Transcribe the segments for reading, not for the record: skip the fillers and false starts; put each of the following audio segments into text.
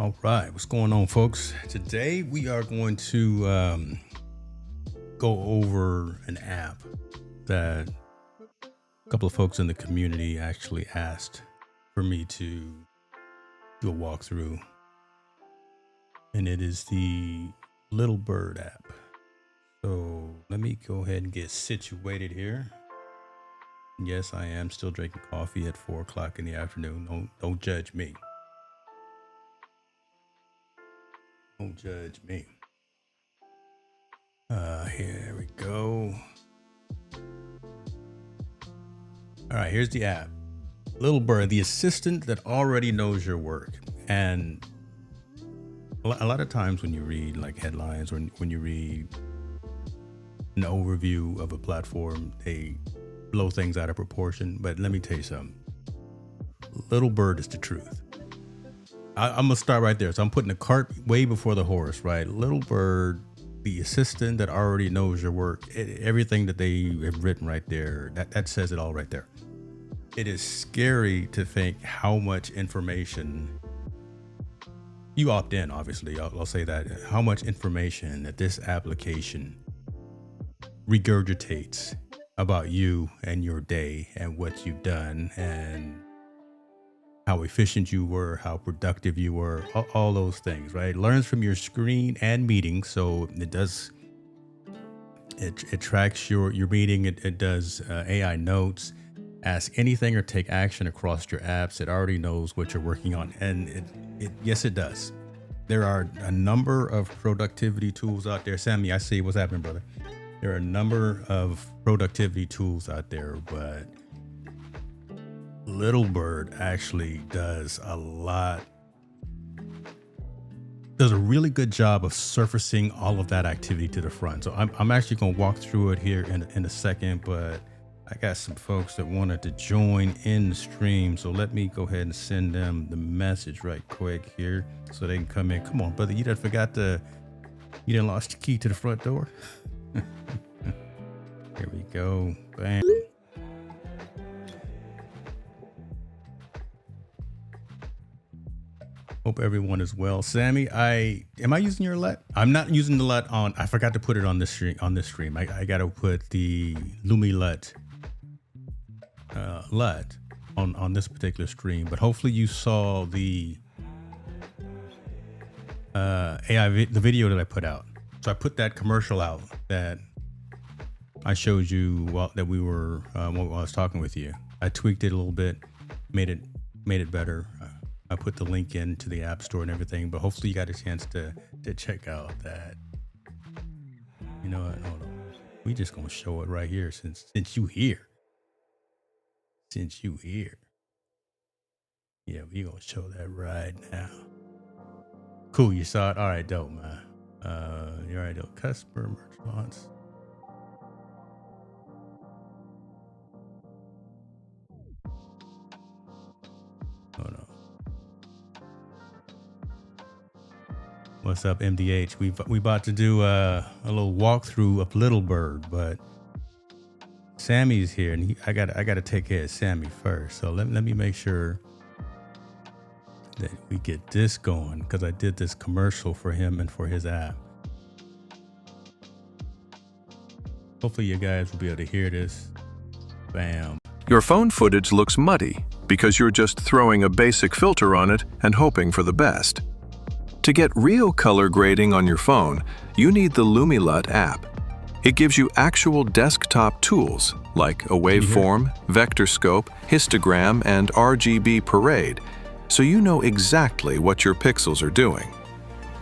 All right, what's going on, folks? Today we are going to go over an app that a couple of folks in the community actually asked for me to do a walkthrough, and it is the Littlebird app. So let me go ahead and get situated here. Yes, I am still drinking coffee at 4 o'clock in the afternoon. Don't judge me. Don't judge me. Here we go. All right, here's the app. Littlebird, the assistant that already knows your work. And a lot of times when you read like headlines or when you read an overview of a platform, they blow things out of proportion. But let me tell you something. Littlebird is the truth. I'm gonna start right there. So I'm putting the cart way before the horse, right? Littlebird, the assistant that already knows your work, everything that they have written right there, that says it all right there. It is scary to think how much information you opt in. Obviously, I'll say that, how much information that this application regurgitates about you and your day and what you've done and how efficient you were, how productive you were, all those things, right? Learns from your screen and meetings. So it tracks your meeting. It does AI notes, ask anything or take action across your apps. It already knows what you're working on. And yes, it does. There are a number of productivity tools out there. Sammy, I see. What's happening, brother? There are a number of productivity tools out there, but Littlebird actually does a really good job of surfacing all of that activity to the front. So I'm actually going to walk through it here in a second, but I got some folks that wanted to join in the stream. So let me go ahead and send them the message right quick here so they can come in. Come on, brother. You done lost your key to the front door. Here we go. Bam. Hope everyone is well. Sammy, am I using your LUT? I'm not using the LUT on. I forgot to put it on this stream. I got to put the Lumi LUT on this particular stream. But hopefully you saw the the video that I put out. So I put that commercial out that I showed you while I was talking with you. I tweaked it a little bit, made it better. I put the link into the App Store and everything, but hopefully you got a chance to check out that. You know what? Hold on. We just gonna show it right here since you here. Since you here. Yeah, we gonna show that right now. Cool, you saw it? All right, dope, man. You're right, dope. Customer merch launch. Hold on. What's up, MDH? We about to do a little walkthrough of Littlebird, but Sammy's here, and I gotta take care of Sammy first. So let me make sure that we get this going because I did this commercial for him and for his app. Hopefully, you guys will be able to hear this. Bam. Your phone footage looks muddy because you're just throwing a basic filter on it and hoping for the best. To get real color grading on your phone, you need the LumiLut app. It gives you actual desktop tools like a waveform, vector scope, histogram, and RGB parade, so you know exactly what your pixels are doing.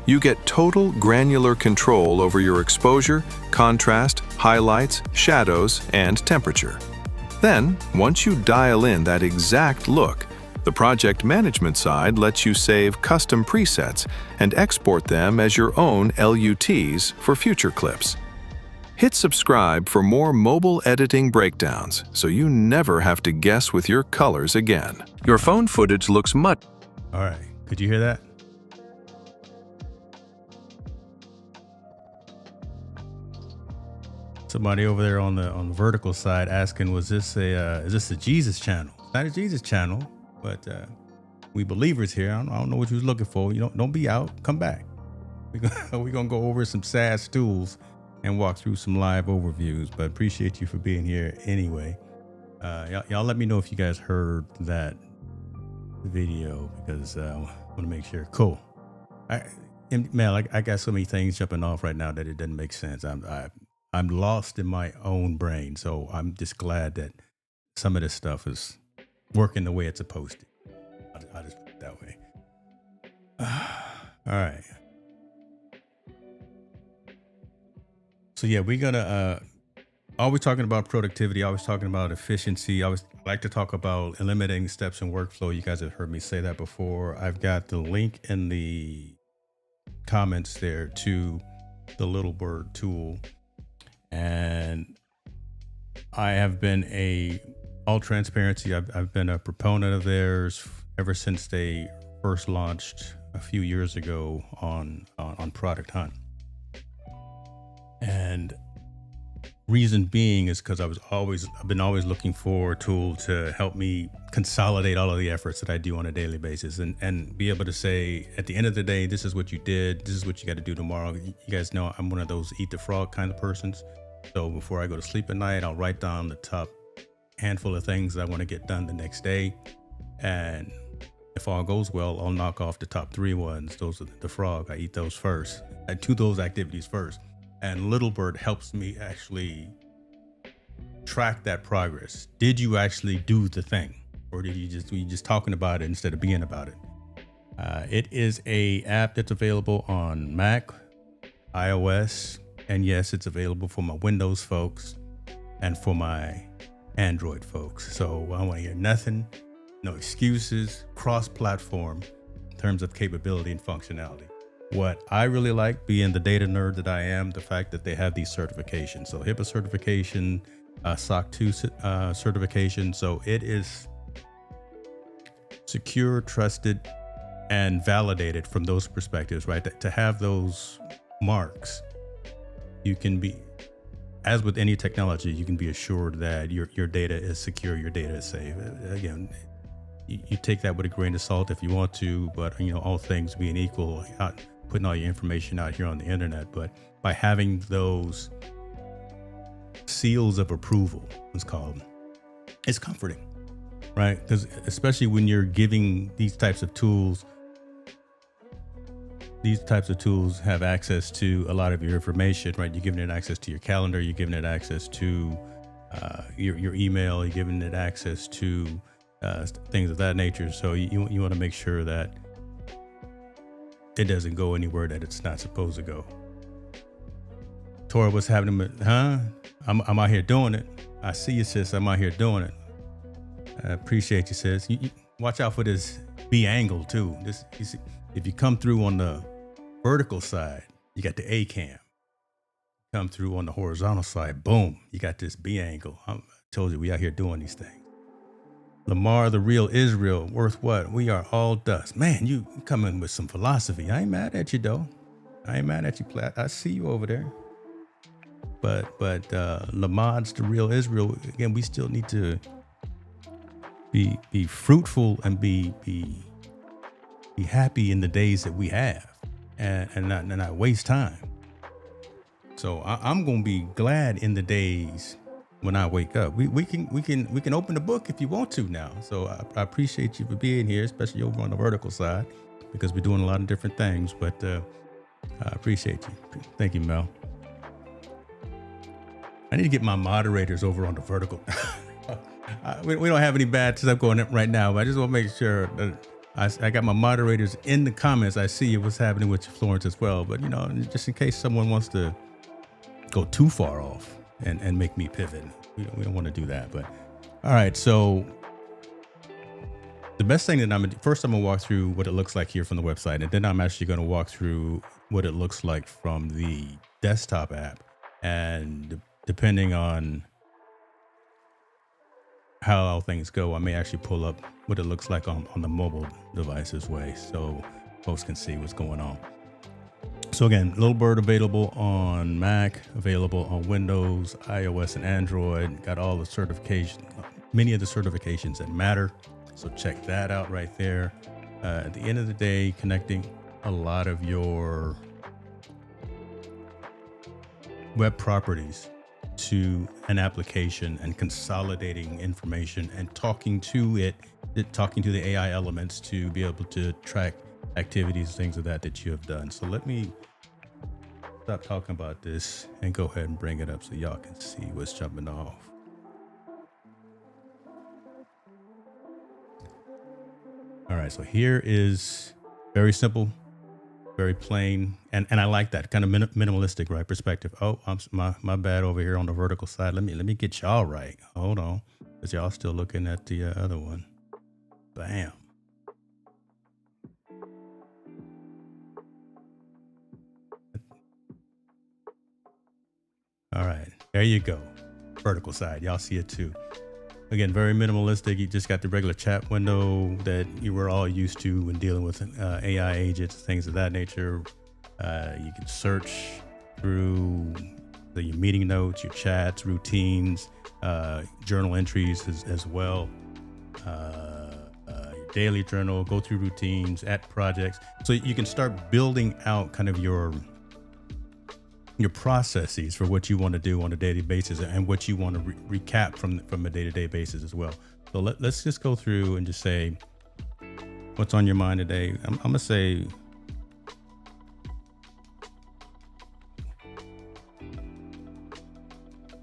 You get total granular control over your exposure, contrast, highlights, shadows, and temperature. Then, once you dial in that exact look, the project management side lets you save custom presets and export them as your own LUTs for future clips. Hit subscribe for more mobile editing breakdowns so you never have to guess with your colors again. Your phone footage looks mud. All right, could you hear that? Somebody over there on the vertical side asking, is this a Jesus channel? It's not a Jesus channel, but We believers here. I don't know what you was looking for. You don't be out. Come back. We're gonna go over some SaaS tools and walk through some live overviews. But appreciate you for being here anyway. Y'all let me know if you guys heard that video, because I want to make sure. Cool. I got so many things jumping off right now that it doesn't make sense. I'm lost in my own brain, so I'm just glad that some of this stuff is working the way it's supposed to. I'll just put it that way. All right. So yeah, we're gonna always talking about productivity, always talking about efficiency. I like to talk about eliminating steps in workflow. You guys have heard me say that before. I've got the link in the comments there to the Littlebird tool, and I have been all transparency, I've been a proponent of theirs ever since they first launched a few years ago on Product Hunt. And reason being is because I've been always looking for a tool to help me consolidate all of the efforts that I do on a daily basis, and be able to say at the end of the day, this is what you did, this is what you got to do tomorrow. You guys know I'm one of those eat the frog kind of persons. So before I go to sleep at night, I'll write down the top handful of things that I want to get done the next day, and if all goes well, I'll knock off the top 3 ones. Those are the frog. I eat those first. I do those activities first. And Littlebird helps me actually track that progress. Did you actually do the thing, or were you just talking about it instead of being about it? It is a app that's available on Mac, iOS, and yes, it's available for my Windows folks and for my Android folks. So I want to hear nothing, no excuses, cross-platform in terms of capability and functionality. What I really like, being the data nerd that I am, the fact that they have these certifications. So HIPAA certification, SOC 2 certification. So it is secure, trusted, and validated from those perspectives, right? To have those marks, you can be, as with any technology, you can be assured that your data is secure, your data is safe. Again, you take that with a grain of salt if you want to, but all things being equal, not putting all your information out here on the internet, but by having those seals of approval, let's call them, it's comforting, right? Because especially when you're giving these types of tools have access to a lot of your information, right? You're giving it access to your calendar, you're giving it access to your email, you're giving it access to things of that nature. So you want to make sure that it doesn't go anywhere that it's not supposed to go. Tora, what's happening? I'm out here doing it. I see you, sis. I'm out here doing it. I appreciate you, sis. You watch out for this B angle too. If you come through on the vertical side, you got the A cam. Come through on the horizontal side, boom, you got this B angle. I told you, we out here doing these things. Lamar, the real Israel, worth what? We are all dust. Man, you coming with some philosophy. I ain't mad at you though. I ain't mad at you, Platt. I see you over there. But Lamad's the real Israel. Again, we still need to be fruitful and be happy in the days that we have, and not waste time. So I'm gonna be glad in the days when I wake up. We can open the book if you want to now. So I appreciate you for being here, especially over on the vertical side, because we're doing a lot of different things. But I appreciate you. Thank you, Mel. I need to get my moderators over on the vertical. We don't have any bad stuff going up right now, but I just want to make sure that I got my moderators in the comments. I see what's happening with Florence as well. But just in case someone wants to go too far off and make me pivot, we don't want to do that. But all right, so the best thing that I'm gonna walk through what it looks like here from the website, and then I'm actually going to walk through what it looks like from the desktop app, and depending on how all things go, I may actually pull up what it looks like on the mobile device as well, so folks can see what's going on. So again, Littlebird available on Mac, available on Windows, iOS, and Android. Got all the certifications, many of the certifications that matter. So check that out right there. At the end of the day, connecting a lot of your web properties to an application and consolidating information and talking to the AI elements to be able to track activities, things of that you have done. So let me stop talking about this and go ahead and bring it up so y'all can see what's jumping off. All right, so here is very simple, very plain, and I like that kind of minimalistic, right, perspective. Oh, my bad over here on the vertical side. Let me get y'all right. Hold on, because y'all still looking at the other one. Bam. All right, there you go. Vertical side, y'all see it too. Again, very minimalistic. You just got the regular chat window that you were all used to when dealing with AI agents, things of that nature. You can search through your meeting notes, your chats, routines, journal entries as well. Your daily journal, go through routines, at projects. So you can start building out kind of your processes for what you want to do on a daily basis and what you want to recap from a day-to-day basis as well. So let's just go through and just say what's on your mind today. I'm gonna say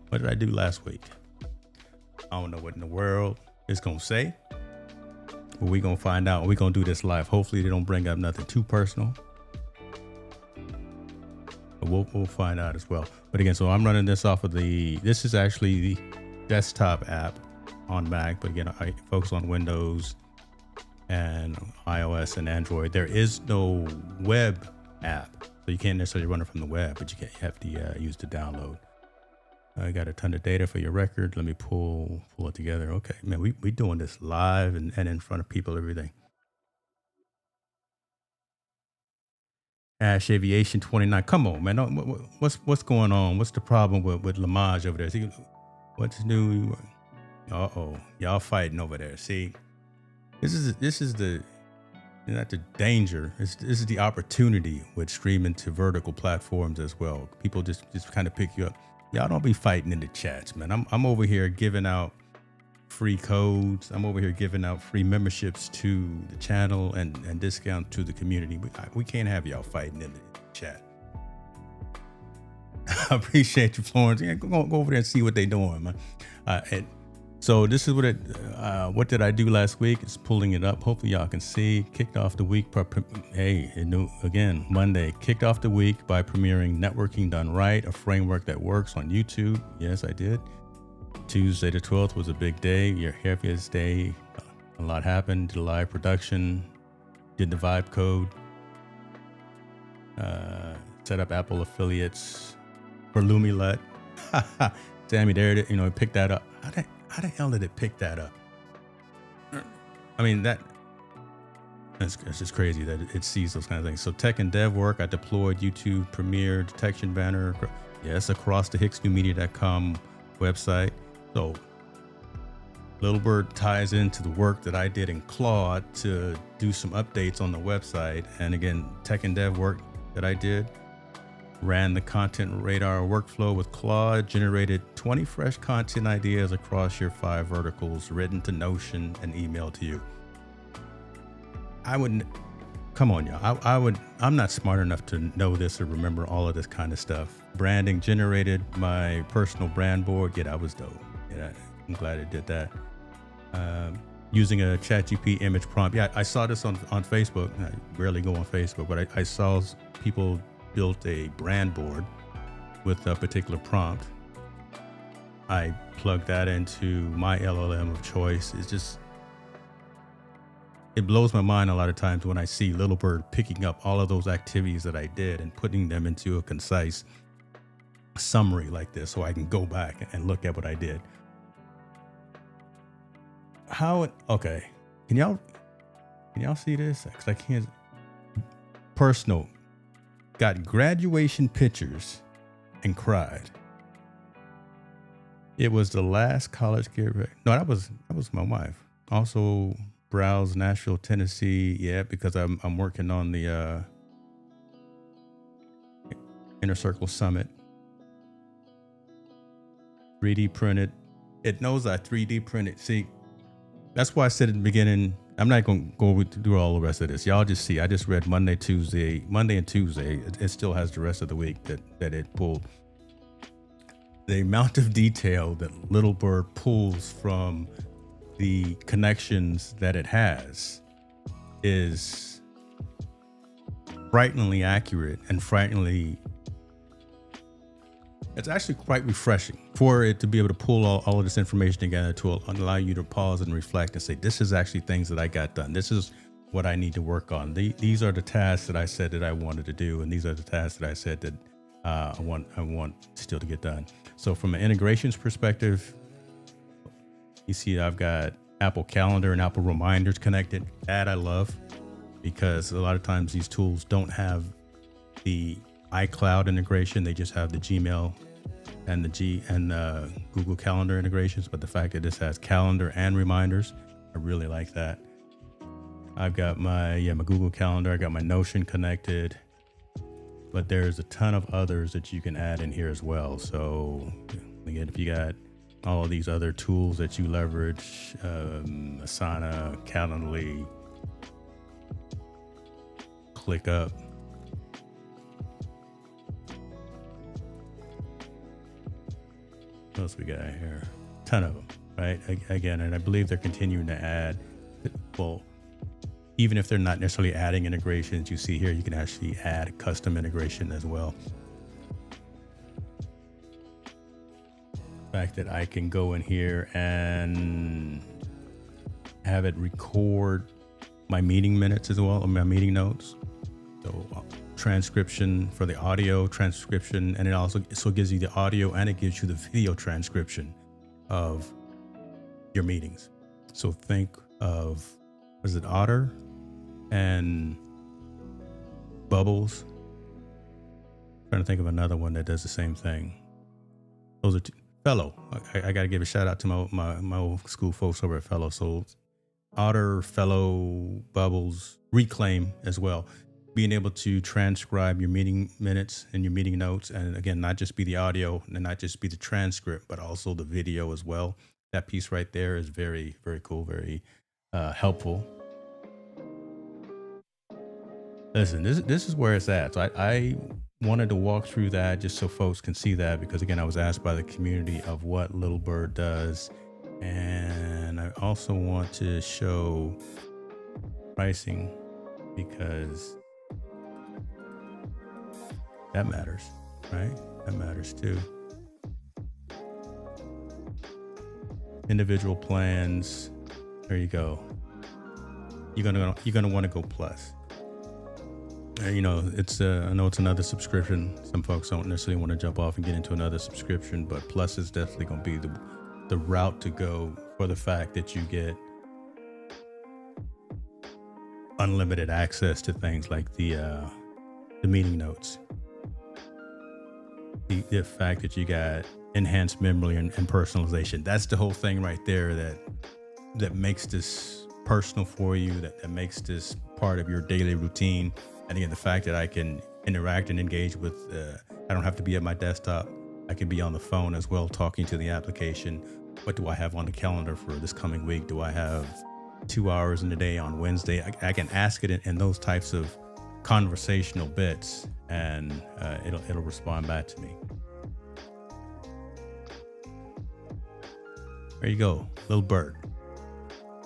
what did I do last week? I don't know what in the world it's gonna say, but we're gonna find out. We're gonna do this live. Hopefully they don't bring up nothing too personal. We'll find out as well. But again, so I'm running this off of this is actually the desktop app on Mac. But again, I focus on Windows and iOS and Android. There is no web app, so you can't necessarily run it from the web, but you have to use the download. I got a ton of data for your record. Let me pull it together. Okay, man, we doing this live and in front of people, everything. Ash Aviation 29. Come on, man. What's going on? What's the problem with Lamage over there? See, what's new? Uh-oh. Y'all fighting over there. See, this is the not the danger. This is the opportunity with streaming to vertical platforms as well. People just kind of pick you up. Y'all don't be fighting in the chats, man. I'm over here giving out free codes. I'm over here giving out free memberships to the channel and discount to the community. We can't have y'all fighting in the chat. I appreciate you, Florence. Yeah, go over there and see what they're doing, man. And so this is what did I do last week? It's pulling it up. Hopefully y'all can see. Kicked off the week. Monday. Kicked off the week by premiering Networking Done Right, a framework that works on YouTube. Yes, I did. Tuesday the 12th was a big day, your happiest day. A lot happened. Did a live production, did the vibe code, set up Apple affiliates for Lumilut. Sammy, there it, it picked that up. How the hell did it pick that up? I mean, that's just crazy that it sees those kind of things. So tech and dev work, I deployed YouTube Premiere detection banner. Yes, across the HicksNewMedia.com website. So Littlebird ties into the work that I did in Claude to do some updates on the website. And again, tech and dev work that I did, ran the content radar workflow with Claude, generated 20 fresh content ideas across your 5 verticals, written to Notion and emailed to you. Come on, y'all. I'm not smart enough to know this or remember all of this kind of stuff. Branding, generated my personal brand board. Yeah, that was dope. Yeah, I'm glad it did that. Using a ChatGPT image prompt. Yeah, I saw this on Facebook. I rarely go on Facebook, but I saw people built a brand board with a particular prompt. I plugged that into my LLM of choice. It blows my mind a lot of times when I see Littlebird picking up all of those activities that I did and putting them into a concise summary like this so I can go back and look at what I did. Okay. Can y'all see this? Because I can't. Personal. Got graduation pictures and cried. It was the last college kid. No, that was my wife. Also browse Nashville, Tennessee yet because I'm working on the Inner Circle Summit. 3D printed. It knows I 3D printed. See, that's why I said at the beginning, I'm not going to go through all the rest of this. Y'all just see, I just read Monday and Tuesday. It still has the rest of the week that it pulled. The amount of detail that Littlebird pulls from the connections that it has is frighteningly accurate and it's actually quite refreshing for it to be able to pull all of this information together to allow you to pause and reflect and say, this is actually things that I got done. This is what I need to work on. These are the tasks that I said that I wanted to do. And these are the tasks that I said that I want still to get done. So from an integrations perspective, you see I've got Apple Calendar and Apple Reminders connected. That I love because a lot of times these tools don't have the iCloud integration. They just have the Gmail and the Google Calendar integrations. But the fact that this has calendar and reminders, I really like that. I've got my Google Calendar. I got my Notion connected, but there's a ton of others that you can add in here as well. So again, if you got all of these other tools that you leverage, Asana, Calendly, ClickUp. What else we got here? Ton of them, right? Again, and I believe they're continuing to add. Well, even if they're not necessarily adding integrations, you see here, you can actually add custom integration as well. The fact that I can go in here and have it record my meeting minutes as well, or my meeting notes. So transcription for the audio transcription, and it also gives you the audio and it gives you the video transcription of your meetings. So think of, was it Otter and Bubbles? I'm trying to think of another one that does the same thing. Those are Fellow. I got to give a shout out to my old school folks over at Fellow. So Otter, Fellow, Bubbles, Reclaim as well. Being able to transcribe your meeting minutes and your meeting notes. And again, not just be the audio and not just be the transcript, but also the video as well. That piece right there is very, very cool, very helpful. Listen, this is where it's at. So I wanted to walk through that just so folks can see that, because again, I was asked by the community of what Littlebird does. And I also want to show pricing because that matters, right? That matters too. Individual plans. There you go. You're gonna want to go plus. It's I know it's another subscription. Some folks don't necessarily want to jump off and get into another subscription, but plus is definitely going to be the route to go for the fact that you get unlimited access to things like the meeting notes. The fact that you got enhanced memory and personalization. That's the whole thing right there that makes this personal for you, that makes this part of your daily routine. And again, the fact that I can interact and engage with, I don't have to be at my desktop. I can be on the phone as well, talking to the application. What do I have on the calendar for this coming week? Do I have 2 hours in the day on Wednesday? I can ask it in those types of conversational bits, and it'll respond back to me. There you go, Littlebird.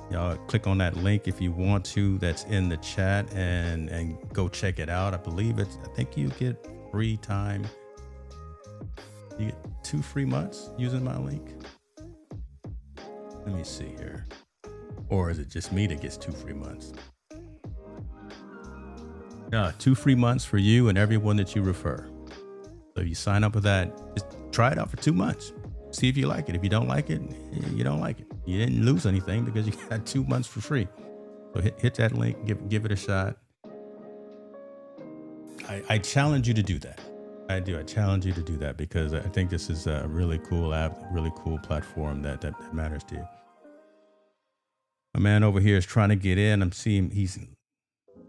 Y'all click on that link if you want to. That's in the chat, and go check it out. I think you get free time. You get 2 free months using my link. Let me see here. Or is it just me that gets 2 free months? Yeah, 2 free months for you and everyone that you refer. So if you sign up with that, just try it out for 2 months. See if you like it. If you don't like it, you don't like it. You didn't lose anything because you got 2 months for free. So hit that link, give it a shot. I challenge you to do that. I do. I challenge you to do that because I think this is a really cool app, really cool platform that matters to you. My man over here is trying to get in. I'm seeing he's,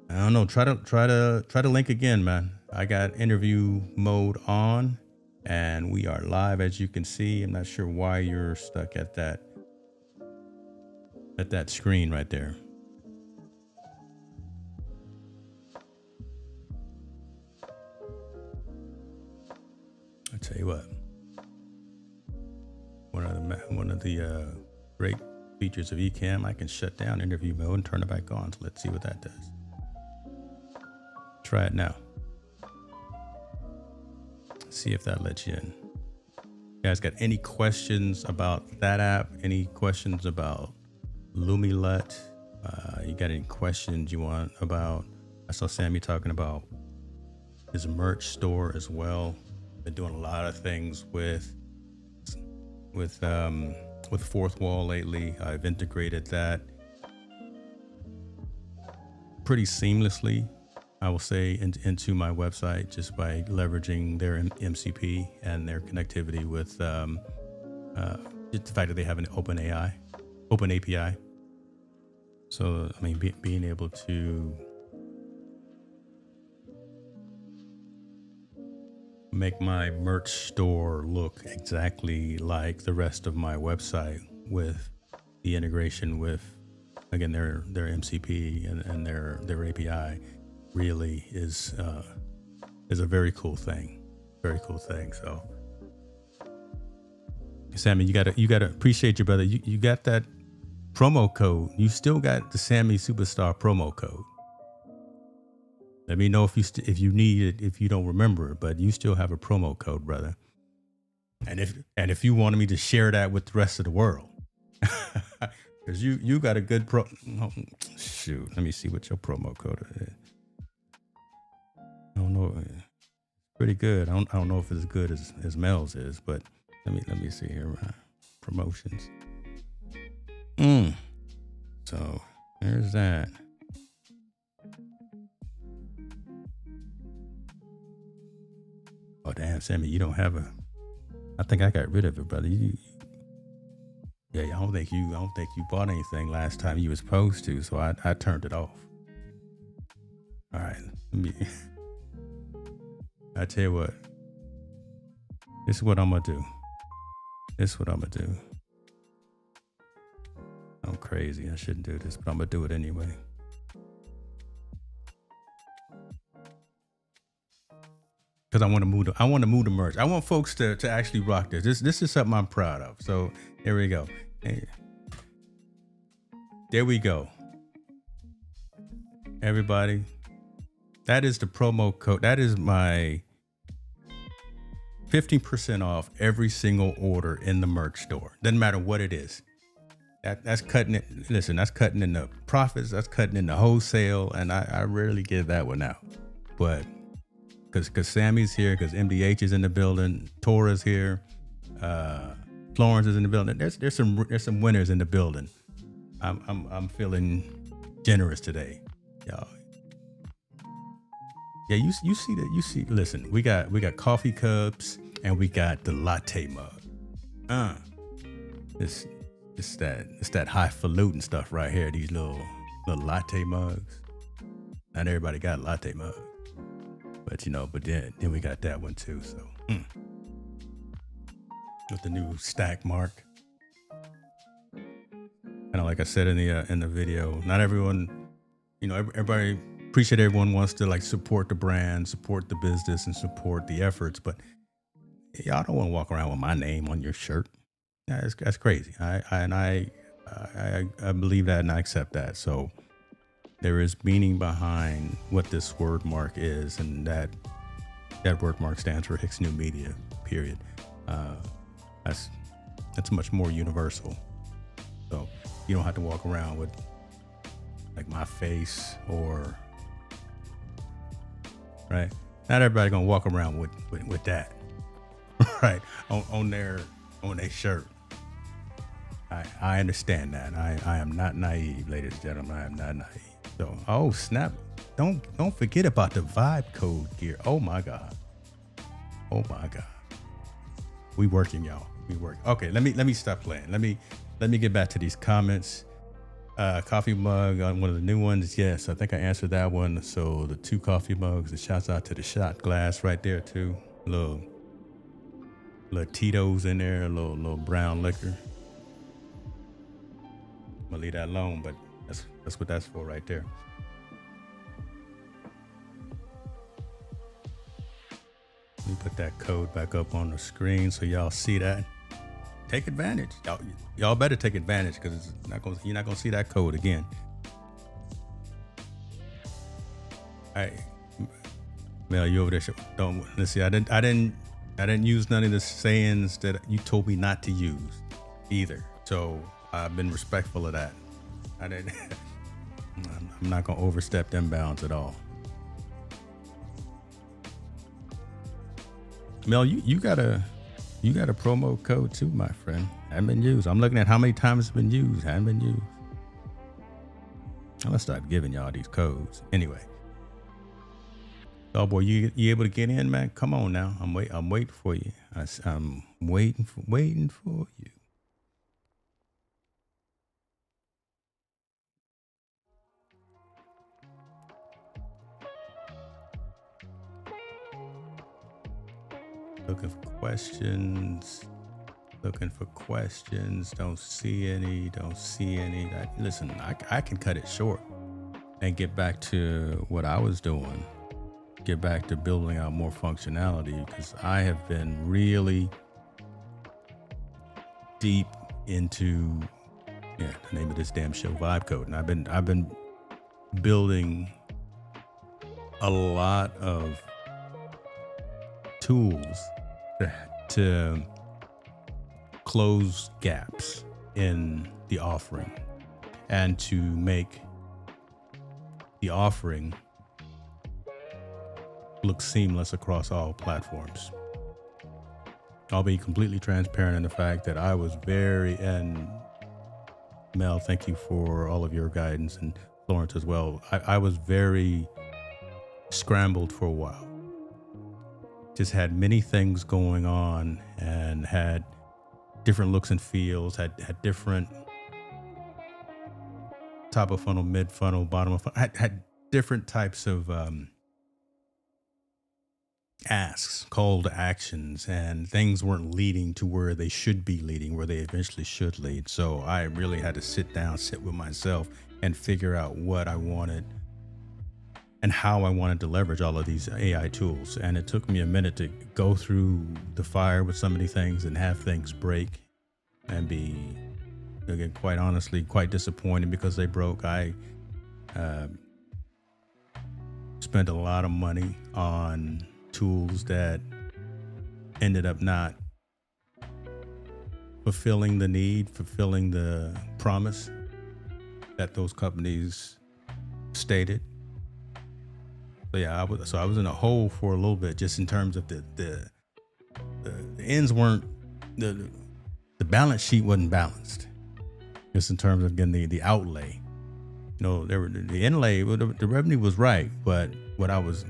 I don't know. Try to link again, man. I got interview mode on, and we are live, as you can see. I'm not sure why you're stuck at that screen right there. I tell you what. One of the great features of Ecamm, I can shut down interview mode and turn it back on. So let's see what that does. Try it now. See if that lets you in. You guys got any questions about that app? Any questions about LumiLut? You got any questions you want about? I saw Sammy talking about his merch store as well. Been doing a lot of things with Fourth Wall lately. I've integrated that pretty seamlessly, I will say, into my website just by leveraging their MCP and their connectivity with just the fact that they have an open API. So, I mean, being able to make my merch store look exactly like the rest of my website with the integration with, again, their MCP and their API really is a very cool thing. Very cool thing. So, Sammy, you gotta appreciate your brother. You got that promo code. You still got the Sammy Superstar promo code. Let me know if you need it, if you don't remember it, but you still have a promo code, brother. And if you wanted me to share that with the rest of the world, because you got a good shoot. Let me see what your promo code is. I don't know. Pretty good. I don't know if it's as good as Mel's is, but let me see here. Promotions. So there's that. Oh damn, Sammy, you don't have I think I got rid of it, brother. I don't think you bought anything last time you was supposed to, so I turned it off. All right, I tell you what. This is what I'm gonna do. I'm crazy. I shouldn't do this, but I'm gonna do it anyway. Because I want to move the merch. I want folks to actually rock this. This is something I'm proud of. So here we go. Hey. There we go. Everybody, that is the promo code. That is my 15% off every single order in the merch store. Doesn't matter what it is. That's cutting it. Listen, that's cutting in the profits. That's cutting in the wholesale. And I rarely give that one out. But because Sammy's here, because MDH is in the building, Tora's here, Florence is in the building. There's some winners in the building. I'm feeling generous today, y'all. Yeah, you see that? You see? Listen, we got coffee cups and we got the latte mug. It's that highfalutin stuff right here. These little latte mugs. Not everybody got a latte mug. But then we got that one too. So with the new stack mark, kind of like I said in the video, not everyone, everybody appreciate everyone wants to like support the brand, support the business, and support the efforts. But y'all don't want to walk around with my name on your shirt. Yeah, that's crazy. I believe that and I accept that. So. There is meaning behind what this word mark is, and that word mark stands for Hicks New Media, period. That's much more universal. So you don't have to walk around with like my face or, right? Not everybody gonna walk around with that, right? On their shirt. I understand that. I am not naive, ladies and gentlemen. I am not naive. So, oh snap! Don't forget about the vibe code gear. Oh my god! We working, y'all. We work. Okay, let me stop playing. Let me get back to these comments. Coffee mug on one of the new ones. Yes, I think I answered that one. So the 2 coffee mugs. It shouts out to the shot glass right there too. Little Tito's in there. A little brown liquor. I'm gonna leave that alone, but that's what that's for right there. Let me put that code back up on the screen so y'all see that. Take advantage. Y'all better take advantage because you're not gonna see that code again. All right, Mel, you over there? Don't let's see. I didn't use none of the sayings that you told me not to use either. So I've been respectful of that. I didn't. I'm not gonna overstep them bounds at all. Mel, you got a promo code too, my friend. Hadn't been used. I'm looking at how many times it's been used. Hadn't been used. I'm gonna start giving y'all these codes anyway. Oh boy, you able to get in, man? Come on now. I'm waiting for you. I'm waiting for you. Looking for questions. Don't see any. Listen, I can cut it short and get back to what I was doing. Get back to building out more functionality because I have been really deep into the name of this damn show, Vibe Code, and I've been building a lot of tools to close gaps in the offering and to make the offering look seamless across all platforms. I'll be completely transparent in the fact that I was and Mel, thank you for all of your guidance, and Florence as well. I was very scrambled for a while. Just had many things going on and had different looks and feels, had different top of funnel, mid funnel, bottom of funnel, had different types of asks, call to actions, and things weren't leading to where they should be leading, where they eventually should lead. So I really had to sit with myself and figure out what I wanted and how I wanted to leverage all of these AI tools. And it took me a minute to go through the fire with some of these things and have things break and be, again, quite honestly, quite disappointed because they broke. I spent a lot of money on tools that ended up not fulfilling the need, fulfilling the promise that those companies stated. So yeah, I was in a hole for a little bit, just in terms of the ends weren't, the balance sheet wasn't balanced. Just in terms of, again, the outlay. The inlay, the revenue was right, but what I was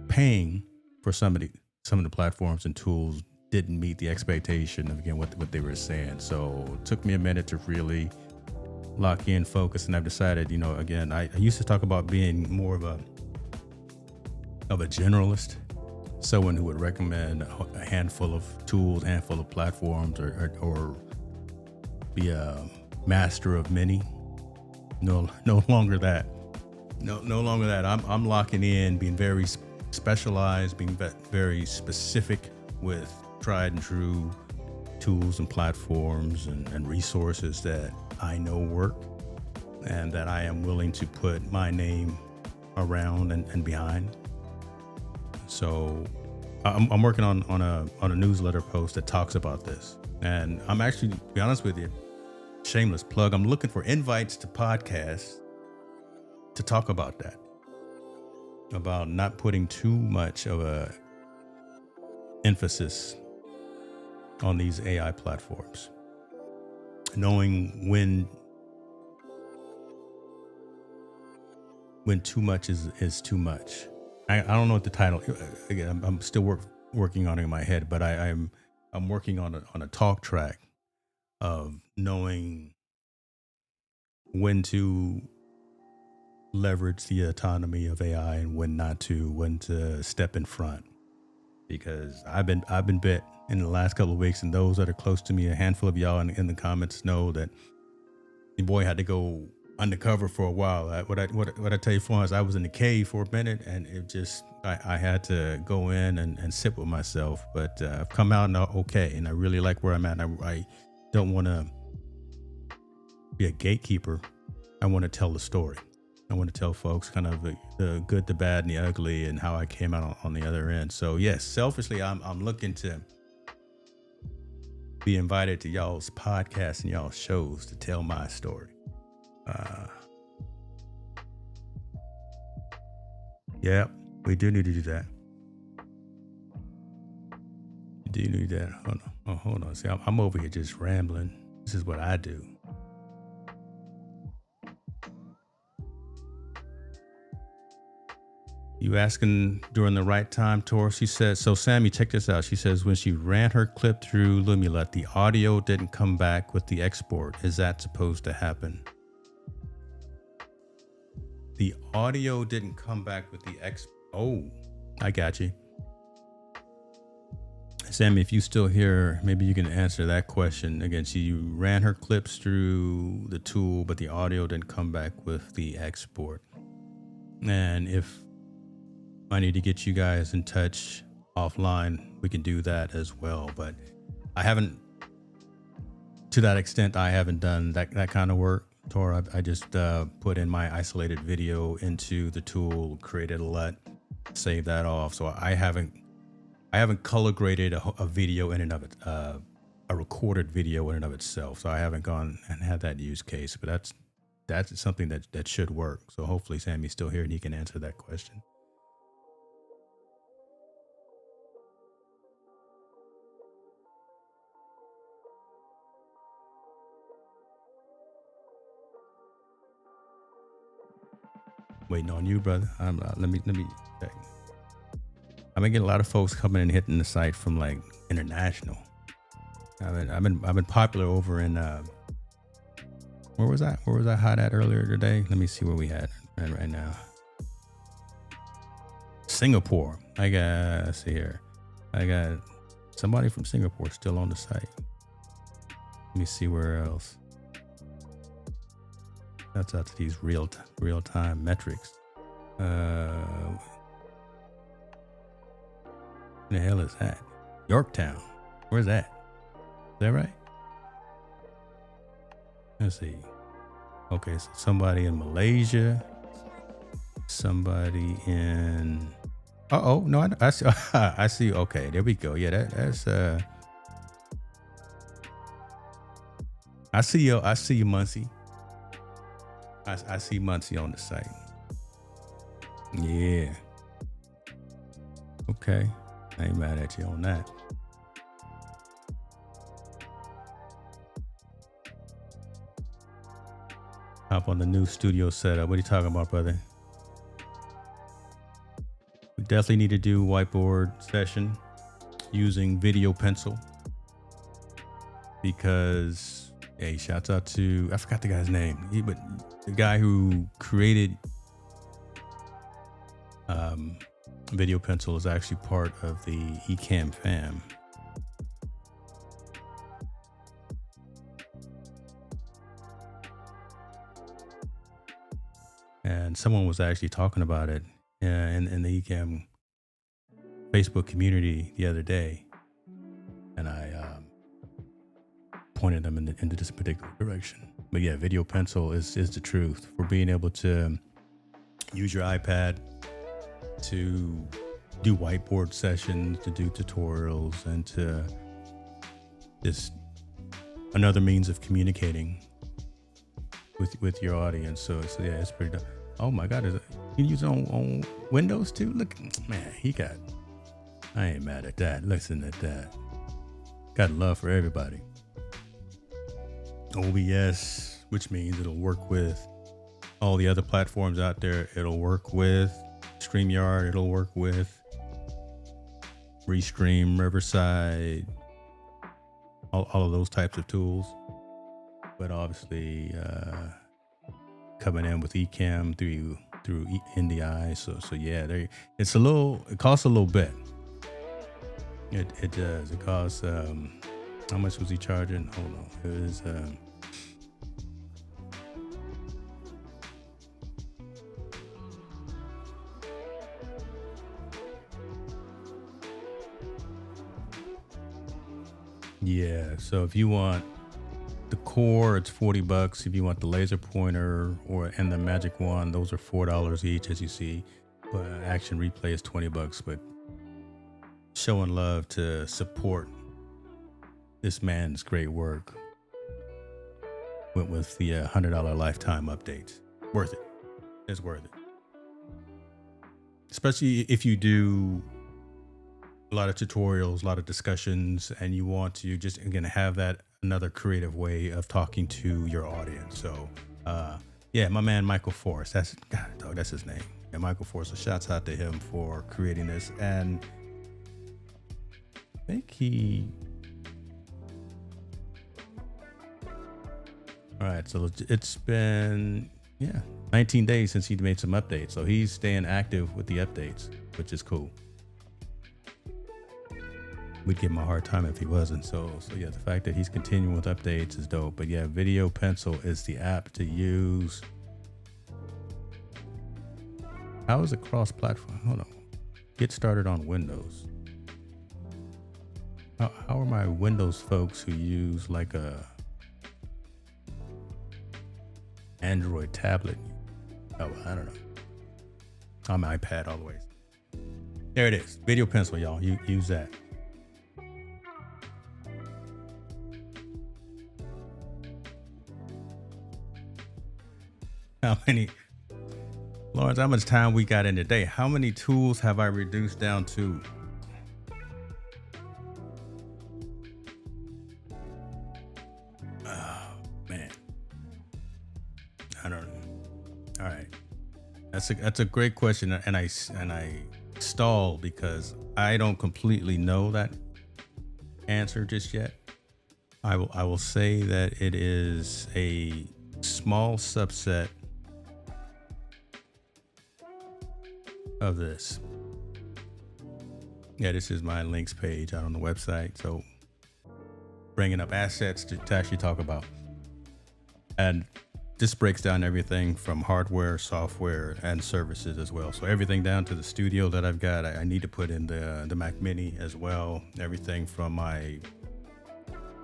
paying for some of the platforms and tools didn't meet the expectation of, again, what they were saying. So it took me a minute to really lock in, focus, and I've decided, again, I used to talk about being more of a generalist, someone who would recommend a handful of tools, handful of platforms, or be a master of many. No longer that. No longer that. I'm locking in, being very specialized, being very specific with tried and true tools and platforms and resources that I know work and that I am willing to put my name around and behind. So I'm working on a newsletter post that talks about this. And I'm actually, to be honest with you, shameless plug, I'm looking for invites to podcasts to talk about that. About not putting too much of a emphasis on these AI platforms. Knowing when too much is too much. I don't know what the title. Again, I'm still working on it in my head, but I'm working on a talk track of knowing when to leverage the autonomy of AI and when not to, when to step in front. Because I've been bit in the last couple of weeks, and those that are close to me, a handful of y'all in the comments know that your boy had to go undercover for a while. What I tell you, Florence, I was in the cave for a minute, and it just I had to go in and sit with myself. But I've come out now okay, and I really like where I'm at. And I don't want to be a gatekeeper. I want to tell the story. I want to tell folks kind of the good, the bad, and the ugly, and how I came out on the other end. So yes, selfishly, I'm looking to be invited to y'all's podcasts and y'all's shows to tell my story. Yeah, we do need to do that. We do need that. Hold on. See, I'm over here just rambling. This is what I do. You asking during the right time, Tor? She says, so Sammy, check this out. She says, when she ran her clip through Lumilet, the audio didn't come back with the export. Is that supposed to happen? The audio didn't come back with the export. Oh, I got you. Sammy, if you still here, maybe you can answer that question. Again, she ran her clips through the tool, but the audio didn't come back with the export. And if I need to get you guys in touch offline, we can do that as well. But I haven't, to that extent, I haven't done that kind of work. Tor, I just put in my isolated video into the tool, created a LUT, save that off. So I haven't color graded a video in and of it, a recorded video in and of itself. So I haven't gone and had that use case, but that's something that should work. So hopefully Sammy's still here and he can answer that question. Waiting on you, brother. Let me check. I've been getting a lot of folks coming and hitting the site from like international. I've been popular over in where was I hot at earlier today? Let me see where we had right now. Singapore. Let's see here. I got somebody from Singapore still on the site. Let me see where else. That's out to these real-time metrics. Where the hell is that? Yorktown. Where's that? Is that right? Let's see. Okay, so somebody in Malaysia. Somebody in. No, I see. I see. Okay, there we go. Yeah, that's. I see you, Muncie. I see Muncie on the site. Yeah. Okay. I ain't mad at you on that. Hop on the new studio setup. What are you talking about, brother? We definitely need to do whiteboard session using Video Pencil. Because, hey, shouts out to, I forgot the guy's name. But the guy who created Video Pencil is actually part of the Ecamm fam. And someone was actually talking about it in the Ecamm Facebook community the other day. And I pointed them into this particular direction. But yeah, Video Pencil is the truth for being able to use your iPad to do whiteboard sessions, to do tutorials, and to just another means of communicating with your audience. So yeah, it's pretty dope. Oh my God, you can use it on Windows too? Look, man, I ain't mad at that. Listen at that. Got love for everybody. OBS, which means it'll work with all the other platforms out there. It'll work with StreamYard. It'll work with Restream, Riverside, all of those types of tools. But obviously, coming in with Ecamm through NDI. So yeah, it costs a little bit. It does. It costs how much was he charging? Hold on. It was yeah, so if you want the core, it's $40. If you want the laser pointer and the magic wand, those are $4 each, as you see. But action replay is $20. But showing love to support this man's great work with the $100 lifetime updates. Worth it. It's worth it. Especially if you do a lot of tutorials, a lot of discussions, and you want to just, again, have that another creative way of talking to your audience. So yeah, my man Michael Forrest, that's his name. And Michael Forrest, so shouts out to him for creating this. And I think all right, so it's been 19 days since he made some updates. So he's staying active with the updates, which is cool. We'd give him a hard time if he wasn't. So yeah, the fact that he's continuing with updates is dope. But yeah, Video Pencil is the app to use. How is it cross-platform? Hold on. Get started on Windows. How are my Windows folks who use like a Android tablet? Oh, I don't know. On my iPad always. There it is. Video Pencil, y'all. You use that. Lawrence, how much time we got in today? How many tools have I reduced down to? Oh, man. I don't know. All right. That's a great question. And I stall because I don't completely know that answer just yet. I will say that it is a small subset of this. Yeah, this is my links page out on the website. So bringing up assets to actually talk about. And this breaks down everything from hardware, software, and services as well. So everything down to the studio that I've got, I need to put in the Mac Mini as well. Everything from my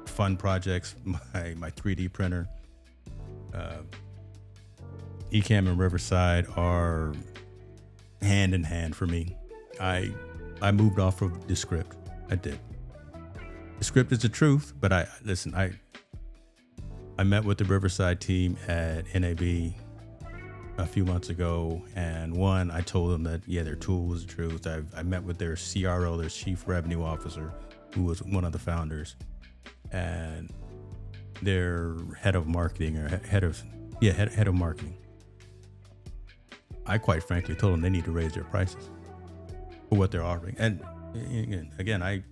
fun projects, my 3D printer, Ecamm and Riverside are hand in hand for me. I moved off of the script. I did. The script is the truth, but I met with the Riverside team at NAB a few months ago, and I told them that their tool was the truth. I met with their CRO, their Chief Revenue Officer, who was one of the founders, and their head of marketing head of marketing. I quite frankly told them they need to raise their prices for what they're offering. And again,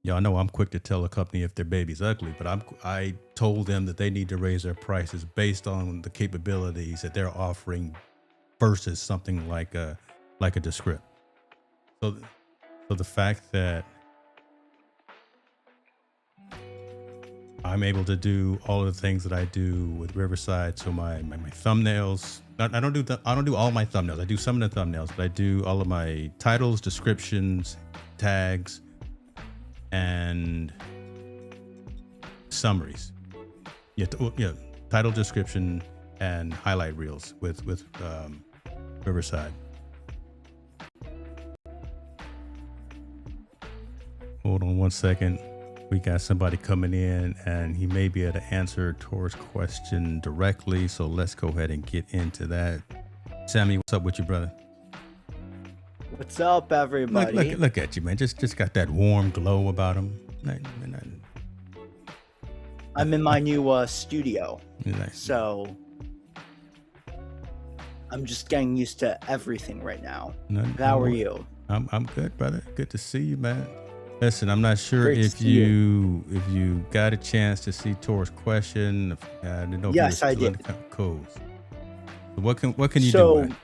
y'all know I'm quick to tell a company if their baby's ugly, but I told them that they need to raise their prices based on the capabilities that they're offering versus something like a Descript. So the fact that I'm able to do all of the things that I do with Riverside, so my thumbnails. I don't do all my thumbnails. I do some of the thumbnails, but I do all of my titles, descriptions, tags, and summaries. Title, description, and highlight reels with Riverside. Hold on one second. We got somebody coming in, and he may be able to answer Tor's question directly. So let's go ahead and get into that. Sammy, what's up with you, brother? What's up, everybody? Look at you, man. Just got that warm glow about him. I'm in my new studio, Nice. so I'm just getting used to everything right now. How are you? I'm good, brother. Good to see you, man. Listen, I'm not sure Great to if see you got a chance to see Tor's question. I didn't know if Yes, you were I still in did. Cool. What can you do? So With?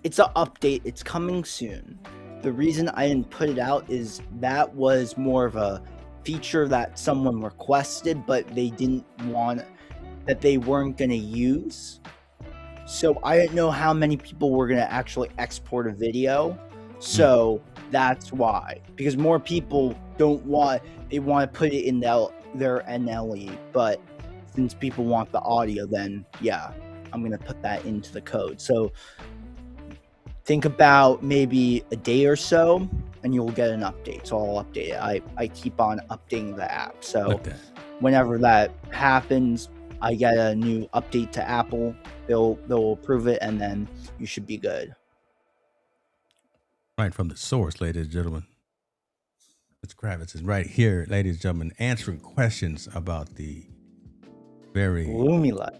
it's an update. It's coming soon. The reason I didn't put it out is that was more of a feature that someone requested, but they didn't want that they weren't going to use. So I didn't know how many people were going to actually export a video. So that's why, because more people they want to put it in their NLE, but since people want the audio, then yeah, I'm going to put that into the code. So think about maybe a day or so and you'll get an update. So I'll update it. I keep on updating the app. So whenever that happens, I get a new update to Apple. They'll approve it, and then you should be good. Right from the source, ladies and gentlemen. Mr. Kravitz is right here, ladies and gentlemen, answering questions about the very Lumilight.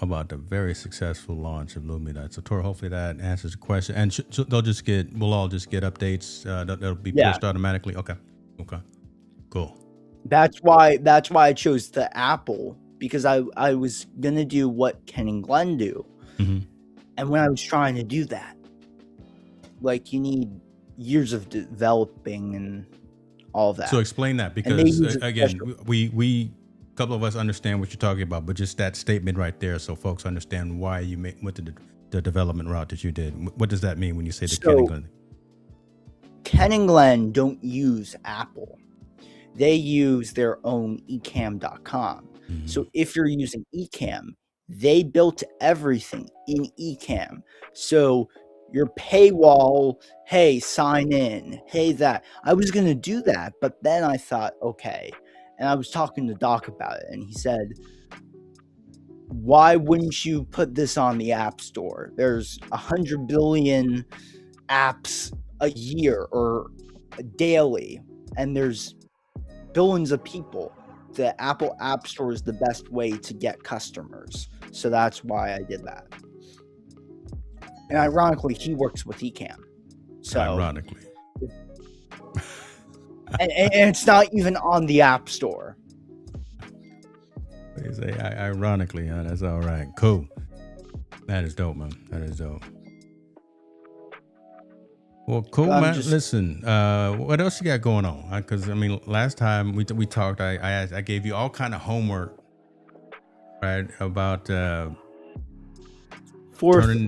About the very successful launch of Lumilight. So, Tor, hopefully that answers the question. And we'll all just get updates that'll be pushed automatically. Okay, cool. That's why I chose the Apple, because I was gonna do what Ken and Glenn do, and when I was trying to do that, like, you need years of developing and all that. So explain that, because again, we a couple of us understand what you're talking about, but just that statement right there, so folks understand why you went to the development route that you did. What does that mean when you say the Ken and Glenn? Ken and Glenn don't use Apple. They use their own eCam.com. So if you're using eCam, they built everything in eCam. So your paywall, hey, sign in, hey, that. I was going to do that, but then I thought, okay. And I was talking to Doc about it, and he said, why wouldn't you put this on the App Store? There's 100 billion apps a year or daily, and there's billions of people. The Apple App Store is the best way to get customers. So that's why I did that. And ironically, he works with eCam. So ironically. and it's not even on the App Store. They say ironically, huh? That's all right. Cool. That is dope, man. That is dope. Well, cool, man. Listen, what else you got going on? Because last time we talked, I gave you all kind of homework, right, about turning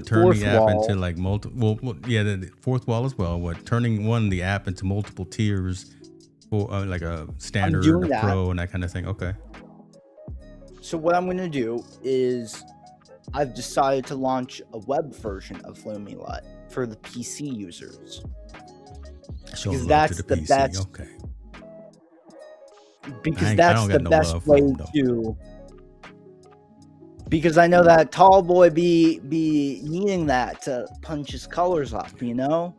the app into like multiple. Well, yeah, the fourth wall as well. Turning the app into multiple tiers for like a standard, a pro, and that kind of thing. Okay. So what I'm going to do is I've decided to launch a web version of Lumilight for the PC users. Because that's the best. Okay. Because that's the best way to. Because I know that tall boy be needing that to punch his colors up, Yeah.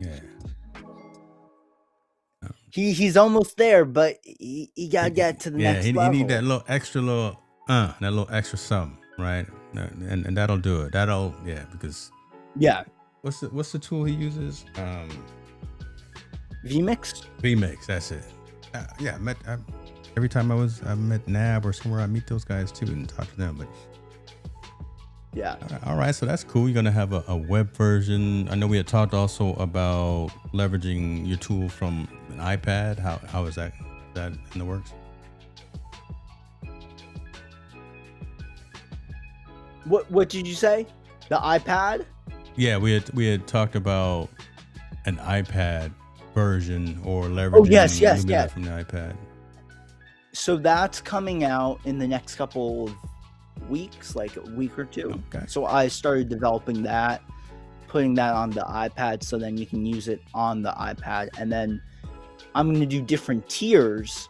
He's almost there, but he gotta get to the next level. He need that little extra something, right? And that'll do it. Because what's the tool he uses? vMix, that's it. Every time I met Nab or somewhere, I meet those guys too and talk to them. But all right, so that's cool. You're gonna have a web version. I know we had talked also about leveraging your tool from an iPad. How is that in the works? What did you say? The iPad? Yeah, we had talked about an iPad version or leveraging Lumilight from the iPad. So that's coming out in the next couple of weeks, like a week or two. Okay. So I started developing that, putting that on the iPad so then you can use it on the iPad. And then I'm going to do different tiers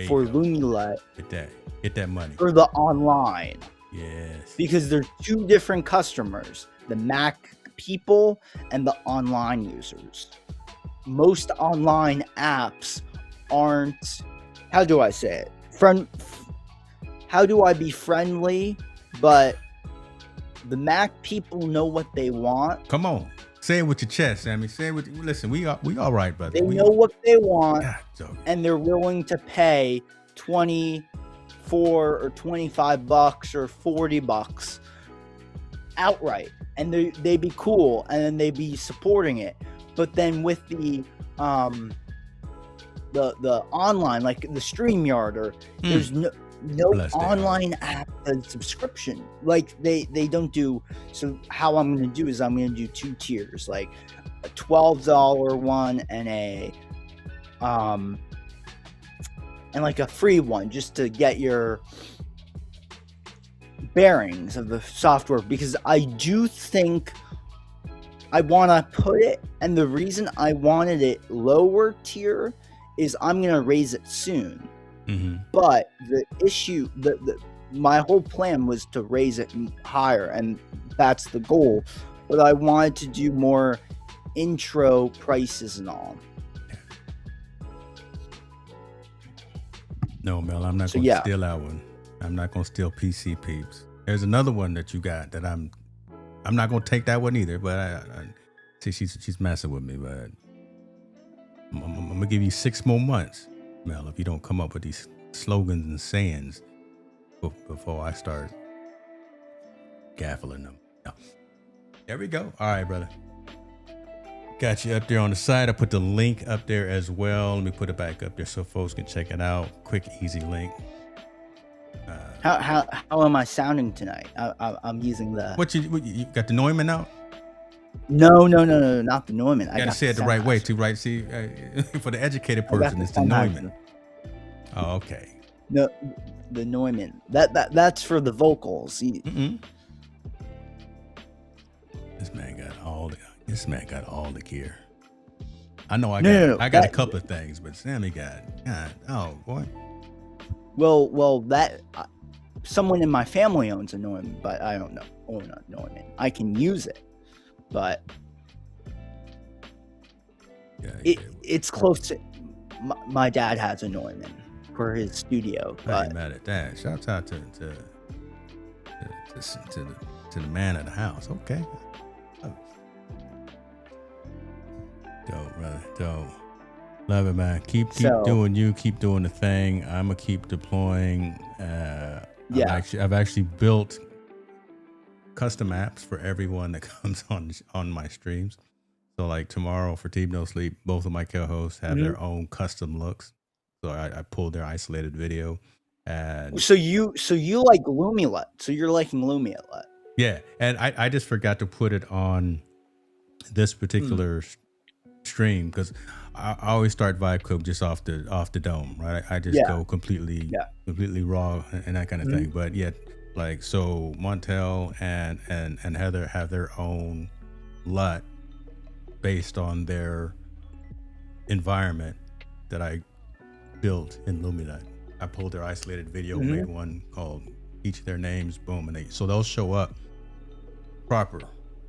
for Lumilight. Get that money. For the online. Yes. Because there's two different customers, the Mac people and the online users. Most online apps aren't, how do I say it? How do I be friendly? But the Mac people know what they want. Come on. Say it with your chest, Sammy. Say it with, listen, we all right, brother. They know what they want, and they're willing to pay $24 or $25 or $40 outright, and they'd be cool, and then they'd be supporting it. But then with the online, like the StreamYard, or there's no online app subscription. Like they don't do. So how I'm going to do is I'm going to do 2 tiers, like a $12 one and and like a free one, just to get your bearings of the software, because I do think I want to put it, and the reason I wanted it lower tier is I'm going to raise it soon. But the issue, my whole plan was to raise it higher, and that's the goal. But I wanted to do more intro prices and all. No, Mel, I'm not going to steal that one. I'm not going to steal PC Peeps. There's another one that you got that I'm not going to take that one either. But I see she's messing with me. But I'm going to give you 6 more months, Mel, if you don't come up with these slogans and sayings before I start gaffling them. No. There we go. All right, brother. Got you up there on the side. I put the link up there as well. Let me put it back up there so folks can check it out. Quick, easy link. How am I sounding tonight? I'm using the. What you got the Neumann out? No, not the Neumann. I gotta say it the right way too, right? See, for the educated person, it's the Neumann. Oh, okay. No, the Neumann. That's for the vocals. This man got all the gear. I know I got a couple of things, but Sammy got oh boy. Well, that someone in my family owns a Neumann, but I don't own a Neumann. I can use it, but it's close to. My dad has a Neumann for his studio. I ain't mad at that. Shouts out to the man of the house. Okay. Dope, brother. Dope. Love it, man. Keep doing you. Keep doing the thing. I'm gonna keep deploying. I've actually built custom apps for everyone that comes on my streams. So like tomorrow for Team No Sleep, both of my co-hosts have their own custom looks. So I pulled their isolated video. And so you like Lumilet. So you're liking Lumilet. Yeah, and I just forgot to put it on this particular stream because I always start Vibe Club just off the dome, right? I just go completely raw and that kind of thing. But yet, like, so Montel and Heather have their own LUT based on their environment that I built in Luminet. I pulled their isolated video, made one called each of their names, boom, and they'll show up proper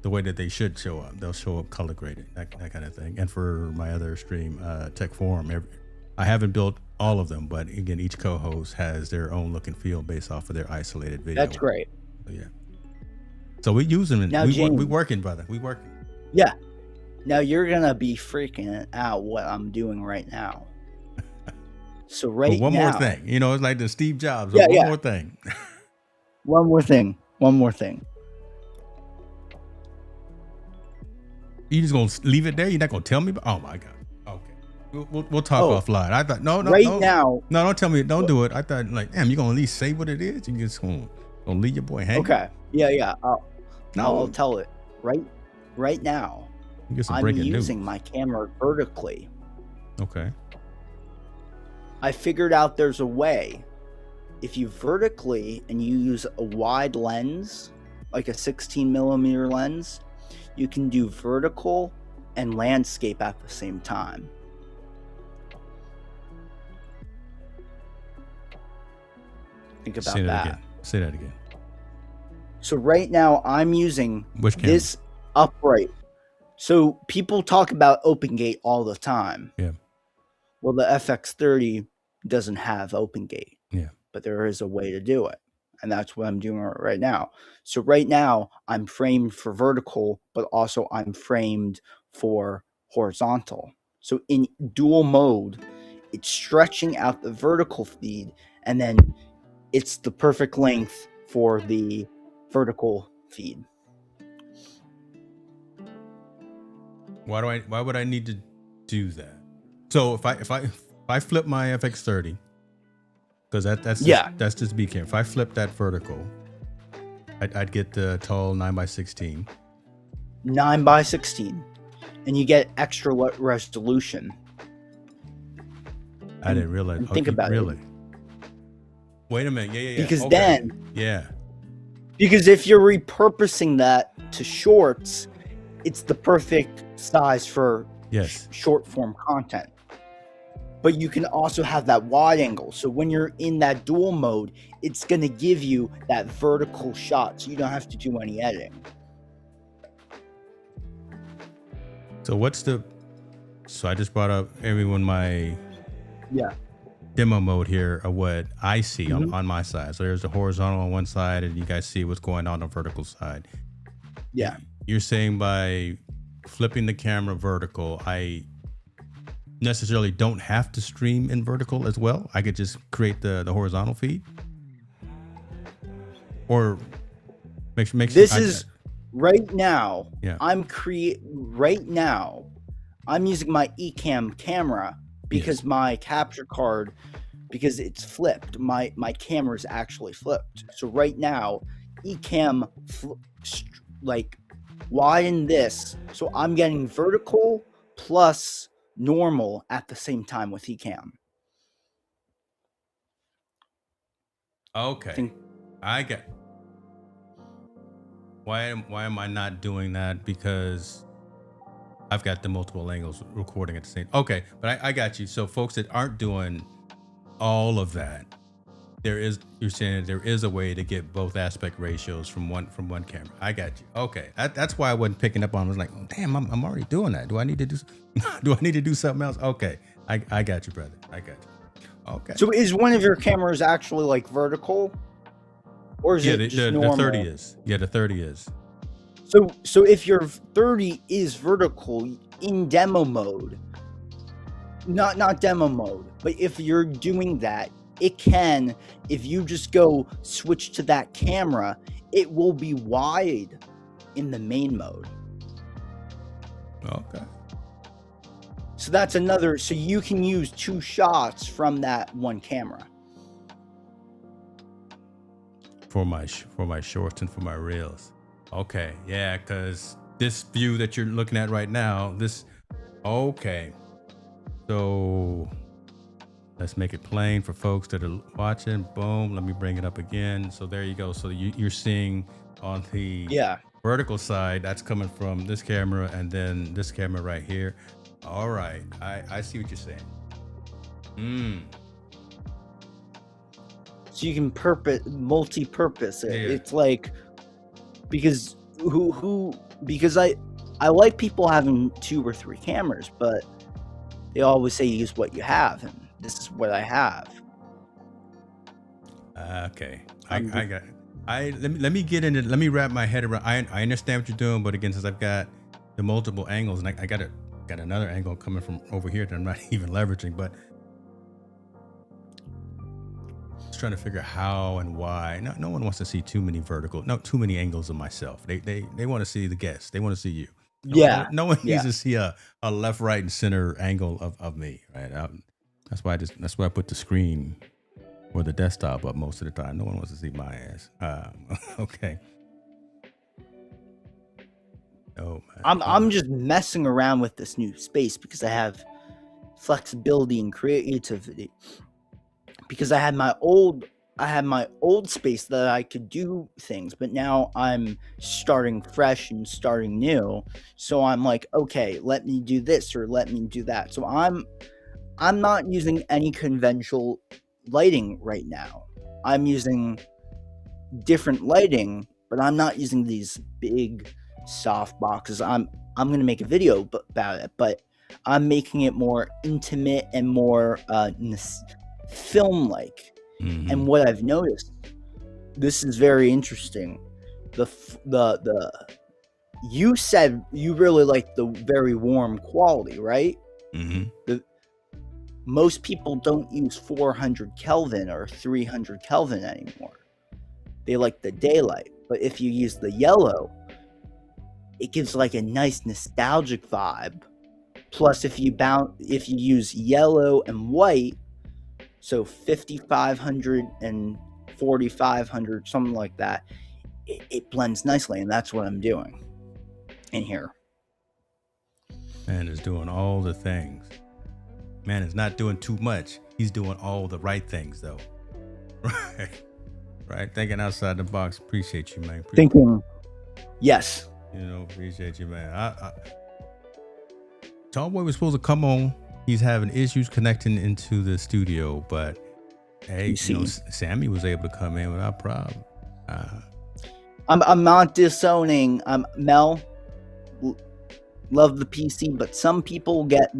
the way that they should show up. They'll show up color graded, that kind of thing. And for my other stream, Tech Forum, I haven't built all of them, but again, each co-host has their own look and feel based off of their isolated video. That's great. So, yeah. So we use them. We working, brother. We working. Yeah. Now you're gonna be freaking out what I'm doing right now. So one more thing. It's like the Steve Jobs. One more thing. One more thing. You just gonna leave it there? You're not gonna tell me? Oh my God. Okay. We'll talk offline. I thought no. Now. No, don't tell me. Don't do it. I thought like, damn, you gonna at least say what it is? You just gonna leave your boy hanging? Okay. Yeah. I'll tell it right now. I'm using my camera vertically. Okay. I figured out there's a way. If you vertically and you use a wide lens, like a 16 millimeter lens, you can do vertical and landscape at the same time. Think about that. Say that again. So right now I'm using this upright. So people talk about OpenGate all the time. Yeah. Well, the FX30 doesn't have OpenGate. Yeah. But there is a way to do it. And that's what I'm doing right now. So right now I'm framed for vertical, but also I'm framed for horizontal. So in dual mode, it's stretching out the vertical feed, and then it's the perfect length for the vertical feed. Why would I need to do that? So if I flip my FX30, because that's just B cam. If I flip that vertical, I'd get the tall 9x16. 9x16, and you get extra resolution. I didn't realize. Think about it. Wait a minute. Yeah. Because okay. then, because if you're repurposing that to shorts, it's the perfect size for short form content. But you can also have that wide angle. So when you're in that dual mode, it's going to give you that vertical shot, so you don't have to do any editing. So I just brought up everyone my demo mode here of what I see on my side. So there's the horizontal on one side, and you guys see what's going on the vertical side. Yeah. You're saying by flipping the camera vertical, I necessarily don't have to stream in vertical as well? I could just create the horizontal feed? Or right now, yeah. Right now, I'm using my Ecamm camera because my capture card, because it's flipped, my camera is actually flipped. So right now, Ecamm widen this, so I'm getting vertical plus normal at the same time with Ecamm. Okay, I get. Why am I not doing that? Because I've got the multiple angles recording at the same. Okay, but I got you. So folks that aren't doing all of that, you're saying there is a way to get both aspect ratios from one camera. I got you. Okay, that's why I wasn't picking up on. I was like, oh, damn, I'm already doing that. Do I need to do something else? Okay, I got you, brother. I got you. Okay. So is one of your cameras actually like vertical, or is it just normal? The 30 is. Yeah, the 30 is. So if your 30 is vertical in demo mode, not demo mode, but if you're doing that, it can, if you just go switch to that camera, it will be wide in the main mode. Okay. So that's another, so you can use 2 shots from that one camera. For my shorts and for my reels. Okay, yeah, because this view that you're looking at right now, okay. So let's make it plain for folks that are watching. Boom, let me bring it up again. So there you go. So you're seeing on the vertical side, that's coming from this camera and then this camera right here. All right, I see what you're saying. So you can multi-purpose it. Yeah. It's like, because because I like people having 2 or 3 cameras, but they always say use what you have, and this is what I have. Okay, I got it. Let me get into. Let me wrap my head around. I understand what you're doing, but again, since I've got the multiple angles, and I got another angle coming from over here that I'm not even leveraging, but just trying to figure how and why. No one wants to see too many angles of myself. They want to see the guest. They want to see you. No one needs to see a left, right, and center angle of me. Right. That's why I put the screen or the desktop up most of the time. No one wants to see my ass. Okay. Oh man. I'm just messing around with this new space because I have flexibility and creativity. Because I had my old space that I could do things, but now I'm starting fresh and starting new. So I'm like, okay, let me do this or let me do that. So I'm not using any conventional lighting right now. I'm using different lighting, but I'm not using these big soft boxes. I'm going to make a video about it, but I'm making it more intimate and more film-like. Mm-hmm. And what I've noticed, this is very interesting. You said you really like the very warm quality, right? Mm-hmm. Most people don't use 400 Kelvin or 300 Kelvin anymore. They like the daylight. But if you use the yellow, it gives like a nice nostalgic vibe. Plus, if you use yellow and white, so 5500 and 4500, something like that, it blends nicely, and that's what I'm doing in here. Man is doing all the things. Man is not doing too much. He's doing all the right things, though. Right. Thinking outside the box. Appreciate you, man. Thinking, yes. Appreciate you, man. Tallboy was supposed to come on. He's having issues connecting into the studio, but hey, Sammy was able to come in without problem. I'm not disowning. Mel, love the PC, but some people get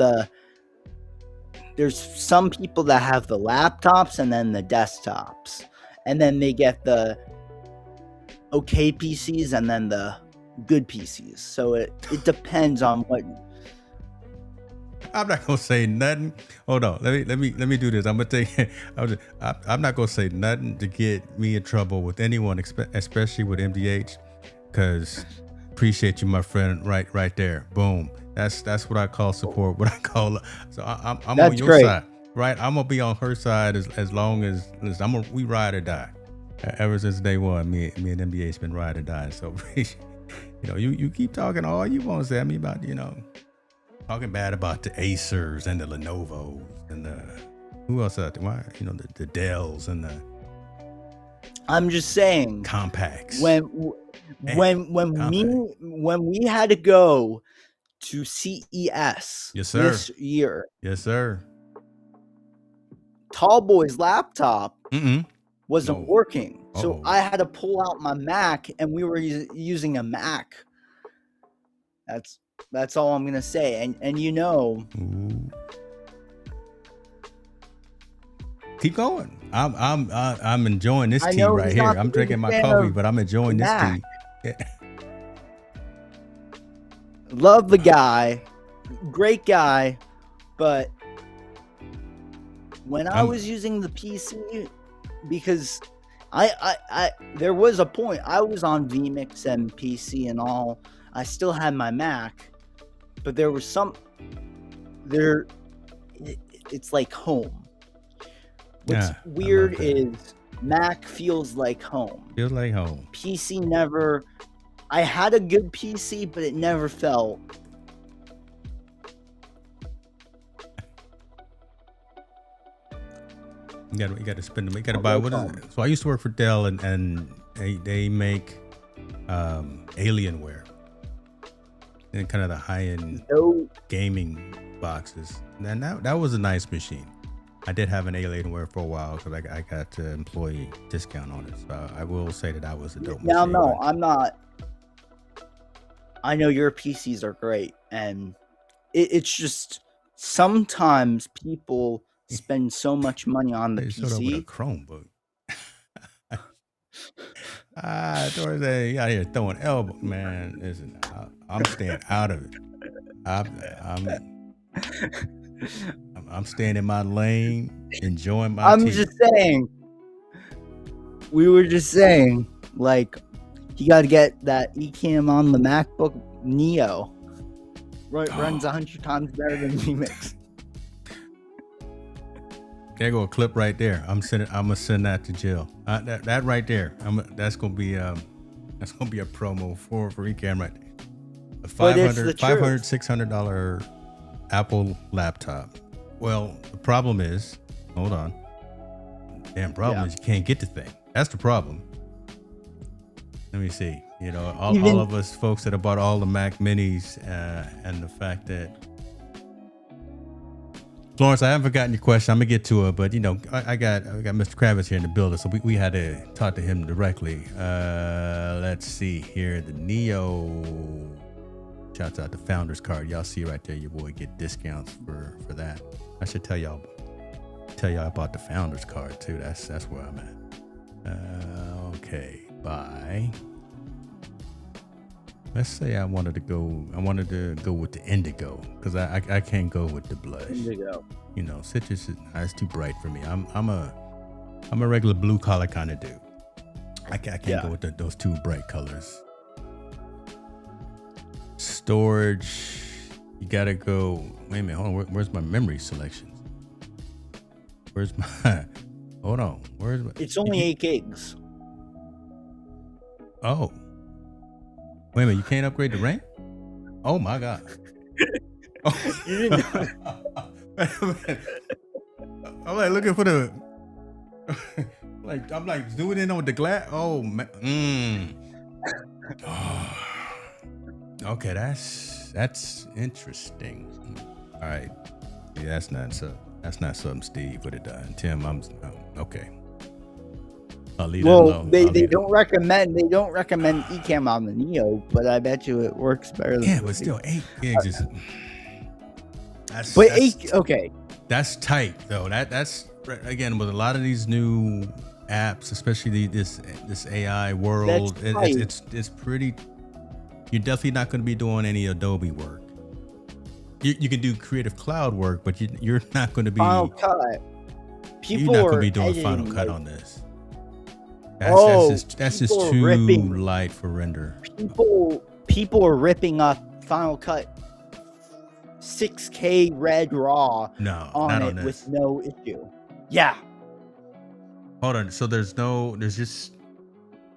there's some people that have the laptops and then the desktops, and then they get the okay PCs and then the good PCs. So it depends on what. I'm not gonna say nothing. Hold on, let me do this. I'm not gonna say nothing to get me in trouble with anyone, especially with MDH, because appreciate you, my friend. Right there, boom. That's what I call support. What I call. So I'm on your side, right? I'm gonna be on her side as long as we ride or die. Ever since day one, me and MDH's been ride or die. So you keep talking all you want, Sammy, about talking bad about the Acers and the Lenovo's and the who else out there? Why the Dells and the. I'm just saying. Compacts. When we had to go to CES this year. Yes, sir. Tallboy's laptop wasn't working. So I had to pull out my Mac, and we were using a Mac. That's all I'm gonna say. And Ooh. Keep going. I'm enjoying this tea right here. I'm drinking my coffee, but I'm enjoying this tea. Yeah. Love the guy, great guy, but when I was using the PC, because I there was a point I was on vMix and PC and all. I still had my Mac, but there was it's like home. What's weird is Mac feels like home. Feels like home. PC never. I had a good PC, but it never felt. You got to spend them. You got to buy. What is it? So I used to work for Dell, and they make Alienware, and kind of the high-end gaming boxes. And that was a nice machine. I did have an Alienware for a while because I got employee discount on it. So I will say that I was a dope machine. No, I'm not. I know your PCs are great, and it's just sometimes people spend so much money on the PC. With a Chromebook. Dorsey out here throwing elbow, man. Listen, I'm staying out of it. I'm staying in my lane, enjoying my. I'm just saying. We were just saying, like. You got to get that eCam on the MacBook Neo. Runs 100 times better than vMix. There go a clip right there. I'm gonna send that to Jill. That right there. That's gonna be a promo for eCam right there. A $500, $600 Apple laptop. Well, the problem is, hold on. Damn problem is you can't get the thing. That's the problem. Let me see. All of us folks that have bought all the Mac Minis, and the fact that Florence, I haven't forgotten your question. I'm gonna get to it, but I got Mr. Kravitz here in the building, so we had to talk to him directly. Let's see here. The Neo. Shouts out the Founders Card. Y'all see right there. Your boy get discounts for that. I should tell y'all about the Founders Card too. That's where I'm at. Okay. Buy. Let's say I wanted to go with the indigo because I can't go with the blush. Indigo. Citrus is too bright for me. I'm a regular blue collar kind of dude. I can't go with those two bright colors. storage, you gotta go. Wait a minute, hold on. Where's my memory selections? Where's my? Hold on. Where's my? It's only 8 gigs. Oh, wait a minute. You can't upgrade the RAM? Oh my god. Oh. You didn't know. I'm like looking for the. I'm like zooming in on the glass. Oh man. Oh. Okay, that's interesting. All right, yeah, that's not something Steve would have done. Tim, okay. I'll leave that alone. They don't recommend Ecamm on the Neo, but I bet you it works better. Yeah, but still 8 gigs is. Okay. That's tight though. That's again with a lot of these new apps, especially this AI world. It's pretty. You're definitely not going to be doing any Adobe work. You can do Creative Cloud work, but you're not going to be Final Cut. You're not going to be doing Final Cut on this. That's just too light for render. People are ripping up Final Cut 6K red raw on it with no issue. Yeah. Hold on. So there's just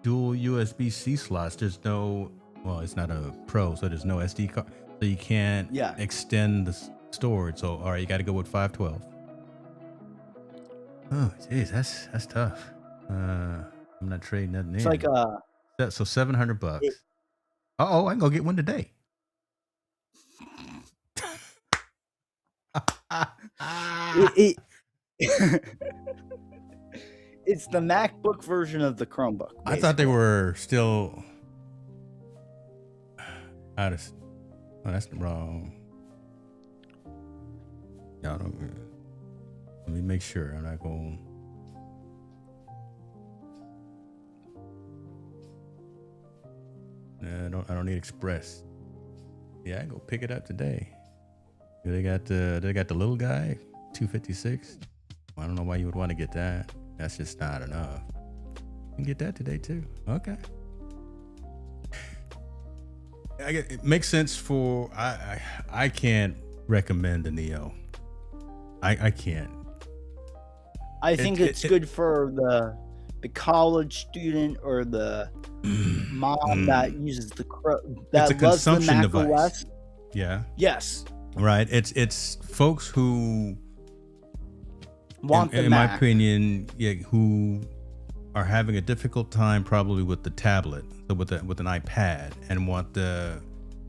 dual USB-C slots. There's no, well, it's not a Pro, so there's no SD card. So you can't extend the storage. So, all right, you got to go with 512. Oh, geez, that's tough. I'm not trading nothing in. It's like so $700. I can go get one today. It's the MacBook version of the Chromebook. Basically. I thought they were still. That's wrong. No, let me make sure I'm not going. I don't need Express. Yeah, I can go pick it up today. They got the little guy, 256. I don't know why you would want to get that. That's just not enough. You can get that today too. Okay. It makes sense for I can't recommend the Neo. I can't. I think it's good for the college student or the mom that uses that it's a loves the consumption Mac device. OS. Yeah. Yes. Right. It's folks who want in my opinion, who are having a difficult time probably with the tablet, so with an iPad, and want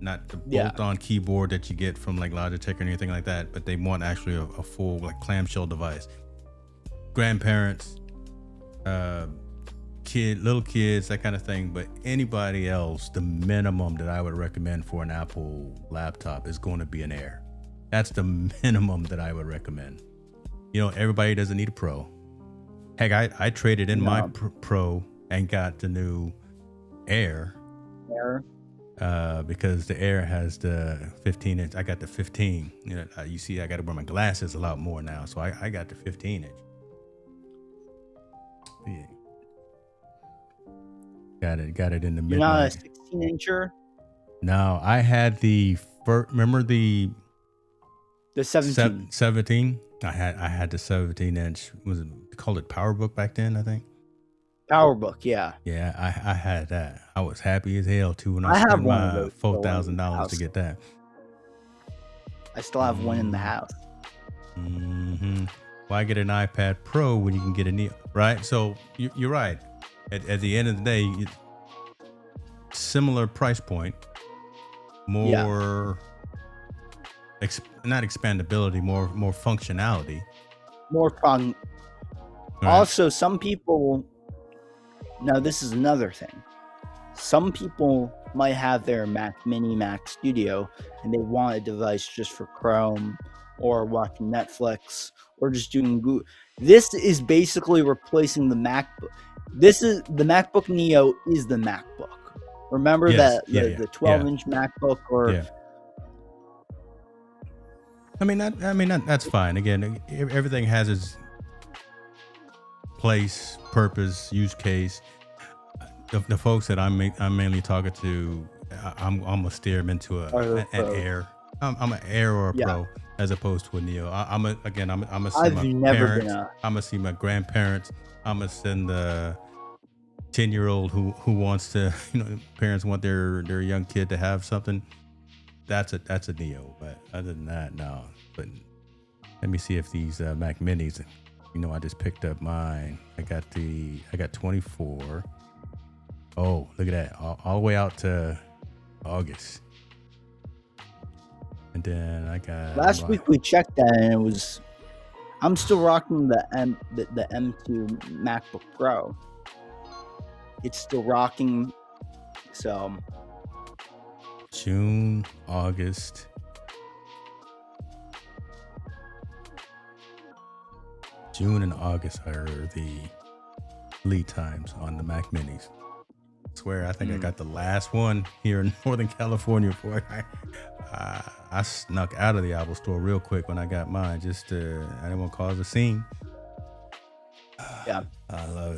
not the bolt-on keyboard that you get from like Logitech or anything like that, but they want actually a full like clamshell device. Grandparents, little kids, that kind of thing. But anybody else, the minimum that I would recommend for an Apple laptop is going to be an Air. That's the minimum that I would recommend. Everybody doesn't need a Pro. Heck, I traded in my Pro and got the new Air. Because the Air has the 15-inch. I got the 15. You see, I got to wear my glasses a lot more now, so I got the 15-inch. Yeah. Got it in the middle. You're not a 16-incher? No, I had the first. Remember the 17. 17. I had the 17-inch. Was it called it PowerBook back then? I think. PowerBook, yeah. Yeah, I had that. I was happy as hell too when I spent my $4,000 to get that. I still have one in the house. Mm-hmm. Why get an iPad Pro when you can get a Neo? Right. So you're right. At the end of the day, similar price point, more not expandability, more functionality, more fun. Right. Also, some people. Now, this is another thing. Some people might have their Mac Mini, Mac Studio, and they want a device just for Chrome or watching Netflix or just doing Google. This is basically replacing the MacBook. The MacBook Neo is the MacBook. Remember the 12-inch MacBook or. Yeah. That's fine. Again, everything has its place, purpose, use case. The folks that I'm mainly talking to, I'm gonna steer him into an Pro. Air. I'm an Air or a Yeah. Pro as opposed to a Neo. I'm gonna see I've my never been parents. I'm gonna see my grandparents. I'm gonna send the 10-year-old who wants to, parents want their young kid to have something. That's a Neo. But other than that, no. But let me see if these Mac Minis. I just picked up mine. I got 24. Oh, look at that! All the way out to August. And then I got Last week we checked that, and it was. I'm still rocking the M2 MacBook Pro. It's still rocking. So June, August. June and August are the lead times on the Mac Minis. I swear, I think I got the last one here in Northern California before I snuck out of the Apple store real quick when I got mine. I didn't want to cause a scene. yeah, I love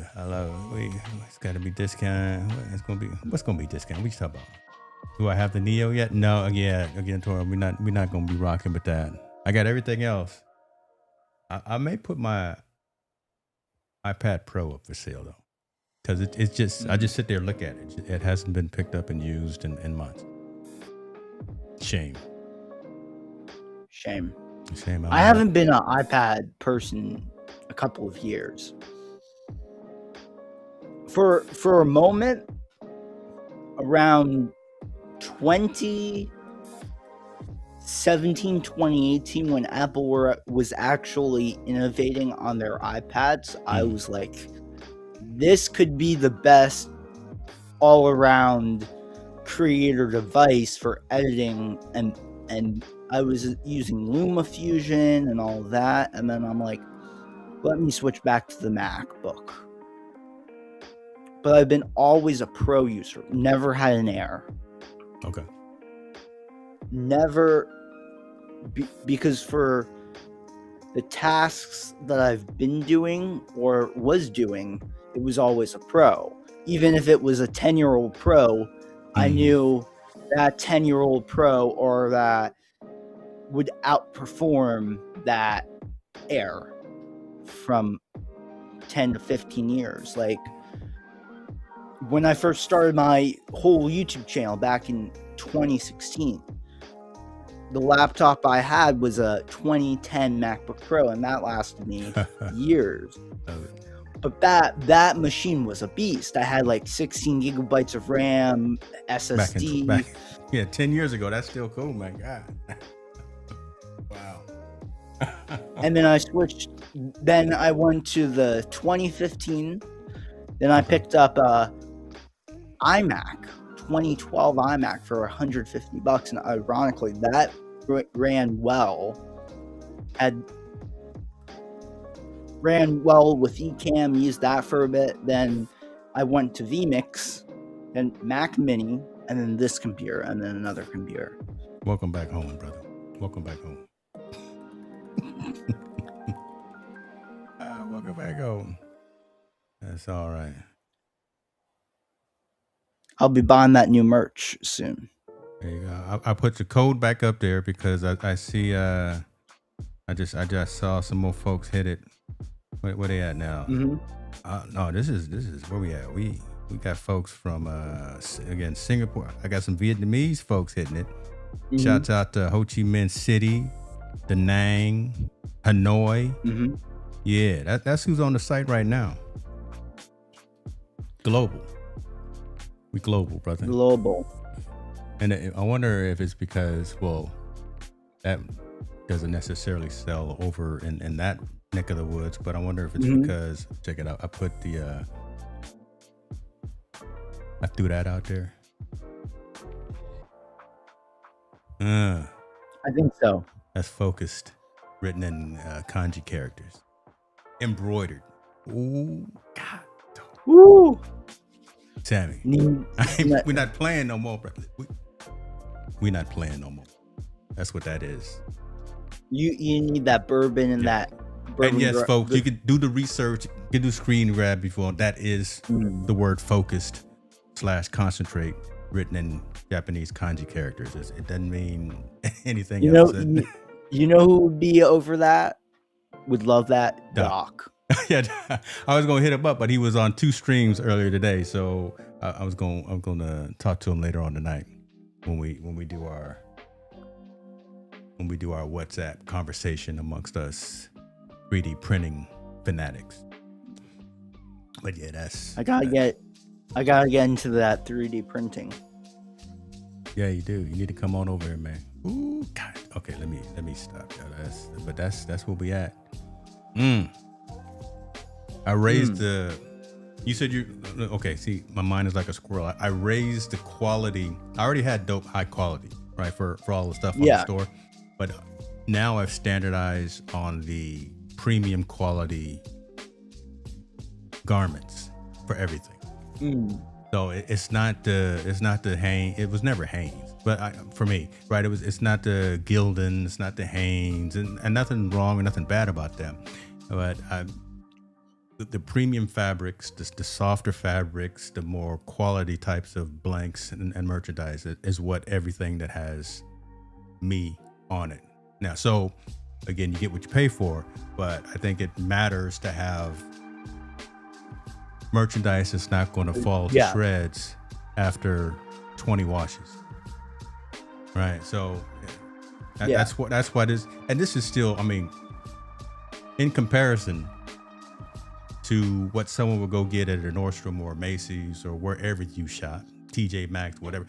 it. It's got to be discount. What's gonna be discount? What you talking about? Do I have the Neo yet? No. Yeah. Again, Tora, we're not gonna be rocking with that. I got everything else. I may put my iPad Pro up for sale though, because it's just I just sit there and look at it. It hasn't been picked up and used in months. Shame. I haven't been an iPad person a couple of years. For a moment, around 2017, 2018, when Apple was actually innovating on their iPads, I was like, this could be the best all-around creator device for editing, and I was using LumaFusion and all that, and then I'm like, let me switch back to the MacBook. But I've been always a Pro user, never had an Air. Okay. Never, because for the tasks that I've been doing or was doing, it was always a Pro. Even if it was a 10-year-old Pro, I knew that 10-year-old Pro or that would outperform that Air from 10 to 15 years. Like, when I first started my whole YouTube channel back in 2016, the laptop I had was a 2010 MacBook Pro, and that lasted me years. But that machine was a beast. I had like 16 gigabytes of RAM, SSD. Yeah, 10 years ago. That's still cool, my God. Wow. And then I switched. Then I went to the 2015. Then I picked up iMac, 2012 iMac for $150, and ironically, that ran well. Ran well with Ecamm, used that for a bit. Then I went to vMix, then Mac Mini, and then this computer, and then another computer. Welcome back home, brother. Welcome back home. Welcome back home. That's all right. I'll be buying that new merch soon. There you go. I put the code back up there because I see I just saw some more folks hit it. Where they at now? No, this is where we at. We got folks from again Singapore. I got some Vietnamese folks hitting it. Shouts out to Ho Chi Minh City, Da Nang, Hanoi. Yeah, that's who's on the site right now. Global. We global, brother. Global. And I wonder if it's because, well, that doesn't necessarily sell over in that neck of the woods, but I wonder if it's because, check it out, I put I threw that out there. I think so. That's focused, written in kanji characters. Embroidered. Ooh, God. Woo! Sammy, we're not playing no more, brother. We're not playing no more. That's what that is. You need that bourbon and that bourbon. And yes, folks, you can do the research, you can do screen grab before. That is the word focused /concentrate written in Japanese kanji characters. It doesn't mean anything You else. know, you know who would be over that? Would love that? Doc. Yeah, I was gonna hit him up, but he was on 2 streams earlier today, so I'm gonna talk to him later on tonight when we do our WhatsApp conversation amongst us 3D printing fanatics. But yeah, I gotta get into that 3D printing. Yeah, you do. You need to come on over here, man. Ooh, God. Okay, let me stop. That's where we at. I raised the. You said you okay. See, my mind is like a squirrel. I raised the quality. I already had dope, high quality, right, for all the stuff on the store, but now I've standardized on the premium quality garments for everything. So it's not the Hanes. It was never Hanes, but for me, right? It's not the Gildan. It's not the Hanes, and nothing wrong or nothing bad about them, but the premium fabrics, the softer fabrics, the more quality types of blanks and merchandise is what everything that has me on it. Now, so again, you get what you pay for, but I think it matters to have merchandise that's not going to fall to shreds after 20 washes. Right. So that's what is, and this is still, I mean, in comparison to what someone would go get at a Nordstrom or Macy's or wherever you shop, TJ Maxx, whatever.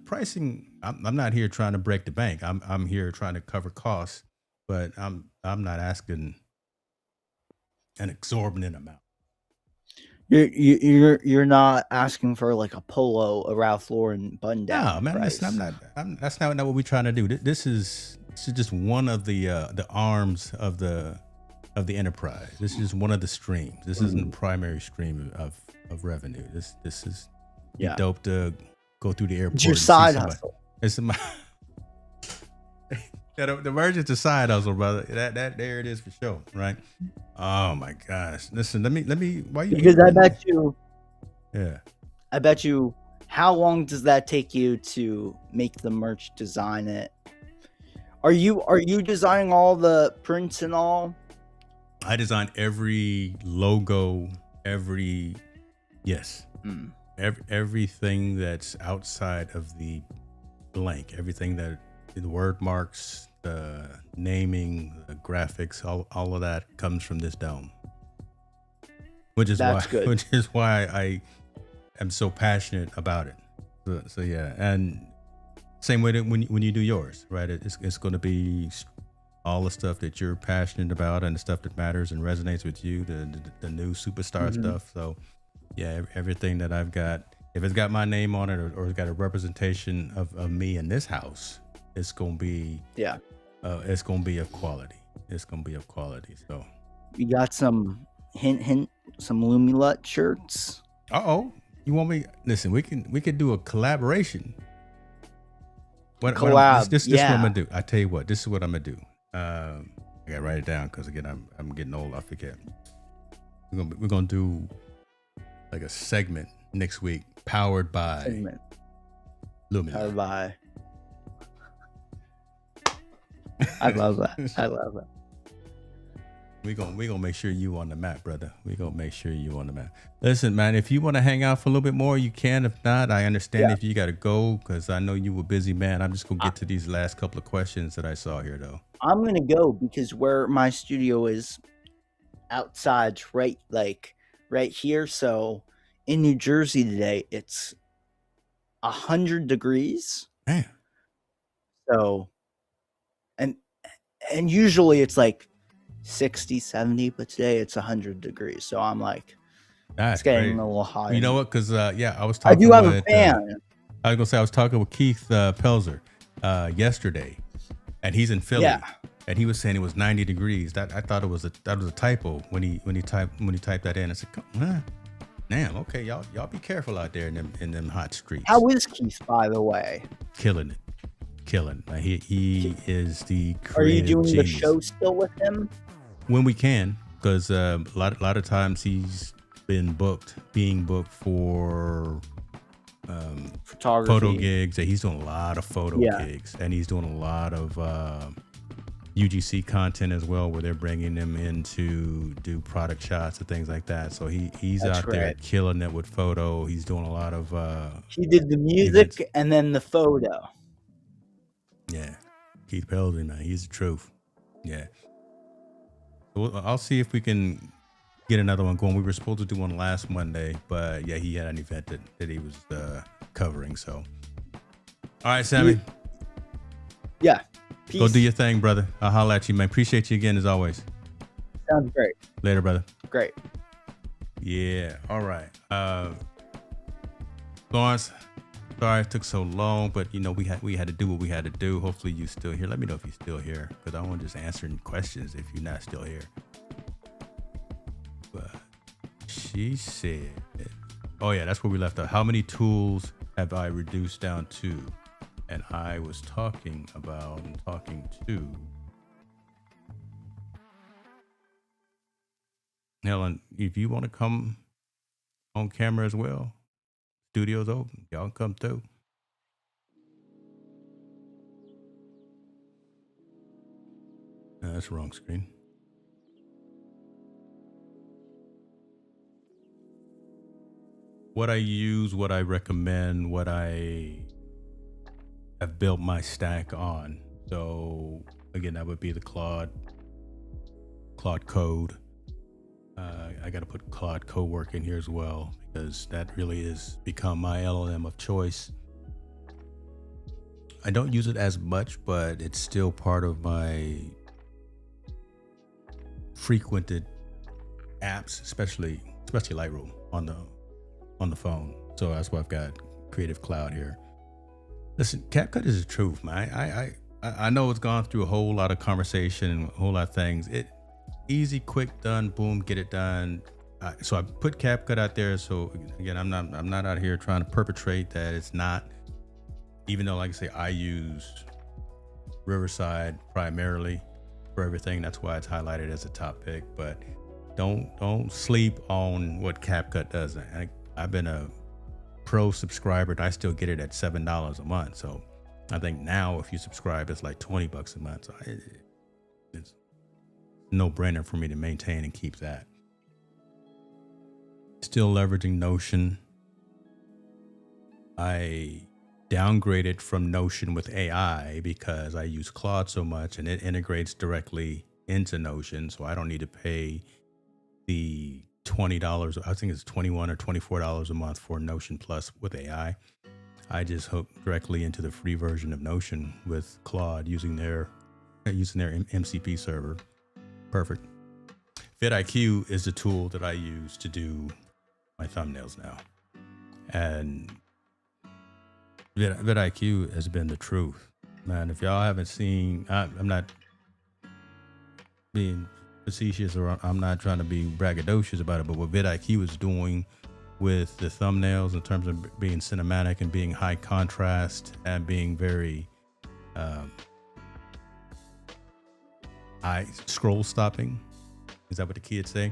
Pricing, I'm not here trying to break the bank. I'm here trying to cover costs, but I'm not asking an exorbitant amount. You're not asking for like a polo, a Ralph Lauren button down. No, man, listen, that's not what we're trying to do. This is just one of the arms of the enterprise. This is just one of the streams. This isn't the primary stream of revenue. This is dope to go through the airport. It's your side hustle. It's my the merge a side hustle, brother. That there it is for sure, right? Oh my gosh! Listen, let me. Why you? Because I bet you. Yeah. I bet you. How long does that take you to make the merch, design it? Are you designing all the prints and all? I design every logo, everything that's outside of the blank, everything that the word marks, the naming, the graphics, all of that comes from this dome. Which is why I am so passionate about it. So yeah, and same way that when you do yours, right? It's going to be all the stuff that you're passionate about and the stuff that matters and resonates with you, the new superstar stuff. So yeah, everything that I've got, if it's got my name on it or it's got a representation of me in this house, it's gonna be it's gonna be of quality. It's gonna be of quality. So you got some hint some Lumilut shirts. You want me? Listen, we could do a collaboration. This is what I'm gonna do. I tell you what, this is what I'm gonna do. I gotta write it down because again, I'm getting old. I forget. We're gonna do like a segment next week, powered by Lumilut. Powered by. I love that. We gonna make sure you on the map, brother. We gonna make sure you on the map. Listen, man, if you want to hang out for a little bit more, you can. If not, I understand if you got to go because I know you were busy, man. I'm just gonna get to these last couple of questions that I saw here, though. I'm gonna go because where my studio is outside, right here. So in New Jersey today, it's 100 degrees. Damn. So, and usually it's like 60, 70, but today it's 100 degrees. So I'm like, it's getting a little hot. You know what? Because I was talking. I do have a fan. I was gonna say I was talking with Keith Pelzer yesterday, and he's in Philly, and he was saying it was 90 degrees. I thought it was a typo when he typed that in. I said, damn, okay, y'all be careful out there in them hot streets. How is Keith, by the way? Killing it. He is the creative Are you doing genius. the show still with him? When we can, because a lot of times he's being booked for photography. photo gigs. He's doing a lot of photo gigs, and he's doing a lot of UGC content as well, where they're bringing them in to do product shots and things like that. So he's That's out there right. killing it with photo. He's doing a lot of He did the music events. and then the photo. Yeah, Keith Pelsley, man, he's the truth. Yeah. So I'll see if we can get another one going. We were supposed to do one last Monday, but yeah, he had an event that he was covering. So, all right, Sammy. Yeah. Peace. Go do your thing, brother. I'll holler at you, man. Appreciate you again, as always. Sounds great. Later, brother. Great. Yeah. All right. Lawrence, sorry it took so long, but we had to do what we had to do. Hopefully you still here. Let me know if you're still here, because I don't want to just answering questions if you're not still here. But she said, oh yeah, that's where we left off. How many tools have I reduced down to? And I was talking to Helen. If you want to come on camera as well, studio's open. Y'all can come through. No, that's the wrong screen. What I use, what I recommend, what I have built my stack on. So again, that would be the Claude Code. I got to put Claude Cowork in here as well, because that really has become my LLM of choice. I don't use it as much, but it's still part of my frequented apps, especially Lightroom on the phone. So that's why I've got Creative Cloud here. Listen, CapCut is the truth, man. I know it's gone through a whole lot of conversation and a whole lot of things. It easy, quick, done, boom, get it done. So I put CapCut out there. So again, I'm not out here trying to perpetrate that it's not. Even though, like I say, I use Riverside primarily for everything. That's why it's highlighted as a top pick. But don't sleep on what CapCut does. I've been a pro subscriber, and I still get it at $7 a month. So I think now if you subscribe, it's like $20 a month. So it's no brainer for me to maintain and keep that. Still leveraging Notion. I downgraded from Notion with AI because I use Claude so much, and it integrates directly into Notion. So I don't need to pay the $20. I think it's $21 or $24 a month for Notion Plus with AI. I just hook directly into the free version of Notion with Claude using their MCP server. Perfect. vidIQ is the tool that I use to do my thumbnails now, and vidIQ has been the truth, man. If y'all haven't seen, I'm not being facetious, or I'm not trying to be braggadocious about it, but what vidIQ is doing with the thumbnails in terms of being cinematic and being high contrast and being very eye scroll stopping, is that what the kids say?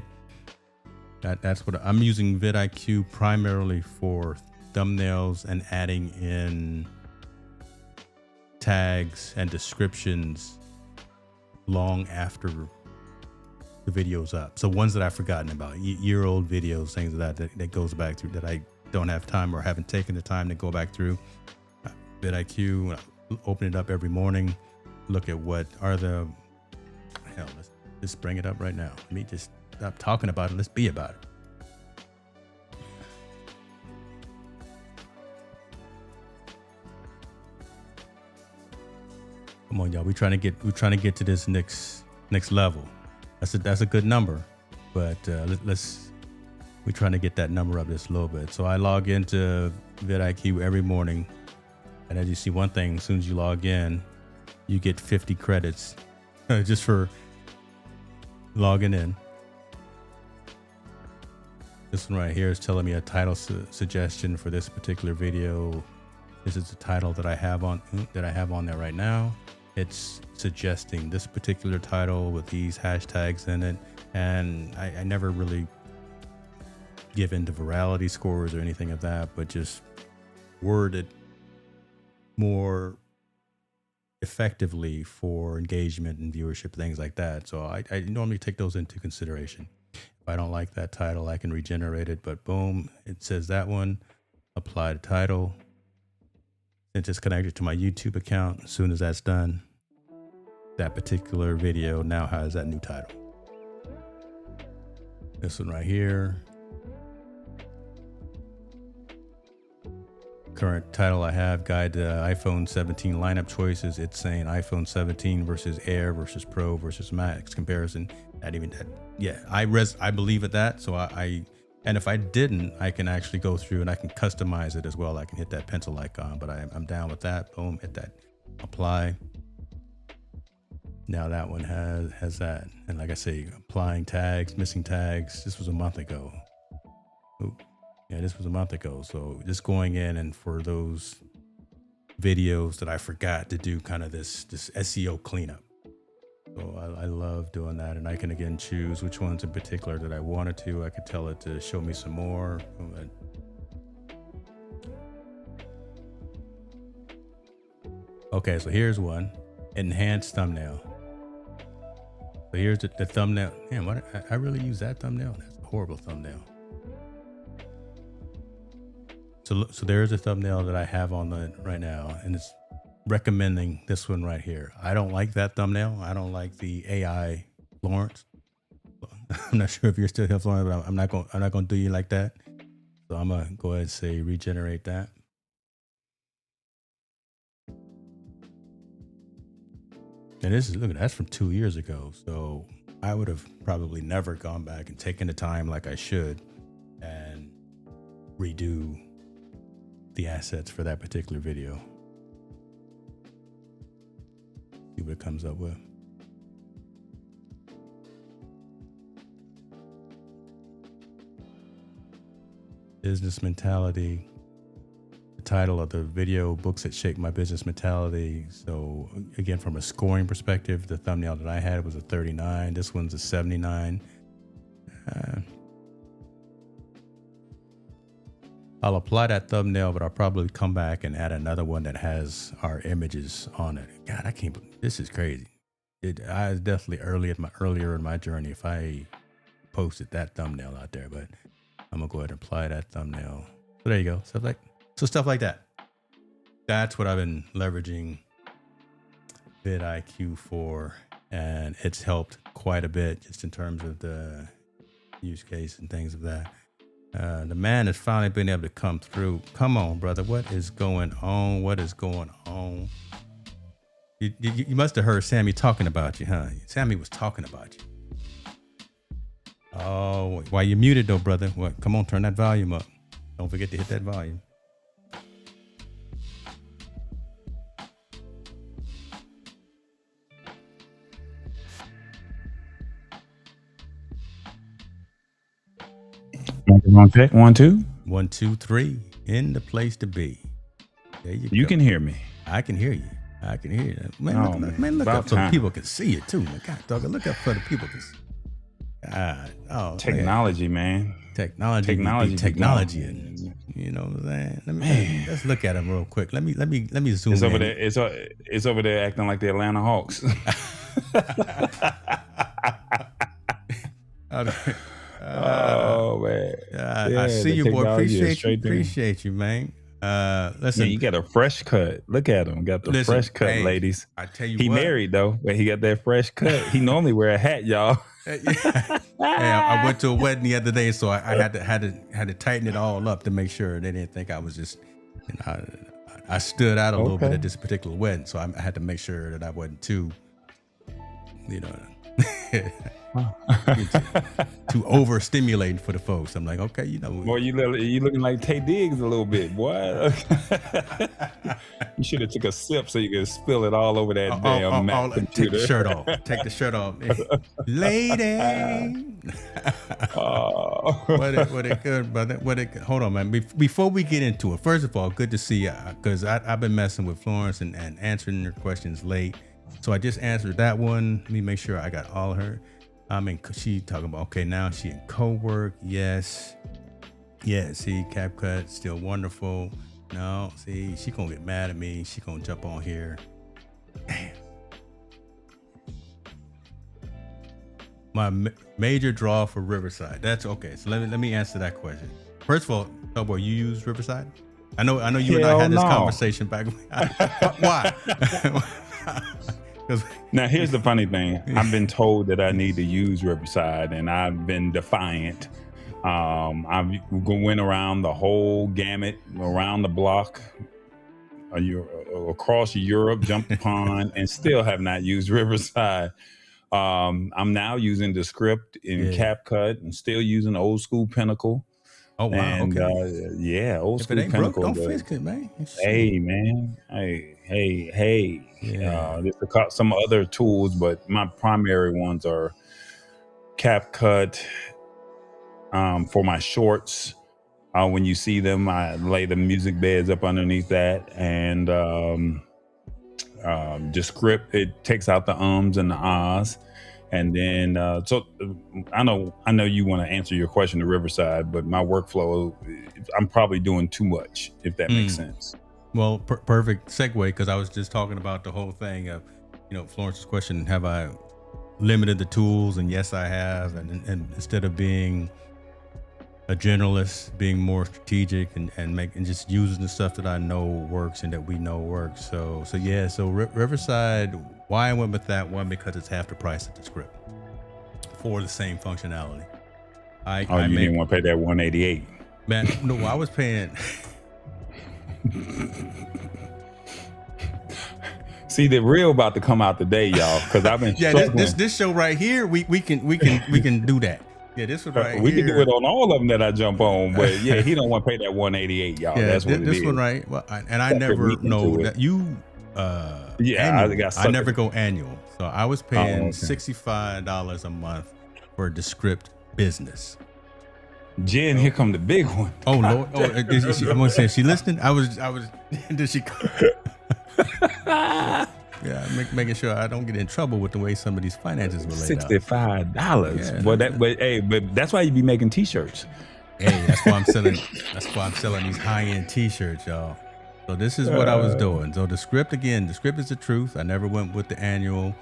That's what I'm using vidIQ primarily for thumbnails and adding in tags and descriptions long after the video's up. So ones that I've forgotten about, year-old videos, things like that goes back through that I don't have time or haven't taken the time to go back through. vidIQ, open it up every morning, look at what are the, hell, let's just bring it up right now. Let me just stop talking about it. Let's be about it. Come on, y'all. We're trying to get to this next level. That's a good number, but we're trying to get that number up just a little bit. So I log into vidIQ every morning, and as you see, one thing, as soon as you log in, you get 50 credits just for logging in. This one right here is telling me a title suggestion for this particular video. This is the title that I have on there right now. It's suggesting this particular title with these hashtags in it, and I never really give into virality scores or anything of that, but just worded more effectively for engagement and viewership, things like that. So I normally take those into consideration. If I don't like that title, I can regenerate it, but boom, it says that one, apply the title. Since it's connected to my YouTube account, as soon as that's done, that particular video now has that new title. This one right here. Current title I have, Guide to iPhone 17 lineup choices. It's saying iPhone 17 versus Air versus Pro versus Max comparison. Not even that. Yeah, I believe at that. So and if I didn't, I can actually go through and I can customize it as well. I can hit that pencil icon, but I'm down with that. Boom, hit that apply. Now that one has that. And like I say, applying tags, missing tags. This was a month ago. Oop. Yeah, this was a month ago. So just going in and for those videos that I forgot to do kind of this SEO cleanup. So I love doing that. And I can again choose which ones in particular that I wanted to. I could tell it to show me some more. Okay, so here's one. Enhanced thumbnail. So here's the thumbnail. Damn, I really use that thumbnail? That's a horrible thumbnail. So there's a thumbnail that I have on the right now, and it's recommending this one right here. I don't like that thumbnail. I don't like the AI Florence. I'm not sure if you're still here, Florence, but I'm not going to do you like that. So I'm gonna go ahead and say regenerate that. And this is, look, that's from 2 years ago. So I would have probably never gone back and taken the time like I should and redo the assets for that particular video. See what it comes up with. Business mentality. The title of the video, Books That Shaped My Business Mentality. So again, from a scoring perspective, the thumbnail that I had was a 39. This one's a 79. I'll apply that thumbnail, but I'll probably come back and add another one that has our images on it. God, I can't believe this is crazy. I was definitely earlier in my journey if I posted that thumbnail out there, but I'm gonna go ahead and apply that thumbnail. So there you go. Stuff like that. That's what I've been leveraging vidIQ for, and it's helped quite a bit just in terms of the use case and things of that. The man has finally been able to come through. Come on, brother. What is going on? What is going on? You must have heard Sammy talking about you, huh? Sammy was talking about you. Oh, why you muted though, brother? What? Come on, turn that volume up. Don't forget to hit that volume. Check 1 2 1 2 3 in the place to be. There you go. Can hear me. I can hear you. I can hear you. Man, oh, look up so people can see it too. Man. God, dog, look up so the people can see. God, oh, technology, man. Technology, and you know what I'm saying. Let's look at them real quick. Let me zoom. It's over there. It's over there acting like the Atlanta Hawks. Oh man! I see you, boy. Appreciate you, man. Listen, you got a fresh cut. Look at him. Got the fresh cut, ladies. I tell you, he married though, but he got that fresh cut. He normally wear a hat, y'all. I went to a wedding the other day, so I had to tighten it all up to make sure they didn't think I was just. I stood out a little bit at this particular wedding, so I had to make sure that I wasn't too, too overstimulating for the folks. I'm like, okay, boy, you looking like Tay Diggs a little bit, boy. You should have took a sip so you could spill it all over that damn Mac computer. Take the shirt off. Take the shirt off, lady. What it good, brother? Hold on, man. Before we get into it, first of all, good to see you, because I've been messing with Florence and answering your questions late. So I just answered that one. Let me make sure I got all of her. She talking about, okay, now she in co-work. Yes. Yeah, see, CapCut, still wonderful. No, see, she gonna get mad at me. She gonna jump on here. Damn. My major draw for Riverside. That's okay. So let me answer that question. First of all, Doughboy, you use Riverside? I know you and I had this conversation back. Why? Now here's the funny thing. I've been told that I need to use Riverside, and I've been defiant. I went around the whole gamut, around the block, across Europe, jumped the pond, and still have not used Riverside. I'm now using the script in CapCut and still using old school Pinnacle. Oh wow! And okay. Old school Pinnacle. Broke, don't fix it, man. Hey man, hey. Yeah. There's some other tools, but my primary ones are CapCut. For my shorts, when you see them, I lay the music beds up underneath that, and just script. It takes out the ums and the ahs. And then, so I know you want to answer your question to Riverside, but my workflow, I'm probably doing too much, if that makes sense. Well, perfect segue, because I was just talking about the whole thing of, Florence's question, have I limited the tools? And yes, I have. And instead of being a generalist, being more strategic and just using the stuff that I know works and that we know works. So Riverside, why I went with that one, because it's half the price of the script for the same functionality. You didn't want to pay that $188. Man, no, I was paying. See, the real about to come out today, y'all, because I've been this show right here, we can do that. Yeah, this one right we here. can do it on all of them that I jump on, but yeah, he don't want to pay that $188, y'all. Yeah, that's what this it one is. right. Well, I never know that you. I never go annual, so I was paying $65 a month for the script business. Jen, here come the big one. Oh Lord! I'm gonna say, is she listening? I was. Did she? Yeah, making sure I don't get in trouble with the way some of these finances were laid out. $65. Yeah. But that's why you be making T-shirts. Hey, that's why I'm selling. That's why I'm selling these high-end T-shirts, y'all. So this is what I was doing. So the script is the truth. I never went with the annual.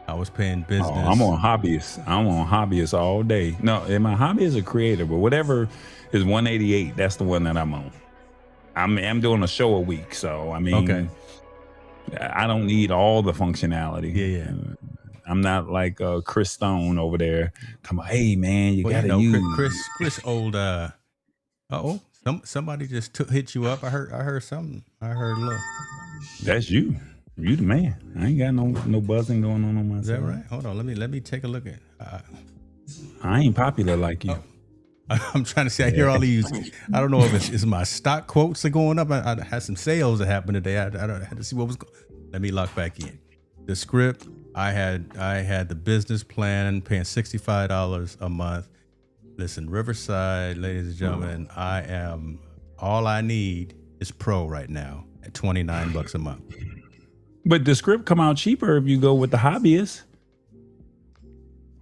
I was paying business. I'm on hobbyists all day. No, my hobby is a creator, but whatever is $188, that's the one that I'm on. I'm doing a show a week, so I mean. Okay. I don't need all the functionality. Yeah. I'm not like Chris Stone over there. Come on, hey man, you gotta use Chris old. Somebody just hit you up. I heard something. I heard look. That's you. You the man. I ain't got no buzzing going on my side. Is that right? Hold on. Let me take a look at. I ain't popular like you. I'm trying to see. I hear all these. I don't know if it's my stock quotes are going up. I had some sales that happened today. I had to see what was going. Let me lock back in. The script. I had the business plan, paying $65 a month. Listen, Riverside, ladies and gentlemen, all I need is Pro right now at $29 a month. But the script come out cheaper if you go with the hobbyist.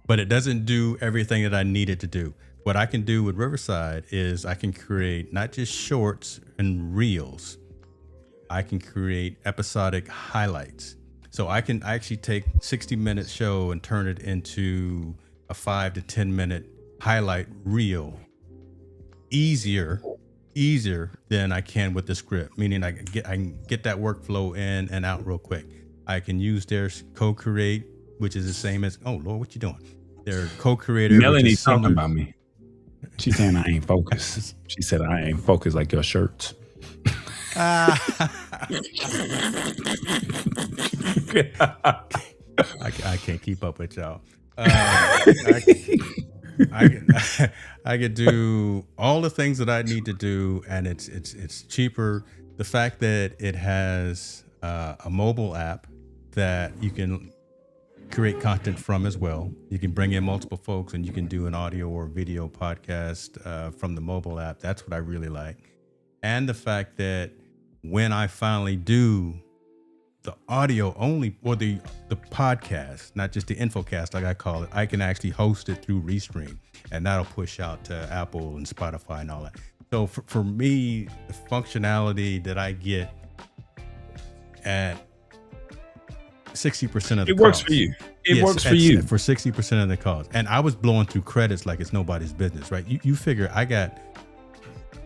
But it doesn't do everything that I needed to do. What I can do with Riverside is I can create not just shorts and reels. I can create episodic highlights. So I can actually take 60-minute show and turn it into a 5 to 10 minute highlight reel easier than I can with the script, meaning I can get that workflow in and out real quick. I can use their co-create, which is the same as, oh Lord, what you doing? Their co-creator. Melanie's talking about me. She's saying I ain't focused. She said I ain't focused like your shirts. I can't keep up with y'all. I could do all the things that I need to do, and it's cheaper. The fact that it has a mobile app that you can create content from as well. You can bring in multiple folks, and you can do an audio or video podcast from the mobile app. That's what I really like. And the fact that when I finally do the audio only, or the podcast, not just the infocast like I call it, I can actually host it through Restream, and that'll push out to Apple and Spotify and all that. So for me, the functionality that I get at 60% of the It works cost. for you. It Yes, works for you. For 60% of the cost. And I was blowing through credits like it's nobody's business, right? You figure I got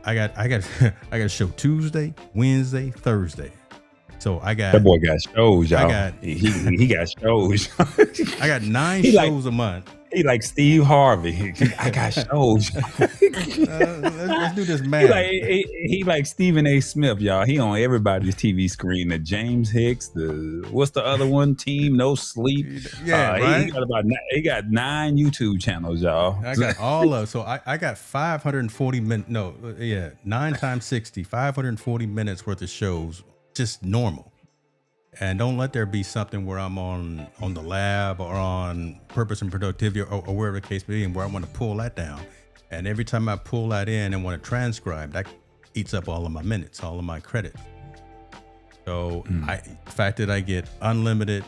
a show Tuesday, Wednesday, Thursday. So I got That boy got shows, y'all. He got shows. I got 9 shows a month. He like Steve Harvey. I got shows. Let's do this math. He like Stephen A. Smith, y'all. He on everybody's TV screen. The James Hicks, what's the other one? Team No Sleep. Yeah, right. He got 9 YouTube channels, y'all. I got all of. So I got 540 minutes. 9 times 60, 540 minutes worth of shows, just normal. And don't let there be something where I'm on the lab or on purpose and productivity or wherever the case may be, and where I want to pull that down. And every time I pull that in and want to transcribe, that eats up all of my minutes, all of my credits. So the fact that I get unlimited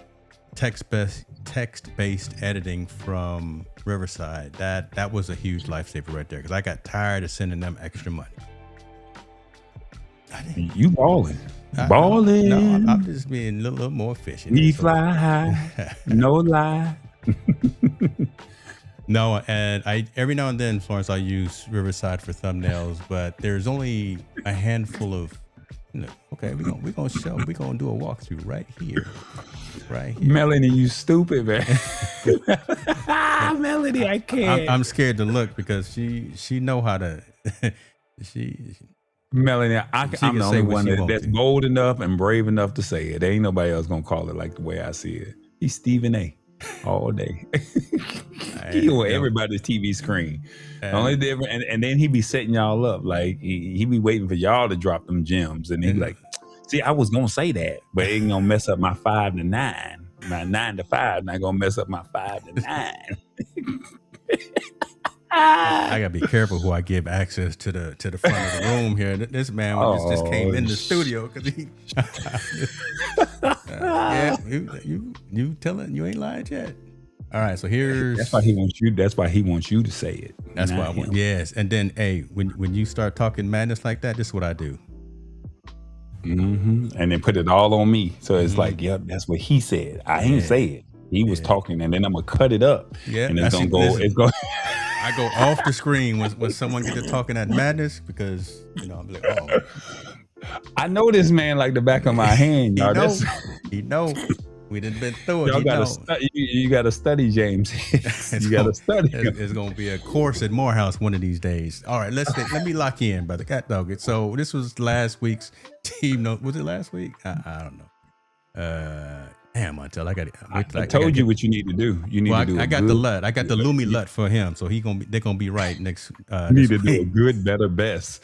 text-based editing from Riverside, that was a huge lifesaver right there, because I got tired of sending them extra money. You balling. Balling. No, I'm just being a little more efficient. We fly high, no lie. No, and I every now and then, Florence, I use Riverside for thumbnails, but there's only a handful of. Okay, we're gonna do a walkthrough right here. Melanie, you stupid, man. Melanie, I can't. I'm scared to look because she know how to. Melanie, I'm the only one that's bold enough and brave enough to say it. There ain't nobody else gonna call it like the way I see it. He's Stephen A. all day. He on everybody's TV screen. Only different, and then he be setting y'all up. Like he be waiting for y'all to drop them gems, and he be like, "See, I was gonna say that, but it ain't gonna mess up my 5 to 9. My 9 to 5 not gonna mess up my 5 to 9." I gotta be careful who I give access to the front of the room here. This man just came in the studio because he. Yeah, you telling you ain't lying yet. All right, so here's. That's why he wants you. That's why he wants you to say it. That's why I want. Yes, and then when you start talking madness like that, this is what I do. Mm-hmm. And then put it all on me. So it's like, yep, that's what he said. I ain't say it. He was talking, and then I'm gonna cut it up. Yeah, and it's gonna go. It's going. I go off the screen when someone gets to talking that madness because I'm like, oh. I know this man like the back of my hand, y'all. He know. We done been through it. Y'all gotta study. You gotta study, James. You gotta study. It's gonna be a course at Morehouse one of these days. All right, let me lock in, brother. Cat dog it. So this was last week's team note. Was it last week? I don't know. Damn, Montel, I told you what you need to do. You need to do. I got the LUT. I got the Lumi LUT for him, so they're gonna be right next. You need to do a good, better, best.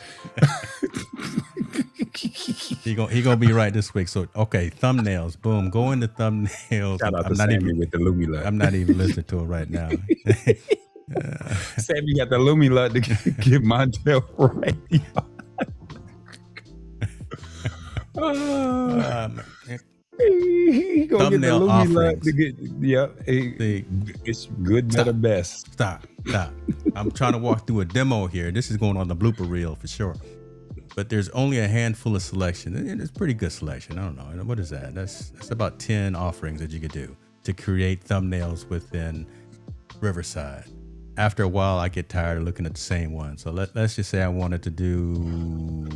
He gonna be right this week. So okay, thumbnails. Boom. Go into thumbnails. Shout out to Sammy with the Lumi LUT. I'm not even listening to it right now. Sammy got the Lumi LUT to get Montel right. He gonna thumbnail get the offerings. to get, it's good, better, best. Stop. I'm trying to walk through a demo here. This is going on the blooper reel for sure. But there's only a handful of selection. And it's pretty good selection. I don't know. What is that? That's about 10 offerings that you could do to create thumbnails within Riverside. After a while, I get tired of looking at the same one. So let's just say I wanted to do...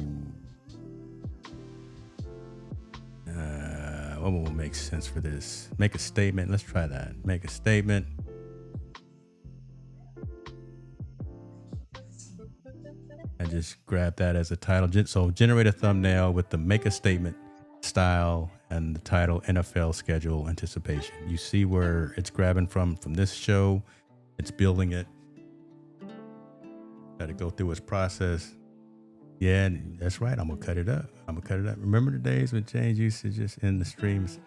what will make sense for this? Make a statement. Let's try that. Make a statement. And just grab that as a title. So generate a thumbnail with the make a statement style and the title NFL schedule anticipation. You see where it's grabbing from this show. It's building it. Got to go through its process. Yeah, that's right. I'm going to cut it up. Remember the days when James used to just end the streams?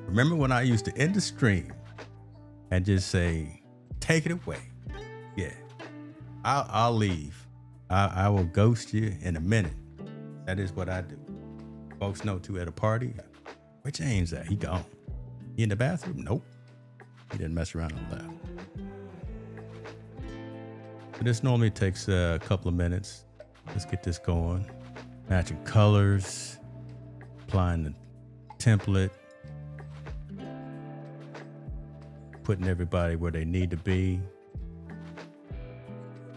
Remember when I used to end the stream and just say, take it away? Yeah. I'll leave. I will ghost you in a minute. That is what I do. Folks know too at a party. Where James at? He gone. He in the bathroom? Nope. He didn't mess around and left. This normally takes a couple of minutes. Let's get this going. Matching colors, applying the template, putting everybody where they need to be.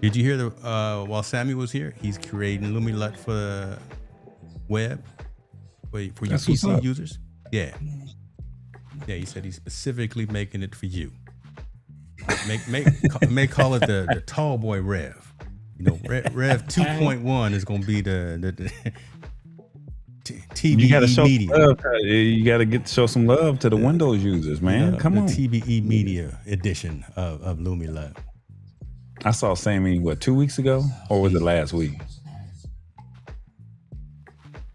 Did you hear while Sammy was here, he's creating LumiLut for the web for your PC users? Yeah. Yeah, he said he's specifically making it for you. May call it the tall boy Rev. You know, Rev 2.1 is going to be the TBE you gotta show media. Love. You got to show some love to the Windows users, man. Come on. The TBE media edition of LumiLut. I saw Sammy, 2 weeks ago? Or was it last week?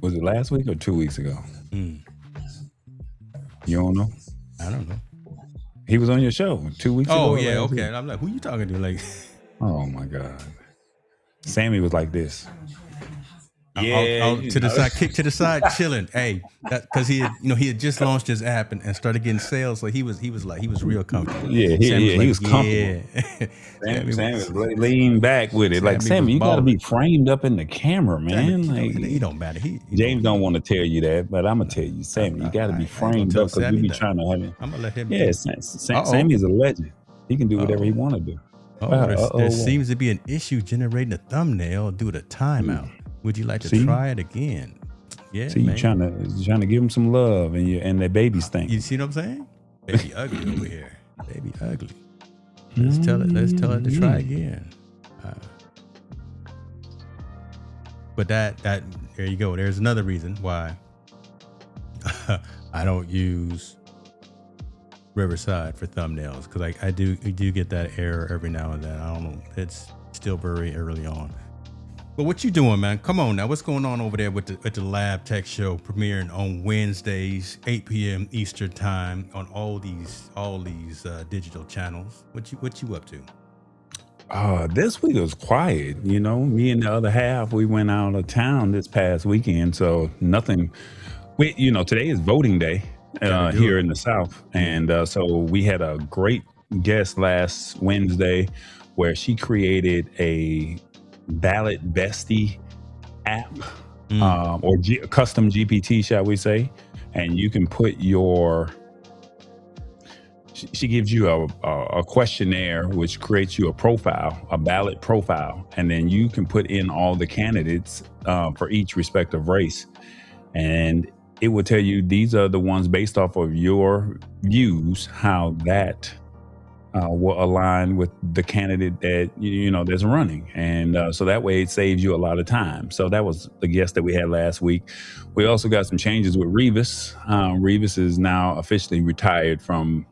Was it last week or 2 weeks ago? You don't know? I don't know. He was on your show 2 weeks ago. Oh, yeah, okay. Week? And I'm like, who you talking to? Like, oh, my God. Sammy was like this. To the side, kick to the side, chilling. Hey, because he had just launched his app and started getting sales, so he was real comfortable. Yeah, he was comfortable. Yeah. Sammy was lean back with it. Like, Sammy, you got to be framed up in the camera, man. He don't matter. James don't want to tell you that, but I'm gonna tell you, Sammy, you got to be framed up because we be trying to have it. I'm gonna let him. Yeah, Sammy's a legend. He can do whatever he want to do. There seems to be an issue generating a thumbnail due to timeout. Would you like to try it again? Yeah. So you trying to give him some love and their baby stink. You see what I'm saying? Baby ugly over here. Baby ugly. Let's tell it to try again. But that there you go. There's another reason why I don't use Riverside for thumbnails, because I do get that error every now and then. I don't know. It's still very early on. But what you doing, man? Come on now. What's going on over there with the Lab Tech Show premiering on Wednesdays, 8 p.m. Eastern time on all these digital channels? What you up to? This week was quiet. Me and the other half, we went out of town this past weekend, so nothing. Today is voting day here in the South, and so we had a great guest last Wednesday where she created a Ballot Bestie app or custom GPT, shall we say, and you can put she gives you a questionnaire which creates you a ballot profile, and then you can put in all the candidates for each respective race, and it will tell you these are the ones based off of your views, how that will align with the candidate that that's running, and so that way it saves you a lot of time. So that was the guest that we had last week. We also got some changes with Revis. Revis is now officially retired from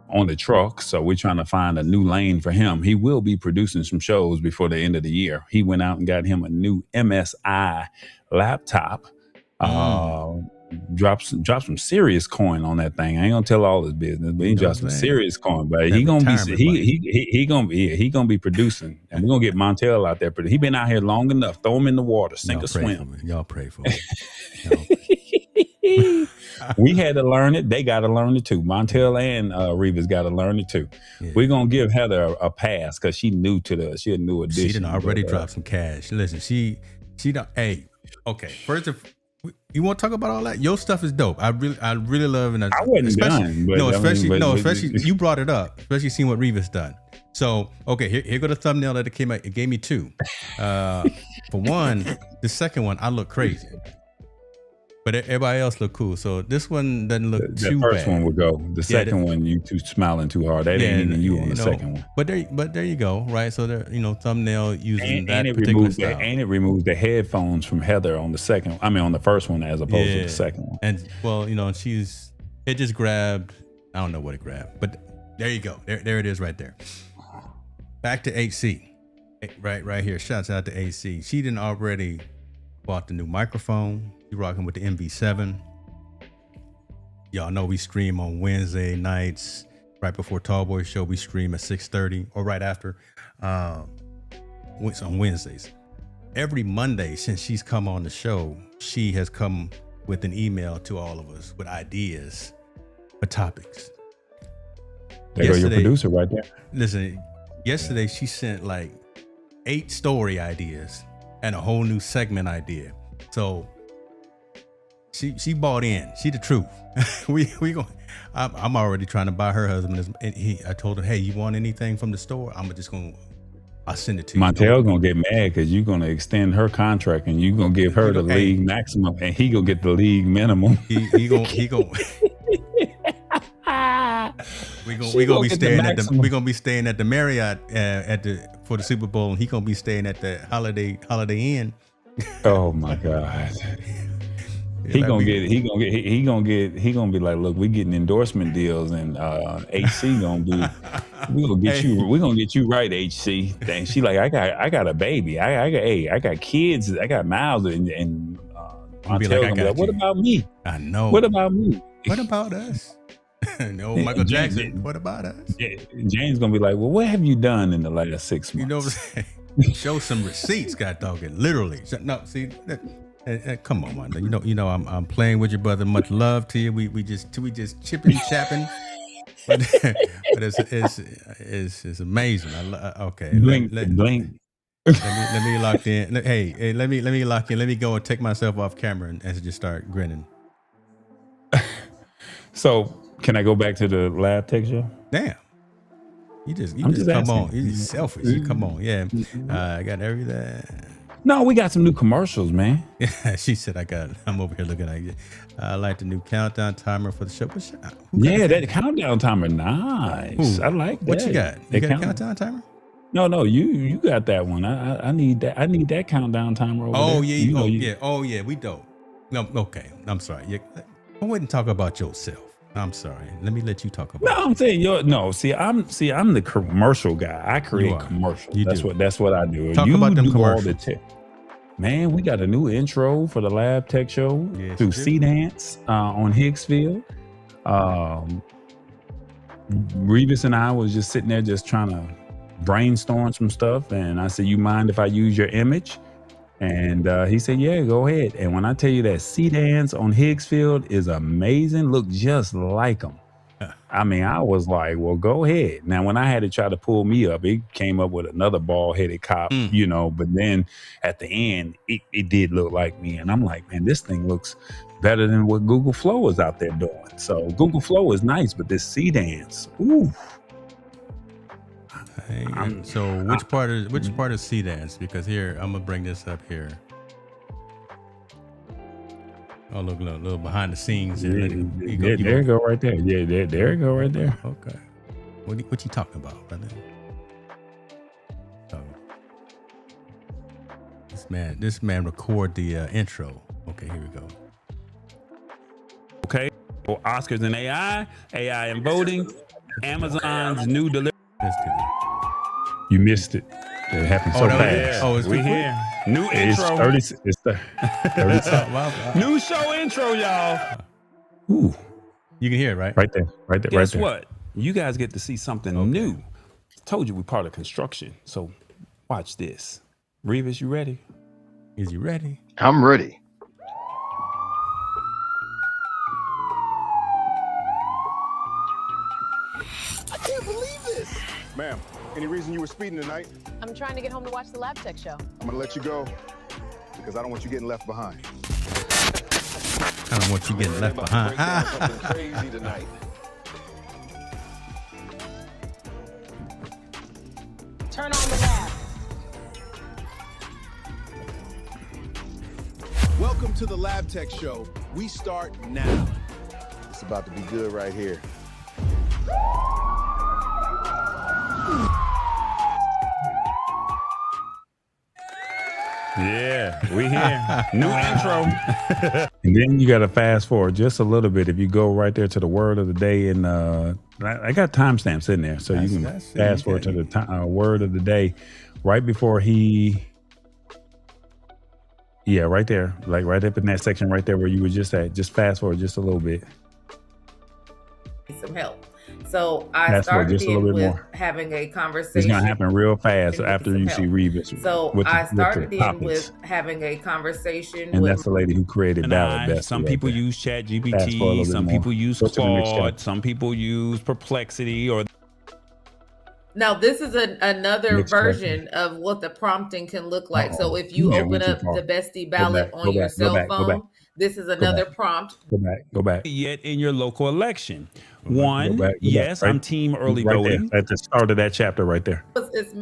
on the truck, so we're trying to find a new lane for him. He will be producing some shows before the end of the year. He went out and got him a new MSI laptop. Drop some serious coin on that thing. I ain't gonna tell all his business, but he dropped some serious coin. But he gonna be producing, and we're gonna get Montel out there. But he been out here long enough. Throw him in the water, sink or swim. Y'all pray for me. We had to learn it. They got to learn it too. Montel and Revis got to learn it too. Yeah. We're gonna give Heather a pass because she new to she a new addition. She done already dropped some cash. Listen, she don't. Hey, okay. First of you want to talk about all that? Your stuff is dope. I really love it. I wasn't done. Especially you brought it up. Especially seeing what Revis done. So okay, here go the thumbnail that it gave me two. For one, the second one I look crazy, but everybody else look cool. So this one doesn't look too bad. The first one would go. The second one, you two smiling too hard. That ain't even you on the second one. But there you go. Right. So there, thumbnail using that particular style. And it removes the headphones from Heather on the on the first one as opposed to the second one. And well, it just grabbed. I don't know what it grabbed, but there you go. There it is right there. Back to HC. Right here. Shouts out to HC. She didn't already bought the new microphone. She rocking with the MV7. Y'all know we stream on Wednesday nights. Right before Tallboy Show, we stream at 6:30 or right after on Wednesdays. Every Monday since she's come on the show, she has come with an email to all of us with ideas for topics. There go your producer right there. Listen, yesterday she sent like 8 story ideas and a whole new segment idea. So she bought in. She the truth. we going. I'm already trying to buy her husband. And I told her, hey, you want anything from the store? I'll send it to you. Montel gonna get mad because you're gonna extend her contract and you're gonna give her the league maximum and he gonna get the league minimum. He gonna we gonna be staying at the Marriott for the Super Bowl, and he gonna be staying at the Holiday Inn. Oh my God. He gonna be like, look, we getting endorsement deals, and HC gonna be, we're gonna get you right, HC. Dang, she like, I got a baby, I got kids, I got Miles, and Montel gonna be like, what about me? I know. What about me? What about us? No, Michael Jackson. What about us? James gonna be like, well, what have you done in the last 6 months? You know what I'm saying? Show some receipts, God doggone, literally. No, see. Come on, man. You know, I'm playing with your brother. Much love to you. We just chipping, chapping, but it's amazing. Okay, blink. Let me lock in. Hey, let me lock in. Let me go and take myself off camera and just start grinning. So, can I go back to the lab tech show? Damn. You just come asking. On. You just selfish. You come on. Yeah. I got everything. No, we got some new commercials, man. Yeah, she said I'm over here looking at you. I like the new countdown timer for the show. Yeah, that countdown timer, nice. I like that. What you got? You got a countdown timer? No, you got that one. I need that. I need that countdown timer over there. Yeah. Oh yeah, we don't. No, okay. I'm sorry. I wouldn't talk about yourself. I'm sorry. Let me let you talk about. No, I'm saying I'm the commercial guy. I create commercials. That's what I do. Talk about them commercials. Man, we got a new intro for the Lab Tech Show through C-Dance on Hicksfield. Revis and I was just sitting there just trying to brainstorm some stuff, and I said, you mind if I use your image? And he said, yeah, go ahead. And when I tell you that C-Dance on Hicksfield is amazing, look just like them. I mean, I was like, well, go ahead. Now, when I had to try to pull me up, it came up with another bald-headed cop, but then at the end, it did look like me. And I'm like, man, this thing looks better than what Google Flow is out there doing. So Google Flow is nice, but this C-Dance, ooh. So which part is C-Dance? Because here, I'm gonna bring this up here. Oh, look, little behind the scenes. There you go right there. Yeah, there you go right there. Okay. What you talking about, brother? So, this man record the intro. Okay, here we go. Okay. Well, Oscars and AI and voting, Amazon's new delivery. Let's do it. You missed it. It happened so fast. Oh, we here. New intro. It's 30 New show intro, y'all. Ooh. You can hear it, right? Right there. Guess what? You guys get to see something new. Told you we're part of construction. So watch this. Revis, you ready? Is you ready? I'm ready. I can't believe this. Ma'am, any reason you were speeding tonight? I'm trying to get home to watch the Lab Tech show. I'm gonna let you go because I don't want you getting left behind. I don't want you getting left behind. Something crazy tonight. Turn on the lab. Welcome to the Lab Tech show. We start now. It's about to be good right here. Yeah, we here. New intro. And then you got to fast forward just a little bit. If you go right there to the word of the day, and I got timestamps in there, so you can fast forward to the word of the day right before he. Yeah, right there, like right up in that section right there where you were just at. Just fast forward just a little bit. Some help. So I started in with having a conversation. It's gonna happen real fast after you see Revis. So I started in with having a conversation. And that's the lady who created Valid. Some people use ChatGPT. Some people use Claude. Some people use Perplexity. Or Now, this is another Next version of what the prompting can look like. So if you Yeah, open went too up far. the Bestie Go ballot back, on go your back, go cell back, go back. phone, this is another prompt. Go back. Yet in your local election. One, Go back, yes, right? I'm team early Right voting. there. At the start of that chapter right there. It's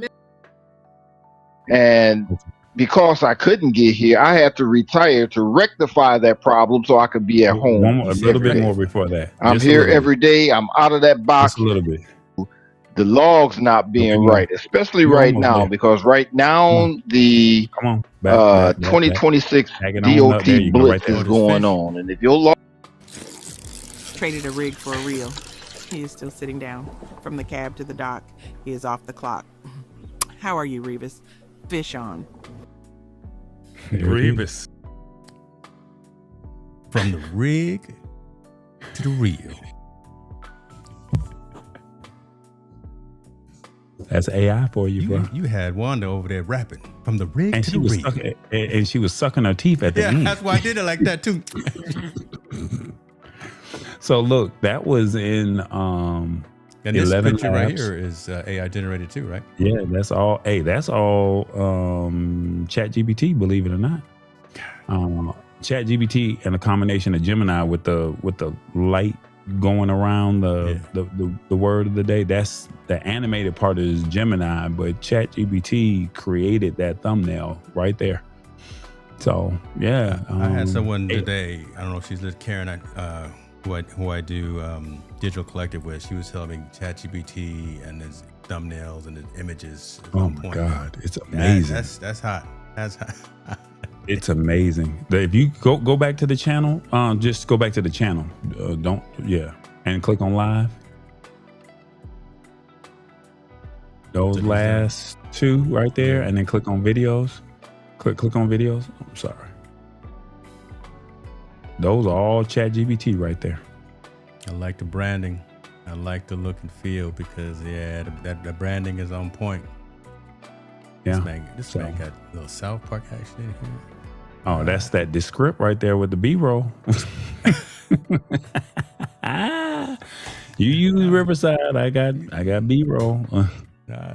And because I couldn't get here, I had to retire to rectify that problem so I could be at home. A little bit more before that. I'm Just a here little every day. I'm out of that box. Just a little bit. The logs not being right, especially You're right almost now, there. because right now the Come on. Back, 2026 Back it on up. There DOT you go, blitz right is there. going on. And if your log Traded a rig for a reel. He is still sitting down. From the cab to the dock, he is off the clock. How are you, Revis? Fish on. Revis. From the rig to the reel. That's AI for you, bro. You had Wanda over there rapping from the rig And to she the was reel. and she was sucking her teeth at the end. That's why I did it like that too. So look, that was in And this 11 picture right labs. here is AI generated too, right? Yeah, that's all. Hey, that's all ChatGPT, believe it or not. ChatGPT and a combination of Gemini with the light going around the word of the day. That's the animated part is Gemini, but ChatGPT created that thumbnail right there. So yeah, I had someone today. I don't know if she's Karen, who I do digital collective with. She was telling me ChatGPT and his thumbnails and his images. Oh my God, it's amazing. That's hot. That's hot. It's amazing. If you go back to the channel, just go back to the channel. And click on live. Those last two right there, and then click on videos. Click on videos. I'm sorry. Those are all ChatGPT right there. I like the branding. I like the look and feel because the branding is on point. Yeah. This man got a little South Park action in here. Oh, that's that Descript right there with the B-roll. You use Riverside. I got B-roll.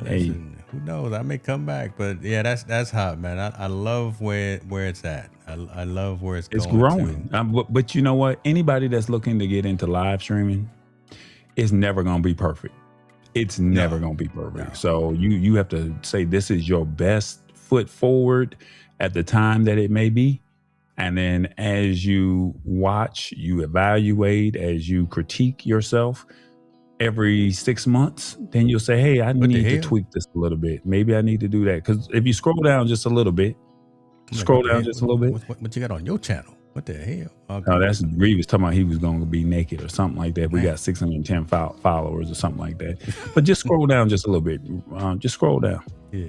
Listen, who knows? I may come back, but yeah, that's hot, man. I love where it's at. I love where it's going. It's growing. But you know what? Anybody that's looking to get into live streaming, it's never gonna be perfect. It's never gonna be perfect. No. So you have to say this is your best foot forward at the time that it may be. And then as you watch, you evaluate, as you critique yourself every 6 months, then you'll say, hey, I need to tweak this a little bit. Maybe I need to do that. Because if you scroll down just a little bit, What you got on your channel? What the hell? Okay. No, that's Reeves talking about he was going to be naked or something like that. We got 610 followers or something like that. But just scroll down just a little bit. Just scroll down. Yeah.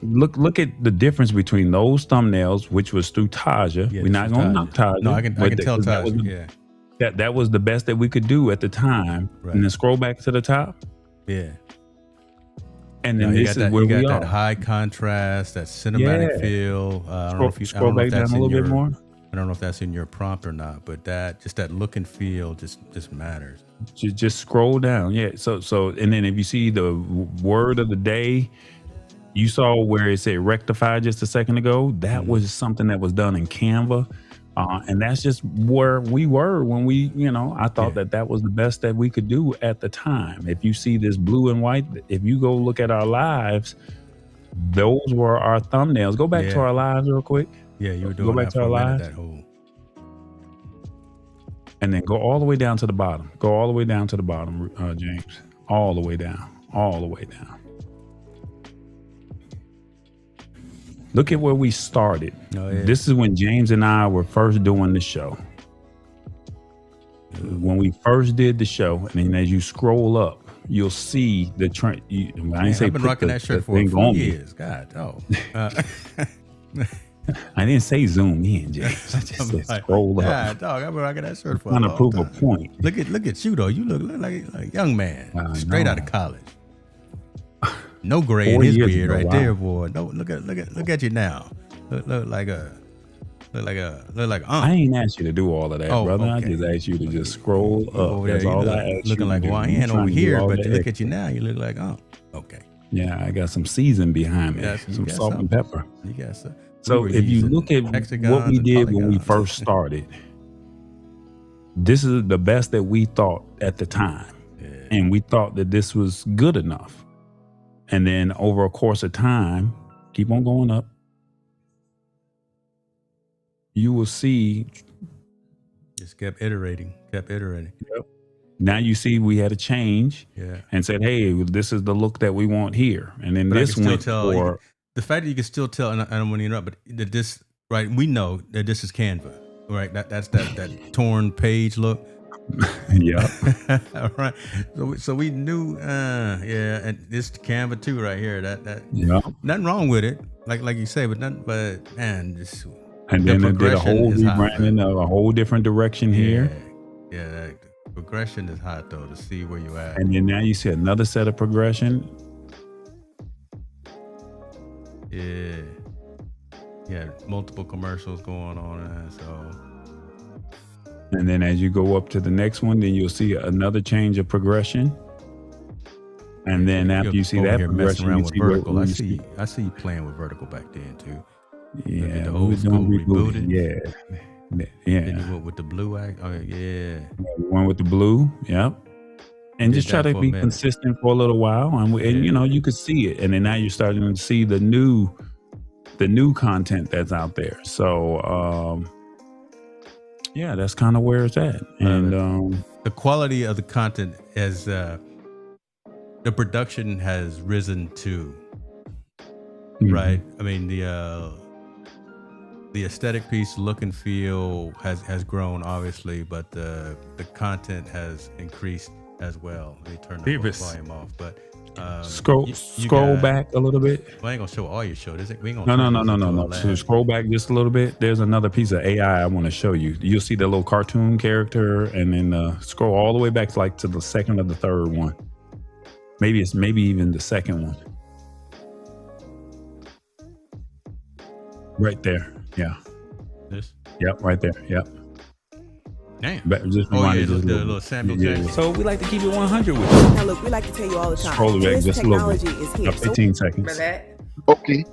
Look at the difference between those thumbnails, which was through Taja. We're not going to knock Taja. No, I can tell Taja. That was the best that we could do at the time. Right. And then scroll back to the top. Yeah. And then this is where we are. You got that high contrast, that cinematic feel. I don't know if you scroll back down a little bit more. I don't know if that's in your prompt or not, but that look and feel just matters. Just scroll down. Yeah. So and then if you see the word of the day, you saw where it said rectify just a second ago. That was something that was done in Canva. And that's just where we were when we, I thought that was the best that we could do at the time. If you see this blue and white, if you go look at our lives, those were our thumbnails. Go back to our lives real quick. Yeah, you were doing go back to our lives. And then go all the way down to the bottom. Go all the way down to the bottom, James. All the way down. All the way down. Look at where we started. Oh, yeah. This is when James and I were first doing the show. When we first did the show, and then as you scroll up, you'll see the trend. I've been rocking that shirt for 4 years. God, I didn't say zoom in, James. I just said scroll up. Yeah, dog, I've been rocking that shirt for trying to prove a point. Look at you though. You look like a young man, straight out of college. No gray in his beard right there, boy. No, look at you now. Look like I ain't asked you to do all of that, brother. Okay. I just asked you to just scroll up. That's all I asked looking you like YN over here, but look at you now. You look like Okay. Yeah, I got some season behind me, some salt and pepper. You got some. So if you look at what we did when we first started, this is the best that we thought at the time. Yeah. And we thought that this was good enough. And then over a course of time, keep on going up, you will see. Just kept iterating. Yep. Now you see we had a change and said, hey, this is the look that we want here. And then this went for... The fact that you can still tell, and I don't want to interrupt, but that this, right, we know that this is Canva, right? That's that torn page look. Yeah. All right. So we knew, and this Canva too right here, that nothing wrong with it, like you say, but man, this... And then it did a whole rebranding of a whole different direction here. Yeah, that progression is hot though, to see where you're at. And then now you see another set of progression. Yeah, multiple commercials going on. So, and then as you go up to the next one, then you'll see another change of progression. And then after you see that progression, around with vertical. I see you playing with vertical back then too. Yeah, the old school rebooted. Yeah. Then you went with the blue act. Oh yeah. We went with the blue. Yep. And just try to be consistent for a little while, and you know, you could see it, and then now you're starting to see the new content that's out there. So yeah, that's kind of where it's at. And the quality of the content as the production has risen too. Right. I mean, the aesthetic piece, look and feel has grown obviously, but the content has increased as well. Let me turn the volume off. But scroll back a little bit. Well, I ain't gonna show all your show. We ain't gonna no. So scroll back just a little bit. There's another piece of AI I want to show you. You'll see the little cartoon character, and then scroll all the way back to the second or the third one. Maybe even the second one. Right there. Yeah. This? Yep, right there. Yep. Damn. Just the little sample jack. So we like to keep it 100 with you. Now look, we like to tell you all the time. Scroll it back just a little bit. Is here. 15 seconds. Okay.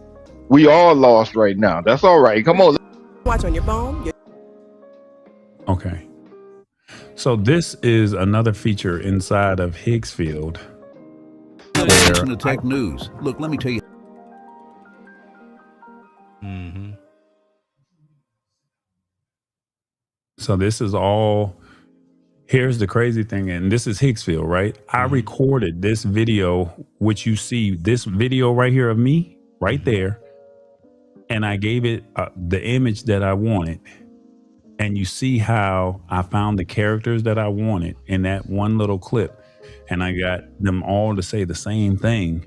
We all lost right now. That's all right. Come on. Watch on your phone. Okay. So this is another feature inside of Higgsfield. Listen to tech news. Look, let me tell you. Mm-hmm. So this is all, here's the crazy thing, and this is Higgsfield, right? I recorded this video, which you see, this video right here of me, right there, and I gave it the image that I wanted. And you see how I found the characters that I wanted in that one little clip, and I got them all to say the same thing,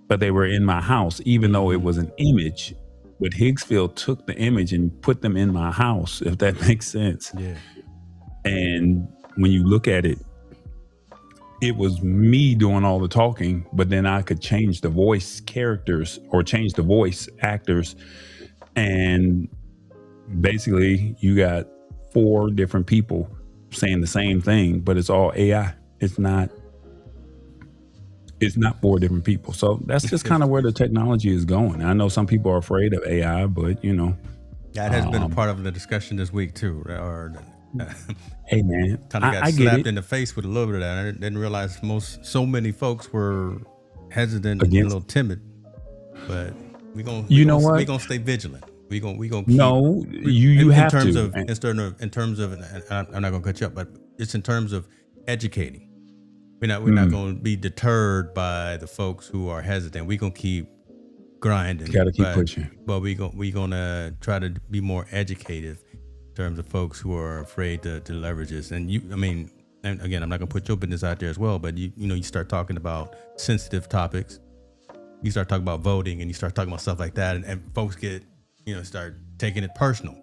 but they were in my house, even though it was an image. But Higgsfield took the image and put them in my house, if that makes sense. Yeah. And when you look at it, it was me doing all the talking, but then I could change the voice characters or change the voice actors. And basically you got 4 different people saying the same thing, but it's all AI. It's not 4 different people. So that's just kind of where the technology is going. I know some people are afraid of AI, but you know. That has been a part of the discussion this week too. Or hey man, kind of got slapped in the face with a little bit of that. I didn't realize so many folks were hesitant and a little timid. But we're gonna stay vigilant. We gonna keep, you have to. In terms of, and I'm not gonna cut you up, but it's in terms of educating. We're not going to be deterred by the folks who are hesitant. We're going to keep grinding. Got to keep pushing. But we're going to try to be more educative in terms of folks who are afraid to leverage this. And and again, I'm not going to put your business out there as well, but you start talking about sensitive topics. You start talking about voting, and you start talking about stuff like that, and folks get, start taking it personal.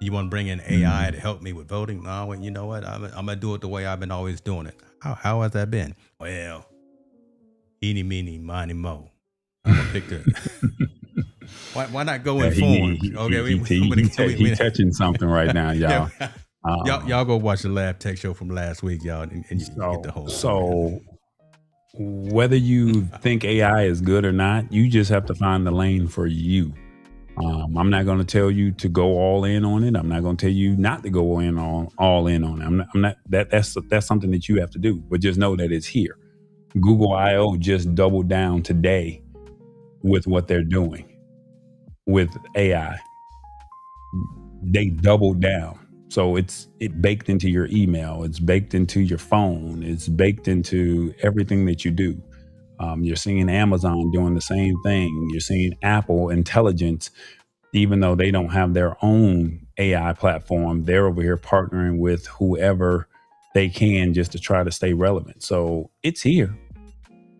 You want to bring in AI to help me with voting? No, you know what? I'm going to do it the way I've been always doing it. How has that been? Well, eeny, meeny, miny, mo. I'm going to pick the... why not go informed? He's touching something right now, y'all. Y'all go watch the Lab Tech show from last week, y'all, and you get the whole... So whether you think AI is good or not, you just have to find the lane for you. I'm not going to tell you to go all in on it. I'm not going to tell you not to go all in on it. I'm not that's something that you have to do, but just know that it's here. Google I/O just doubled down today with what they're doing with AI. They doubled down. So it baked into your email. It's baked into your phone. It's baked into everything that you do. You're seeing Amazon doing the same thing. You're seeing Apple Intelligence, even though they don't have their own AI platform, they're over here partnering with whoever they can just to try to stay relevant. So it's here.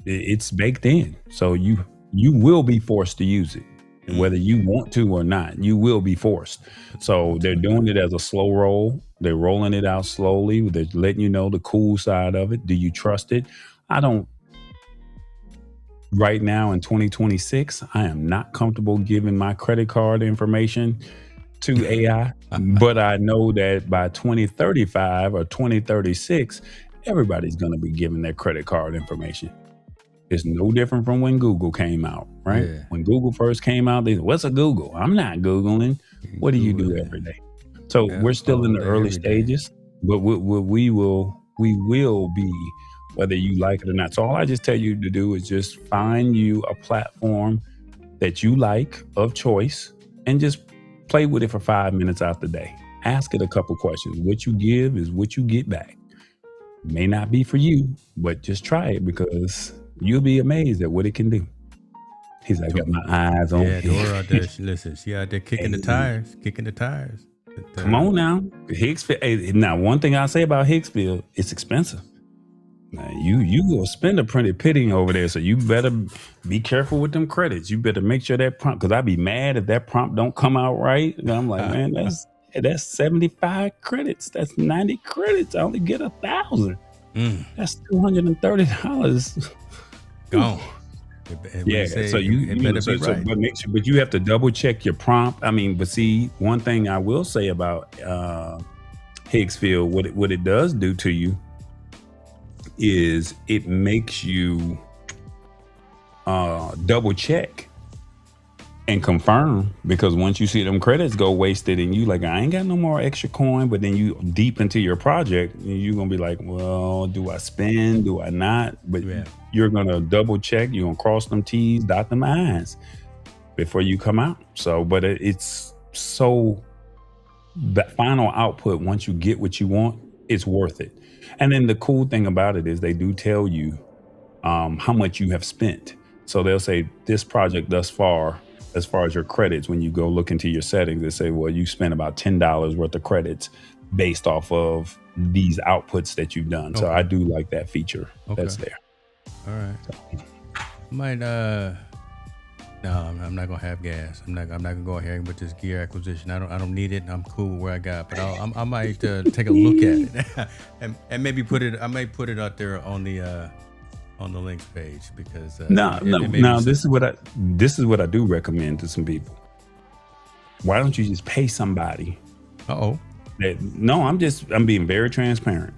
It's baked in. So you will be forced to use it. And whether you want to or not, you will be forced. So they're doing it as a slow roll. They're rolling it out slowly. They're letting you know the cool side of it. Do you trust it? I don't. Right now in 2026, I am not comfortable giving my credit card information to AI, but I know that by 2035 or 2036, everybody's going to be giving their credit card information. It's no different from when Google came out, right? Yeah. When Google first came out, they said, what's a Google? I'm not Googling. What do you do every day? So we're still in the early stages, but we will be, whether you like it or not. So all I just tell you to do is just find you a platform that you like of choice and just play with it for 5 minutes out the day. Ask it a couple questions. What you give is what you get back. May not be for you, but just try it because you'll be amazed at what it can do. He's like, got my eyes on. Yeah, Dora out there. She out there kicking the tires. Come on now. Hicksfield. Hey, now, one thing I say about Hicksfield, it's expensive. Now, you will spend a pretty penny over there, so you better be careful with them credits. You better make sure that prompt, because I'd be mad if that prompt don't come out right. And I'm like, man, that's 75 credits. That's 90 credits. I only get 1,000. That's $230. Gone. Yeah, so but you have to double check your prompt. I mean, but see, one thing I will say about Hicksfield, what it does do to you is it makes you double check and confirm, because once you see them credits go wasted and you like, I ain't got no more extra coin, but then you deep into your project, you're gonna be like, well, do I spend, do I not? But you're gonna double check, you're gonna cross them T's, dot them I's before you come out. So, but it's so, that final output, once you get what you want, it's worth it. And then the cool thing about it is they do tell you how much you have spent. So they'll say this project thus far, as far as your credits, when you go look into your settings, they say, well, you spent about $10 worth of credits based off of these outputs that you've done. So I do like that feature that's there. All right. So, no, I'm not gonna have gas. I'm not gonna go ahead with this gear acquisition. I don't need it. I'm cool where I got, but I might take a look at it and maybe I may put it out there on the links page, because this is what I do recommend to some people. Why don't you just pay somebody? I'm being very transparent.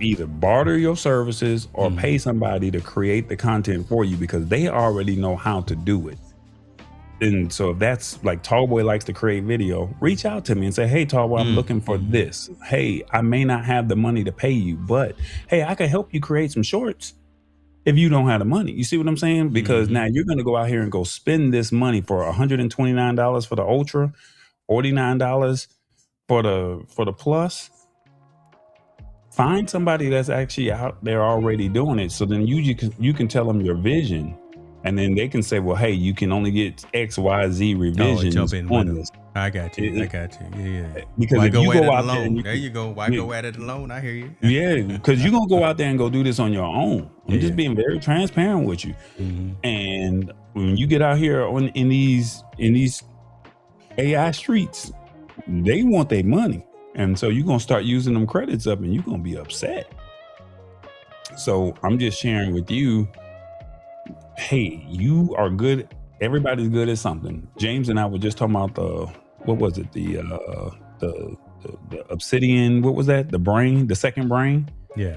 Either barter your services or pay somebody to create the content for you, because they already know how to do it. And so if that's like Tallboy likes to create video, reach out to me and say, hey, Tallboy, I'm looking for this. Hey, I may not have the money to pay you, but hey, I can help you create some shorts if you don't have the money. You see what I'm saying? Because now you're going to go out here and go spend this money for $129 for the Ultra, $49 for the Plus. Find somebody that's actually out there already doing it. So then you can tell them your vision, and then they can say, well, hey, you can only get X, Y, Z revisions on this. I got you. Yeah. Because why if go you at go it out alone? there, You go. Why go at it alone? I hear you. Yeah, because you're gonna go out there and go do this on your own. I'm just being very transparent with you. And when you get out here in these AI streets, they want their money, and so you're gonna start using them credits up, and you're gonna be upset. So I'm just sharing with you. Hey, you are good. Everybody's good at something. James and I were just talking about the obsidian. What was that? The brain, the second brain. Yeah.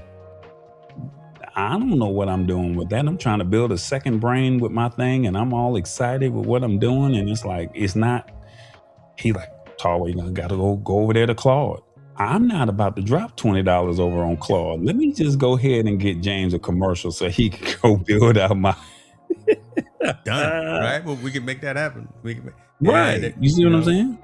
I don't know what I'm doing with that. I'm trying to build a second brain with my thing, and I'm all excited with what I'm doing. And it's like, it's not, he like, Tawa, you gotta go over there to Claude. I'm not about to drop $20 over on Claude. Let me just go ahead and get James a commercial so he can go build out my done. Right? Well, we can make that happen. We can right. You see what I'm saying?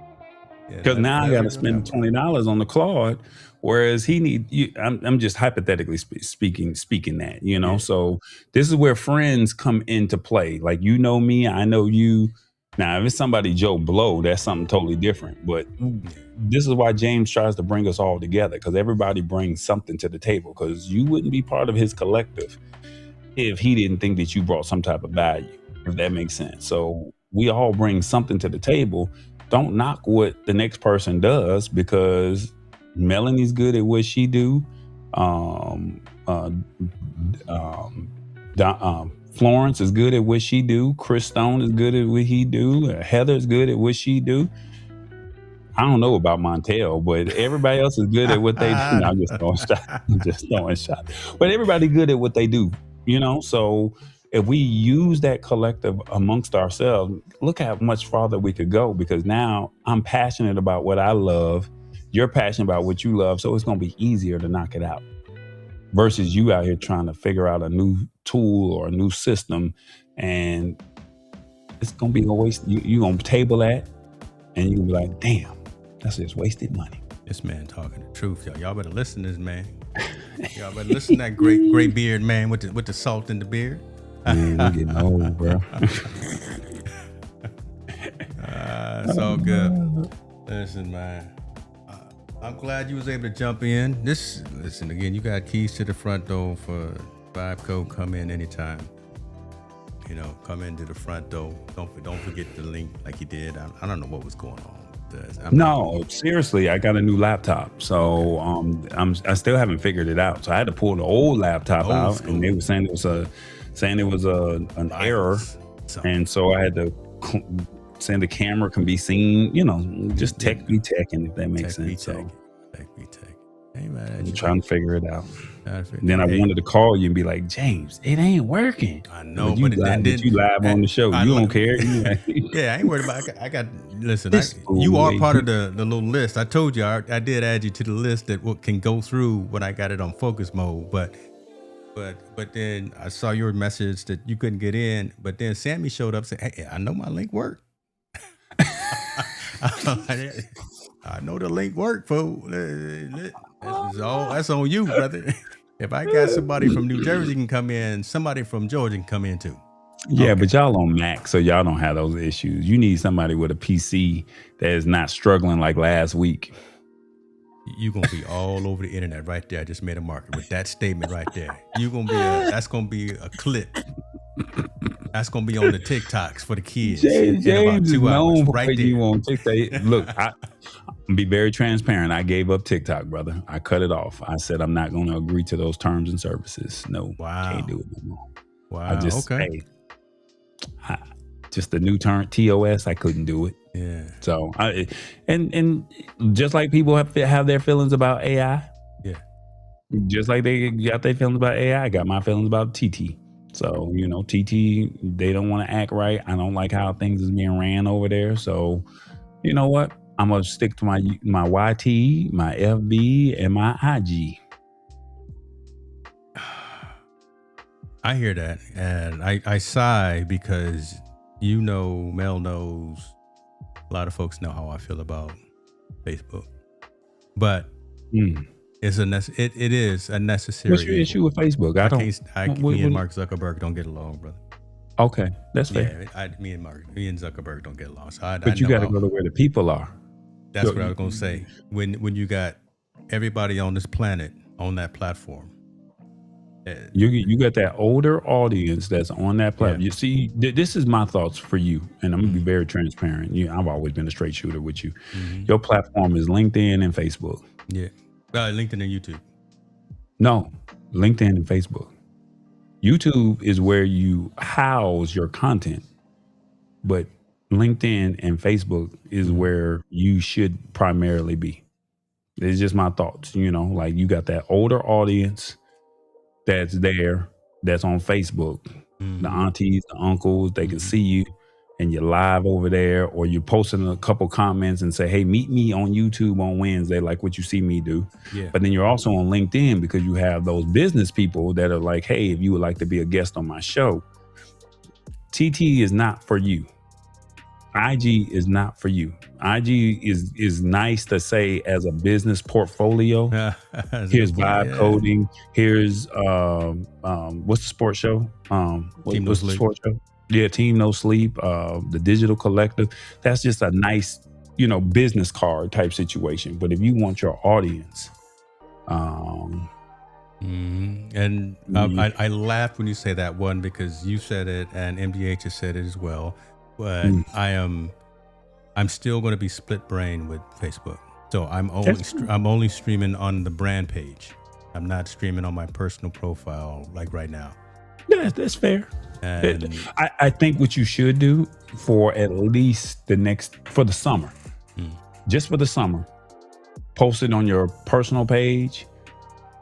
Because now I got to spend $20 on the Claude, whereas he need. I'm just hypothetically speaking that, you know. So this is where friends come into play. Like, you know me, I know you. Now, if it's somebody Joe Blow, that's something totally different. But this is why James tries to bring us all together, because everybody brings something to the table. Because you wouldn't be part of his collective if he didn't think that you brought some type of value, if that makes sense. So we all bring something to the table. Don't knock what the next person does, because Melanie's good at what she do. Florence is good at what she do. Chris Stone is good at what he do. Heather's good at what she do. I don't know about Montel, but everybody else is good at what they do. No, I'm just throwing shots. But everybody good at what they do, you know? So if we use that collective amongst ourselves, look how much farther we could go, because now I'm passionate about what I love. You're passionate about what you love. So it's going to be easier to knock it out versus you out here trying to figure out a new tool or a new system. And it's going to be a waste. You're going to table that and you'll be like, damn, that's just wasted money. This man talking the truth, y'all. Y'all better listen to this man. Y'all better listen to that great beard man with the salt in the beard. Man, we're getting old, bro. It's all good. Listen, man. I'm glad you was able to jump in. Listen, again, you got keys to the front door for Vibe Code. Come in anytime. You know, come into the front door. Don't forget the link like you did. I don't know what was going on. Seriously, I got a new laptop, so I still haven't figured it out. So I had to pull the old laptop out, and they were saying it was an error, and so I had to saying the camera can be seen. You know, just tech be teching, if that makes sense. Tech be tech. Hey man, I'm trying to figure it out. Then I wanted to call you and be like, James, it ain't working. I know, but you live on the show. You don't care. Yeah, I ain't worried about it. I got listen. You are part of the little list. I told you I did add you to the list that can go through when I got it on focus mode. But then I saw your message that you couldn't get in. But then Sammy showed up and said, "Hey, I know my link worked. I know the link worked, fool. That's on you, brother. If I got somebody from New Jersey can come in, somebody from Georgia can come in too." Yeah, okay. But y'all on Mac, so y'all don't have those issues. You need somebody with a PC that is not struggling like last week. You're gonna be all over the internet right there. I just made a marker with that statement right there. You're gonna be that's gonna be a clip. That's gonna be on the TikToks for the kids. James in about 2 hours, right there. You on TikTok? Look, I'm be very transparent. I gave up TikTok, brother. I cut it off. I said I'm not going to agree to those terms and services. No, can't do it no more. Wow. I just just the new term TOS. I couldn't do it. Yeah. So and just like people have their feelings about AI. Yeah. Just like they got their feelings about AI, I got my feelings about TT. So, you know, TT, they don't want to act right. I don't like how things is being ran over there. So, you know what? I'm going to stick to my YT, my FB, and my IG. I hear that. And I sigh because, you know, Mel knows, a lot of folks know how I feel about Facebook. But it is a necessary. What's your issue with Facebook? Me and Mark Zuckerberg don't get along, brother. Okay, that's fair. Yeah, me and Zuckerberg don't get along. So but you got to go to where the people are. That's what I was gonna say. When you got everybody on this planet on that platform, you got that older audience that's on that platform. Yeah. You see, this is my thoughts for you, and I'm gonna be very transparent. I've always been a straight shooter with you. Mm-hmm. Your platform is LinkedIn and Facebook. Yeah. LinkedIn and YouTube. No, LinkedIn and Facebook. YouTube is where you house your content, but LinkedIn and Facebook is where you should primarily be. It's just my thoughts, like you got that older audience that's there, that's on Facebook. The aunties, the uncles, they can see you and you're live over there, or you're posting a couple comments and say, hey, meet me on YouTube on Wednesday, like what you see me do. Yeah. But then you're also on LinkedIn because you have those business people that are like, hey, if you would like to be a guest on my show, TT is not for you. IG is not for you. IG is nice to say as a business portfolio. Here's vibe coding. Here's what's the sports show? What's the sports show? Yeah, Team No Sleep. The Digital Collective. That's just a nice, business card type situation. But if you want your audience, and I laughed when you say that one because you said it and MDH has said it as well. But I'm still going to be split brain with Facebook. So I'm only streaming on the brand page. I'm not streaming on my personal profile like right now. Yeah, that's fair. And I think what you should do for at least for the summer, just for the summer, post it on your personal page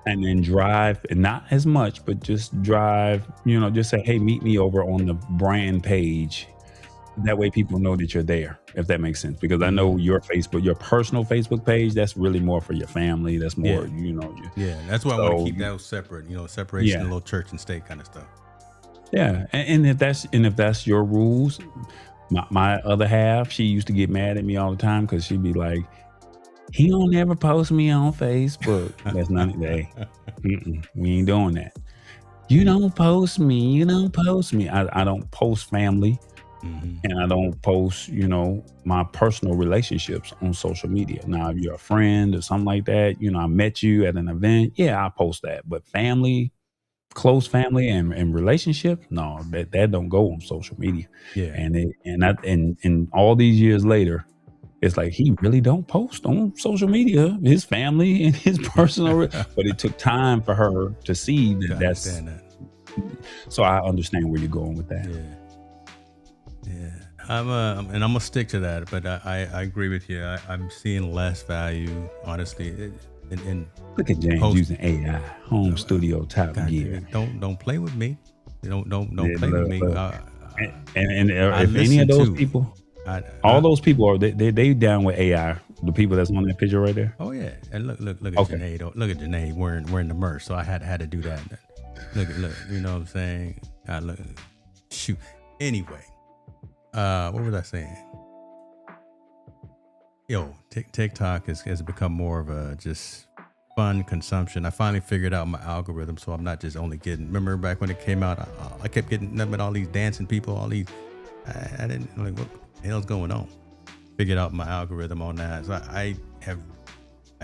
and then drive, and not as much, but just drive, just say, hey, meet me over on the brand page. That way people know that you're there, if that makes sense. Because I know your personal Facebook page, that's really more for your family. That's more, that's why I want to keep that separate, separation, a little church and state kind of stuff. Yeah. And if that's your rules, my other half, she used to get mad at me all the time because she'd be like, he don't ever post me on Facebook. That's not a day. We ain't doing that. You don't post me. I don't post family. And I don't post, my personal relationships on social media. Now, if you're a friend or something like that, I met you at an event, I post that. But family, close family and relationship, no, that don't go on social media. Yeah. And all these years later, it's like he really don't post on social media, his family and his personal. But it took time for her to see that's. So I understand where you're going with that. Yeah, I'm gonna stick to that, but I agree with you. I'm seeing less value, honestly. In look at James using AI, home studio top gear. Don't play with me. Don't play with me. And if any of those people, all those people are they down with AI. The people that's on that picture right there. Oh yeah, and look at Janae. Look at Janae wearing the merch. So I had to do that. Look, you know what I'm saying? Shoot. Anyway. What was I saying? TikTok has become more of a just fun consumption. I finally figured out my algorithm, so I'm not just only getting. Remember back when it came out, I kept getting nothing but all these dancing people, all these. I didn't like what the hell's going on. Figured out my algorithm on that. So I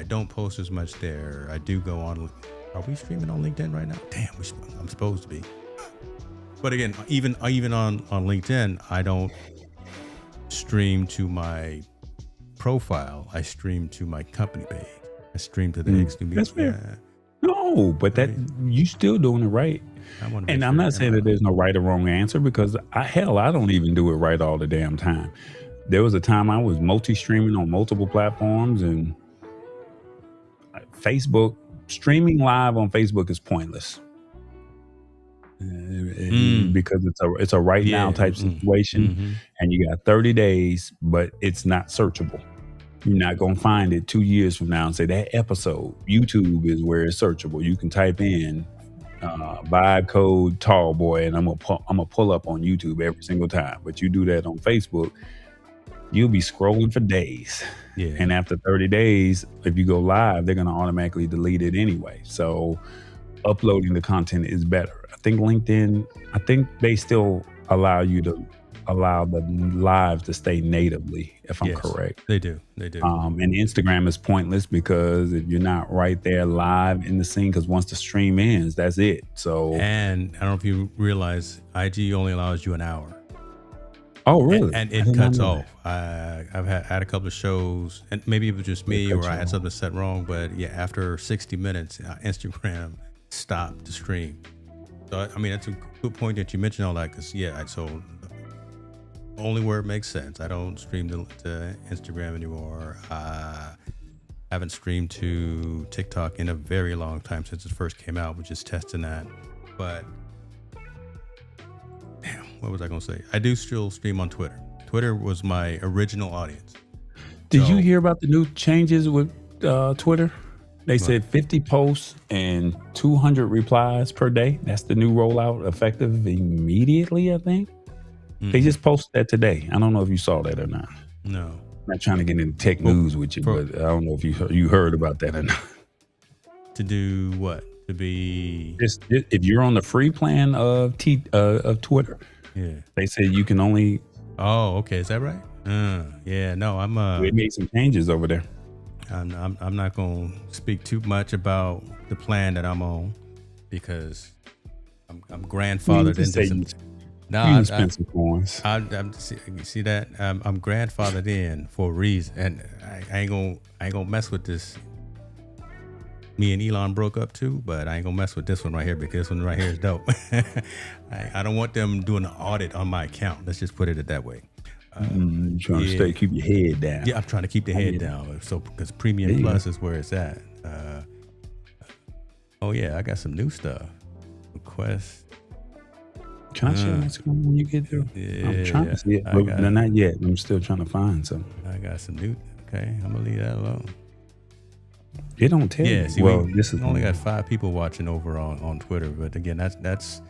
don't post as much there. I do go on. Are we streaming on LinkedIn right now? Damn, I'm supposed to be. But again, even on LinkedIn, I don't stream to my profile. I stream to my company page. I stream to the X2B. That's fair. No, but you still doing it right. And I'm not saying that there's no right or wrong answer because I don't even do it right all the damn time. There was a time I was multi-streaming on multiple platforms, and Facebook, streaming live on Facebook is pointless. Because it's a right now type situation, and you got 30 days, but it's not searchable. You're not gonna find it 2 years from now and say that episode. YouTube is where it's searchable. You can type in vibe code tall boy, and I'm gonna pull up on YouTube every single time. But you do that on Facebook, you'll be scrolling for days. Yeah. And after 30 days, if you go live, they're gonna automatically delete it anyway. So uploading the content is better. I think LinkedIn, they still allow the live to stay natively, if I'm correct. They do. And Instagram is pointless because if you're not right there live in the scene, because once the stream ends, that's it. So, and I don't know if you realize, IG only allows you an hour. Oh, really? And it cuts off. I've had a couple of shows, and maybe it was just me or I had something set wrong, but after 60 minutes, Instagram stopped the stream. So, I mean, that's a good point that you mentioned all that because, so only where it makes sense. I don't stream to Instagram anymore. Haven't streamed to TikTok in a very long time since it first came out. We're just testing that. But damn, what was I gonna say? I do still stream on Twitter. Twitter was my original audience. Did you hear about the new changes with Twitter? They said 50 posts and 200 replies per day. That's the new rollout, effective immediately, I think. They just posted that today. I don't know if you saw that or not. No. I'm not trying to get into tech news with you, but I don't know if you heard about that or not. To do what? To be Just if you're on the free plan of Twitter, yeah. They said you can only. Oh, okay. Is that right? Yeah. No, I'm. They made some changes over there. I'm not gonna speak too much about the plan that I'm on because I'm grandfathered into some. No, I spent some coins. See that I'm grandfathered in for a reason, and I ain't gonna mess with this. Me and Elon broke up too, but I ain't gonna mess with this one right here because this one right here is dope. I don't want them doing an audit on my account. Let's just put it that way. You're trying to keep your head down. Yeah, I'm trying to keep the head down. So because Premium Plus is where it's at. Oh yeah, I got some new stuff. Request. Can I share my screen when you get through? Yeah, I'm trying to see it, but not yet. I'm still trying to find some. I got some new. Okay, I'm gonna leave that alone. It don't tell you. See, this is only got 5 people watching over on Twitter, but again, that's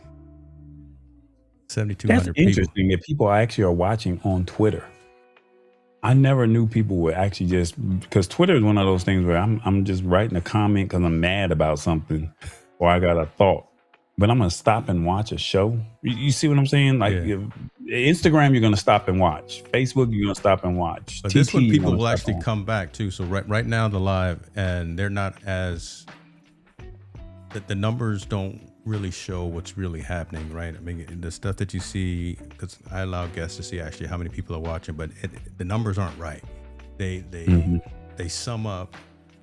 7,200 people. That's interesting that people actually are watching on Twitter. I never knew people would actually just, because Twitter is one of those things where I'm just writing a comment because I'm mad about something or I got a thought, but I'm gonna stop and watch a show. You see what I'm saying? Like Instagram, you're gonna stop and watch. Facebook, you're gonna stop and watch. But this one, people will actually come back too. So right now, the live, and they're not as the numbers don't really show what's really happening, right? I mean, the stuff that you see, because I allow guests to see actually how many people are watching, but the numbers aren't right. They sum up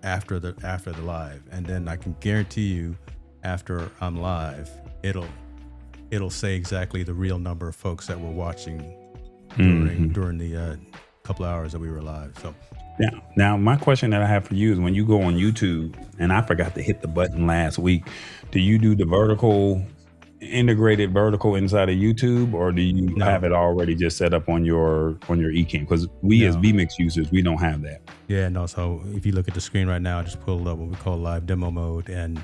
after the live, and then I can guarantee you, after I'm live, it'll say exactly the real number of folks that were watching during the couple of hours that we were live. So now my question that I have for you is, when you go on YouTube, and I forgot to hit the button last week, do you do the integrated vertical inside of YouTube, or do you have it already just set up on your Ecamm? Because as vMix users, we don't have that. Yeah, no. So if you look at the screen right now, I just pulled up what we call live demo mode, and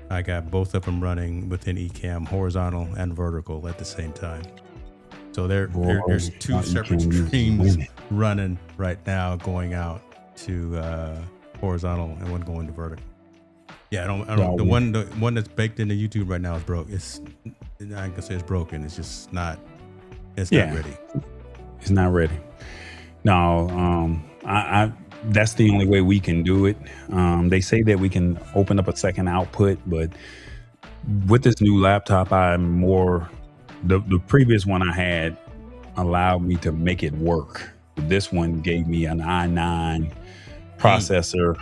I got both of them running within Ecamm, horizontal and vertical at the same time. So there's 2 separate streams running right now, going out to horizontal and one going to vertical. Yeah, I don't. The one that's baked into YouTube right now is broke. I can say it's broken. It's just not. It's not ready. It's not ready. No, that's the only way we can do it. They say that we can open up a second output, but with this new laptop, I'm more. The previous one I had allowed me to make it work. This one gave me an i9 processor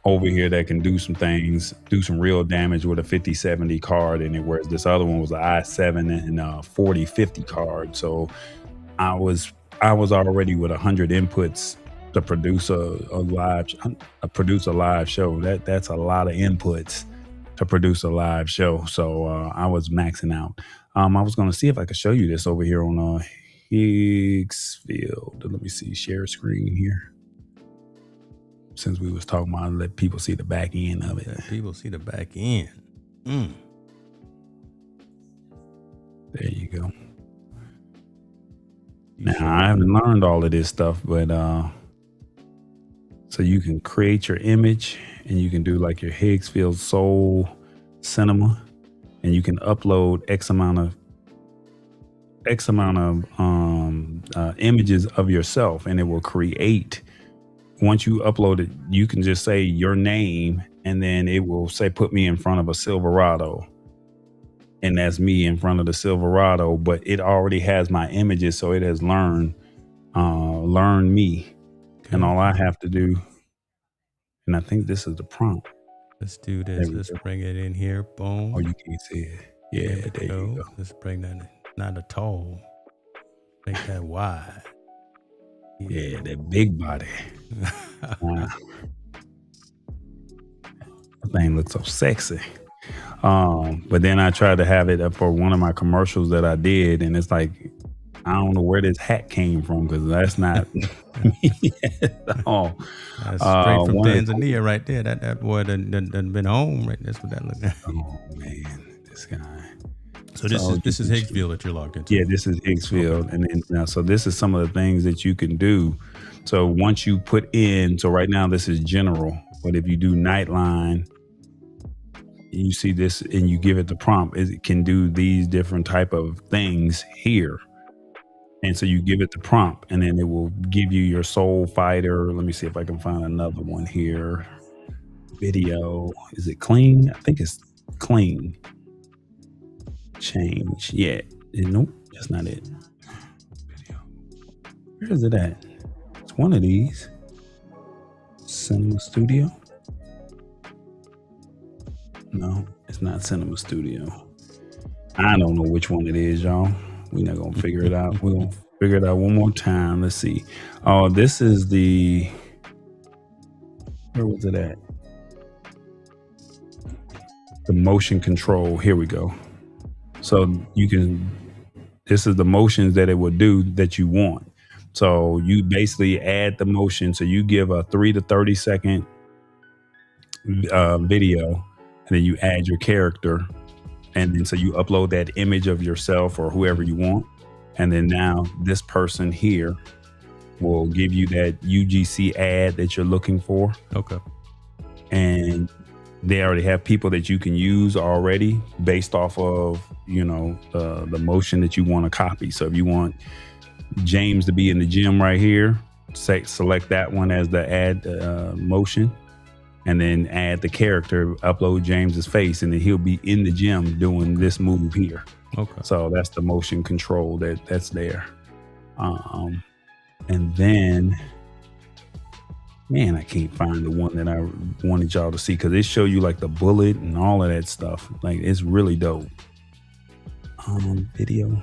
over here that can do some things, do some real damage with a 5070 card in it, whereas this other one was an i7 and a 4050 card. So I was already with 100 inputs to produce a live show. That's a lot of inputs to produce a live show. So I was maxing out. I was going to see if I could show you this over here on Higgsfield. Let me see, share screen here. Since we was talking about, let people see the back end of it. Let people see the back end. There you go. Now, I haven't learned all of this stuff, but so you can create your image and you can do like your Higgsfield Soul Cinema, and you can upload X amount of images of yourself, and it will create. Once you upload it, you can just say your name, and then it will say, put me in front of a Silverado. And that's me in front of the Silverado, but it already has my images. So it has learned me. Okay. And all I have to do, and I think this is the prompt. Let's do this. Let's bring it in here. Boom. Oh, you can't see it. Yeah, there you go. Let's bring that, not a tall. Make that wide. Yeah, that big body. thing looks so sexy. But then I tried to have it for one of my commercials that I did, and it's like, I don't know where this hat came from because that's not me at all. That's straight from Tanzania right there. That boy done been home, right? That's what that looks like. Oh man, this guy. So this is Higgsfield that you're logged into. Yeah, this is Higgsfield, and then now, so this is some of the things that you can do. So once you put in, so right now this is general, but if you do Nightline, you see this and you give it the prompt, it can do these different type of things here. And so you give it the prompt, and then it will give you your Soul Fighter. Let me see if I can find another one here. Video, is it clean? I think it's clean. Change, yeah. Nope, that's not it. Video. Where is it at? It's one of these. Cinema Studio. No, it's not Cinema Studio. I don't know which one it is, y'all. We're not gonna figure it out. We're gonna figure it out one more time. Let's see. Oh, this is the, where was it at? The motion control. Here we go. So you can, this is the motions that it will do that you want. So you basically add the motion. So you give a 3 to 30 second video, and then you add your character. And then so you upload that image of yourself or whoever you want. And then now this person here will give you that UGC ad that you're looking for. Okay. And they already have people that you can use already based off of, you know, the motion that you want to copy. So if you want James to be in the gym right here, select that one as the ad motion, and then add the character, upload James's face, and then he'll be in the gym doing this move here. Okay. So that's the motion control that's there. And then, man, I can't find the one that I wanted y'all to see because it show you like the bullet and all of that stuff. Like, it's really dope. Video.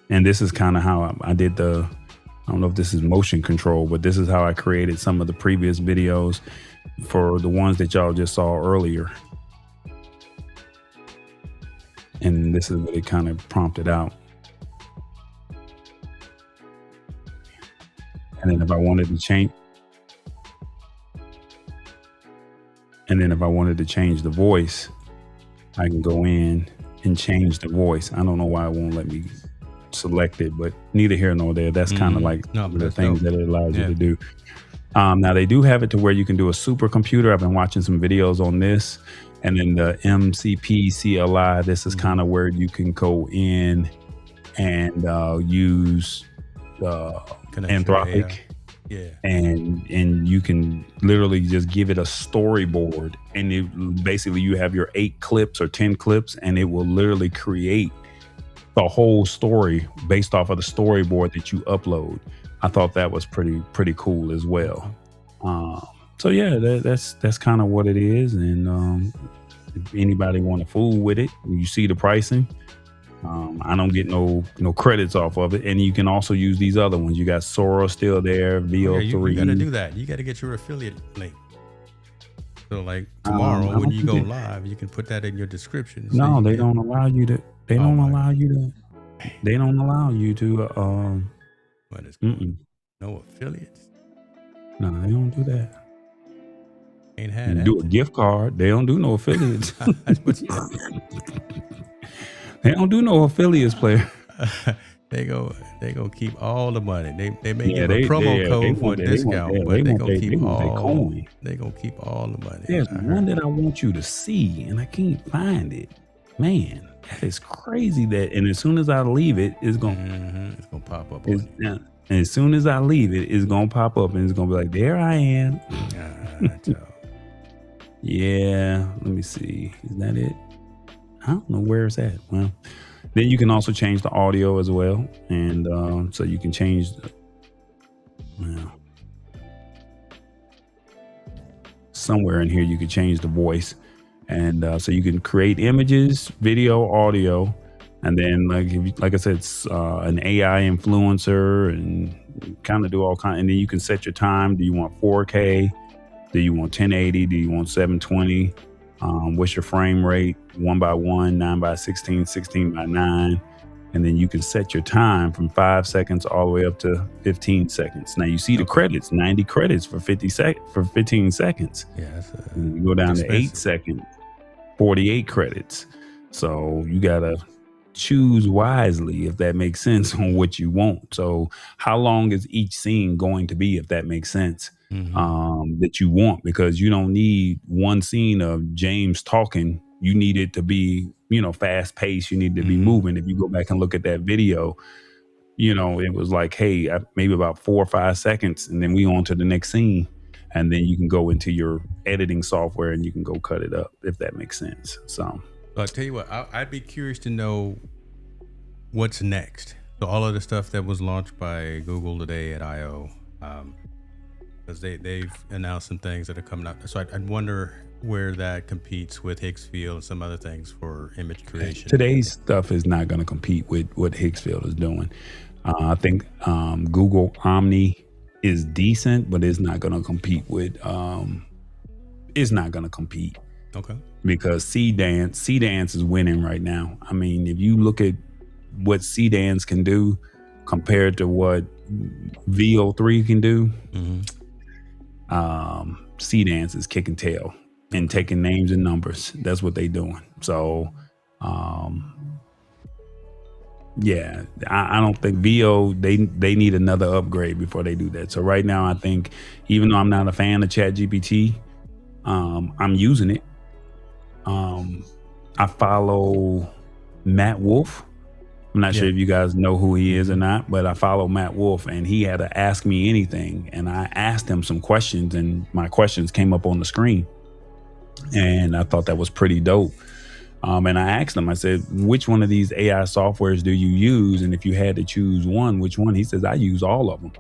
And this is kind of how I did the, I don't know if this is motion control, but this is how I created some of the previous videos for the ones that y'all just saw earlier. And this is what it kind of prompted out. And then if I wanted to change, the voice, I can go in and change the voice. I don't know why it won't let me select it, but neither here nor there. That's kind of like the things that it allows you to do. Now they do have it to where you can do a supercomputer. I've been watching some videos on this. And then the MCP CLI, this is kind of where you can go in and use Anthropic. Yeah. And you can literally just give it a storyboard, and it basically you have your 8 clips or 10 clips, and it will literally create the whole story based off of the storyboard that you upload. I thought that was pretty cool as well. So yeah, that's kind of what it is. And if anybody want to fool with it, you see the pricing. I don't get no credits off of it. And you can also use these other ones. You got Sora still there, VO3. You got to do that. You got to get your affiliate link. So like tomorrow when you go live, you can put that in your description. No, they don't allow you to. They don't allow you to. They don't allow you to. What is no affiliates? No, they don't do that. Ain't had do a gift card. They don't do no affiliates. They don't do no affiliates, player. They go keep all the money. They may give a promo code for a discount, but they gonna keep all. They gonna keep all the money. There's one that I want you to see, and I can't find it. Man, that is crazy. And as soon as I leave it, it's gonna pop up. And as soon as I leave it, it's gonna pop up, and it's gonna be like, there I am. Yeah, let me see. Is that it? I don't know where it's at. Well, then you can also change the audio as well. And so you can change somewhere in here, you could change the voice. And so you can create images, video, audio. And then like I said, it's an AI influencer, and kind of do all kind. And then you can set your time. Do you want 4K? Do you want 1080? Do you want 720? What's your frame rate? 1:1, 9:16, 16:9. And then you can set your time from 5 seconds all the way up to 15 seconds. Now you see the credits, 90 credits for 15 seconds. Yeah, you go down to 8 seconds, 48 credits. So you gotta choose wisely, if that makes sense, on what you want. So how long is each scene going to be, if that makes sense, that you want? Because you don't need one scene of James talking. You need it to be, fast paced. You need to be moving. If you go back and look at that video, it was like, hey, maybe about 4 or 5 seconds, and then we on to the next scene. And then you can go into your editing software and you can go cut it up, if that makes sense. So I'll tell you what, I'd be curious to know what's next. So all of the stuff that was launched by Google today at I/O, because they've announced some things that are coming out. So I'd wonder where that competes with Higgsfield and some other things for image creation. Today's stuff is not going to compete with what Higgsfield is doing. I think Google Omni is decent, but it's not going to compete with. It's not going to compete. Okay. Because C-Dance is winning right now. I mean, if you look at what C-Dance can do compared to what VO3 can do, C-Dance is kicking tail and taking names and numbers. That's what they doing. So, yeah, I don't think VO, they need another upgrade before they do that. So right now, I think, even though I'm not a fan of ChatGPT, I'm using it. I follow Matt Wolf. I'm not sure if you guys know who he is or not, but I follow Matt Wolf, and he had to ask me anything. And I asked him some questions, and my questions came up on the screen. And I thought that was pretty dope. And I asked him, I said, which one of these AI softwares do you use? And if you had to choose one, which one? He says, I use all of them.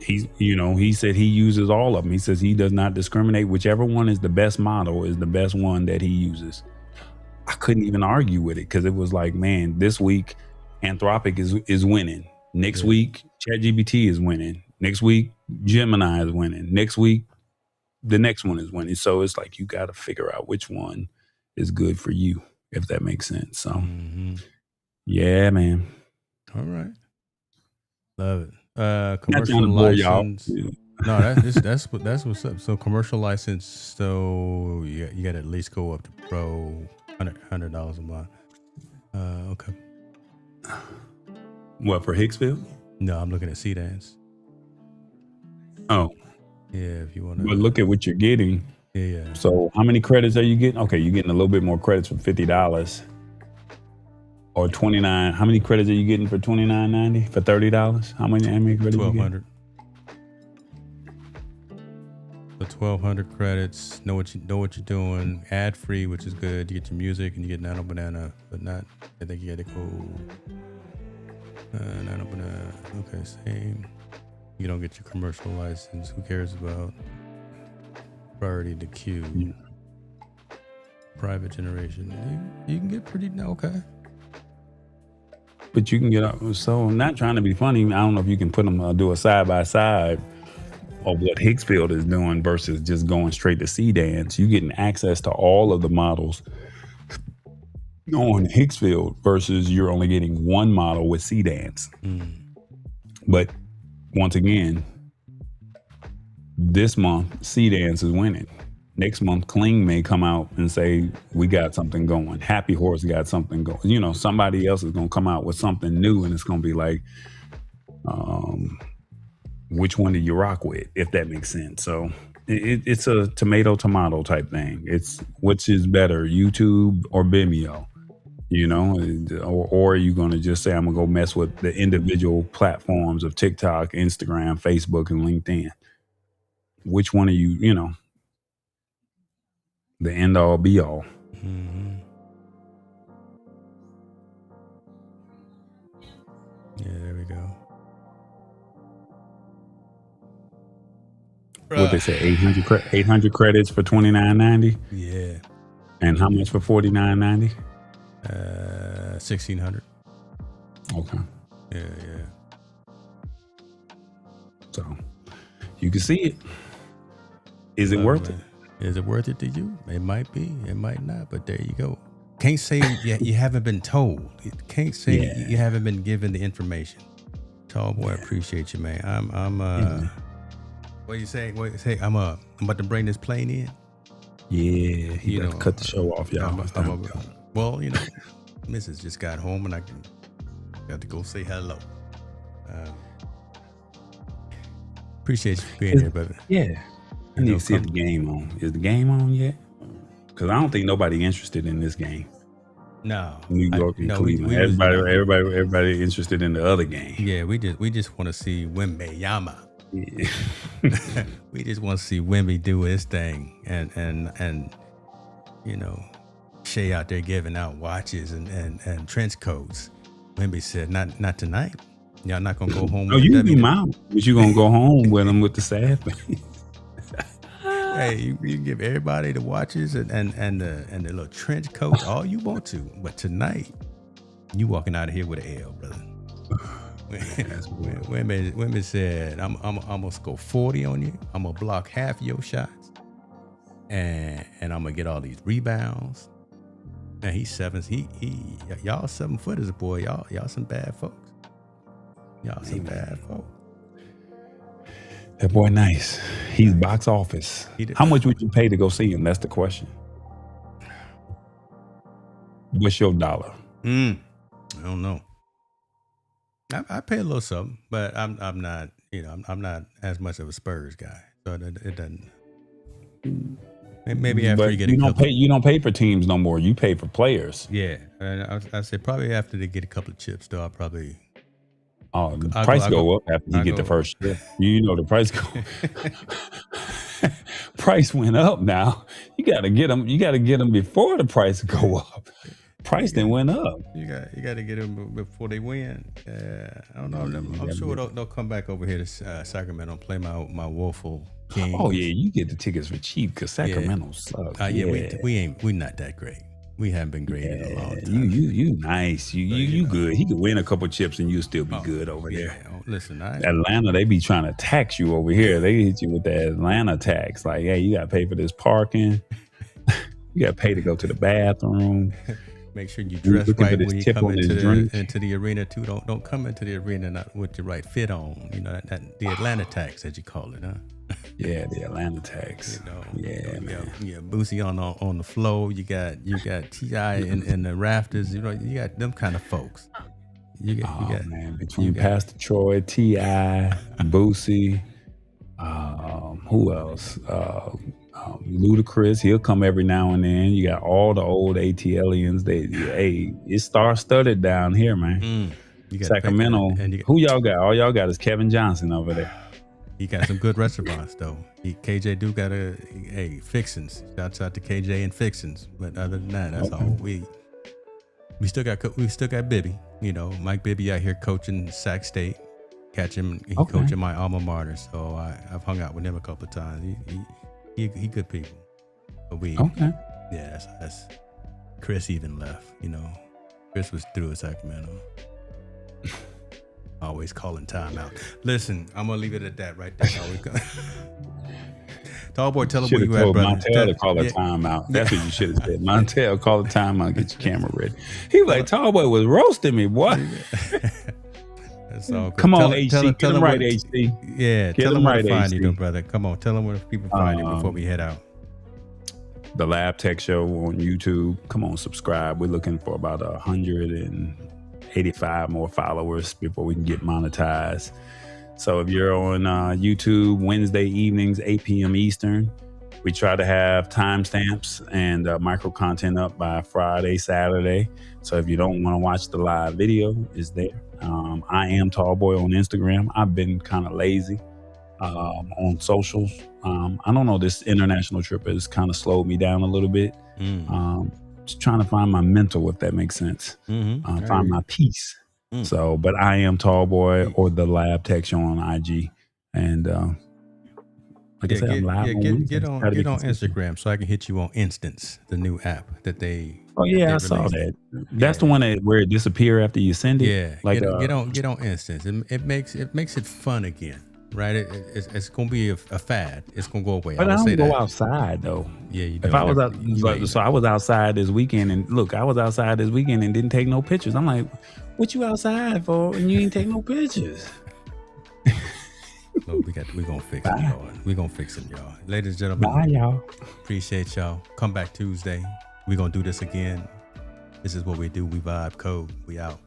He said he uses all of them. He says he does not discriminate. Whichever one is the best model is the best one that he uses. I couldn't even argue with it, because it was like, man, this week Anthropic is winning. Next week ChatGPT is winning. Next week Gemini is winning. Next week the next one is winning. So it's like, you got to figure out which one is good for you, if that makes sense. So yeah, man. All right. Love it. Commercial license. No, that's what's up. So commercial license. So you got to at least go up to pro, $100 a month. Okay. What, for Higgsfield? No, I'm looking at C-Dance. Oh. Yeah, if you want to. But look at what you're getting. Yeah. So how many credits are you getting? Okay, you're getting a little bit more credits for $50. Or $29. How many credits are you getting for $29.90? For $30? How many credits? 1,200. So 1,200 credits. Know what you're doing. Ad free, which is good. You get your music and you get Nano Banana, but not. I think you got to go. Nano Banana. Okay, same. You don't get your commercial license. Who cares about priority to queue? Private generation. You can get pretty okay. But you can get up. So I'm not trying to be funny. I don't know if you can put them, do a side by side of what Higgsfield is doing versus just going straight to C-Dance. You're getting access to all of the models on Higgsfield versus you're only getting one model with C-Dance. But once again, this month C-Dance is winning. Next month, Kling may come out and say, we got something going. Happy Horse got something going. Somebody else is going to come out with something new, and it's going to be like, which one do you rock with, if that makes sense? So it's a tomato type thing. It's which is better, YouTube or Vimeo, or are you going to just say, I'm going to go mess with the individual platforms of TikTok, Instagram, Facebook, and LinkedIn? Which one are you, the end all be all? Yeah, there we go. What they say, 800 credits for $29.90? Yeah. And how much for $49.90? $1,600. Okay. Yeah. So you can see it. Is it worth it? Is it worth it to you? It might be. It might not. But there you go. Can't say you haven't been told. Can't say you haven't been given the information. Tall boy, I appreciate you, man. I'm what do you say? I'm about to bring this plane in. Yeah, you know, cut the show off, y'all. Well, you know, Mrs. just got home and I got to go say hello. Appreciate you being here, brother. Yeah. I need to see if the game on. Is the game on yet? Because I don't think nobody interested in this game. No. New York and Cleveland. Everybody interested in the other game. Yeah, we just want to see Wembanyama. Yeah. We just want to see Wemby do his thing and you know, Shea out there giving out watches and trench coats. Wemby said, not tonight. Y'all not gonna go home. No, you can be mom, but you gonna go home with them with the sad face. Hey, you can give everybody the watches and the little trench coat all you want to, but tonight you walking out of here with an L, brother. Women said, I'm gonna score 40 on you. I'm gonna block half your shots, and I'm gonna get all these rebounds. And he's seven. Y'all 7-footers, boy. Y'all some bad folks. Y'all some bad folks. That boy nice. He's box office. How much would you pay to go see him? That's the question. What's your dollar? I don't know. I pay a little something, but I'm not, you know, I'm not as much of a Spurs guy, so it doesn't. Maybe after you don't pay for teams no more. You pay for players. Yeah, and I say probably after they get a couple of chips, though, I'll probably. Oh, the price go up after you get the first chip. You know the price go. Price went up now. You got to get them. You got to get them before the price go up. Price then went up. You got to get them before they win. I don't know. I'm sure they'll come back over here to Sacramento and play my woeful Kings. Oh yeah, you get the tickets for cheap because Sacramento sucks. We're not that great. We haven't been great in a long time. You nice. You good. He could win a couple chips and you'll still be good over there. Listen, Atlanta, they be trying to tax you over here. They hit you with that Atlanta tax. Like, hey, you got to pay for this parking. You got to pay to go to the bathroom. Make sure you dress right when you come into the arena too. Don't come into the arena not with the right fit on. You know that the Atlanta tax, as you call it, huh? Yeah, the Atlanta tax. You know, man. Yeah, Boosie on the floor. You got T.I. in the rafters. You know, you got them kind of folks. You got man, between Pastor Troy, T.I., Boosie, who else? Ludacris, he'll come every now and then. You got all the old ATLians. It's star-studded down here, man. Sacramento. Who y'all got? All y'all got is Kevin Johnson over there. He got some good restaurants though. KJ do got fixins. Shouts out to KJ and fixins. But other than that, that's all. We still got Bibby. You know, Mike Bibby out here coaching Sac State. Catch him. He coaching my alma mater. So I've hung out with him a couple of times. He good people. But that's Chris even left. You know, Chris was through at Sacramento. Always calling time out. Listen, I'm gonna leave it at that right there. Tall boy, tell him where you at, brother. Montel to call a time out. That's what you should have said. Montel, call a time out. Get your camera ready. He was like, Tall boy was roasting me, boy. That's all good. Come on, HC. Tell him right, HC. Yeah, tell him where to find you, brother. Come on, tell him where people find you before we head out. The Lab Tech Show on YouTube. Come on, subscribe. We're looking for about 185 more followers before we can get monetized. So if you're on YouTube, Wednesday evenings, 8 p.m. Eastern, we try to have timestamps and micro content up by Friday, Saturday. So if you don't want to watch the live video, it's there. I am Tallboy on Instagram. I've been kind of lazy on socials. I don't know, this international trip has kind of slowed me down a little bit. Just trying to find my mental, if that makes sense. Find my peace. So, but I am Tallboy or the Lab Tech Show on IG. And Like I said, I'm live on Wednesday. Get on Instagram so I can hit you on Instance, the new app that they. Oh yeah, I saw that. That's the one where it disappear after you send it. Yeah, like get on Instance. It makes it fun again, right? It's gonna be a fad. It's gonna go away. But I don't go outside though. Yeah, you. If I was out, so I was outside this weekend, and look, I was outside this weekend and didn't take no pictures. I'm like, what you outside for? And you didn't take no pictures. So we gonna fix it, y'all. We gonna fix it, y'all. Ladies and gentlemen, bye, y'all. Appreciate y'all. Come back Tuesday. We gonna do this again. This is what we do. We vibe code. We out.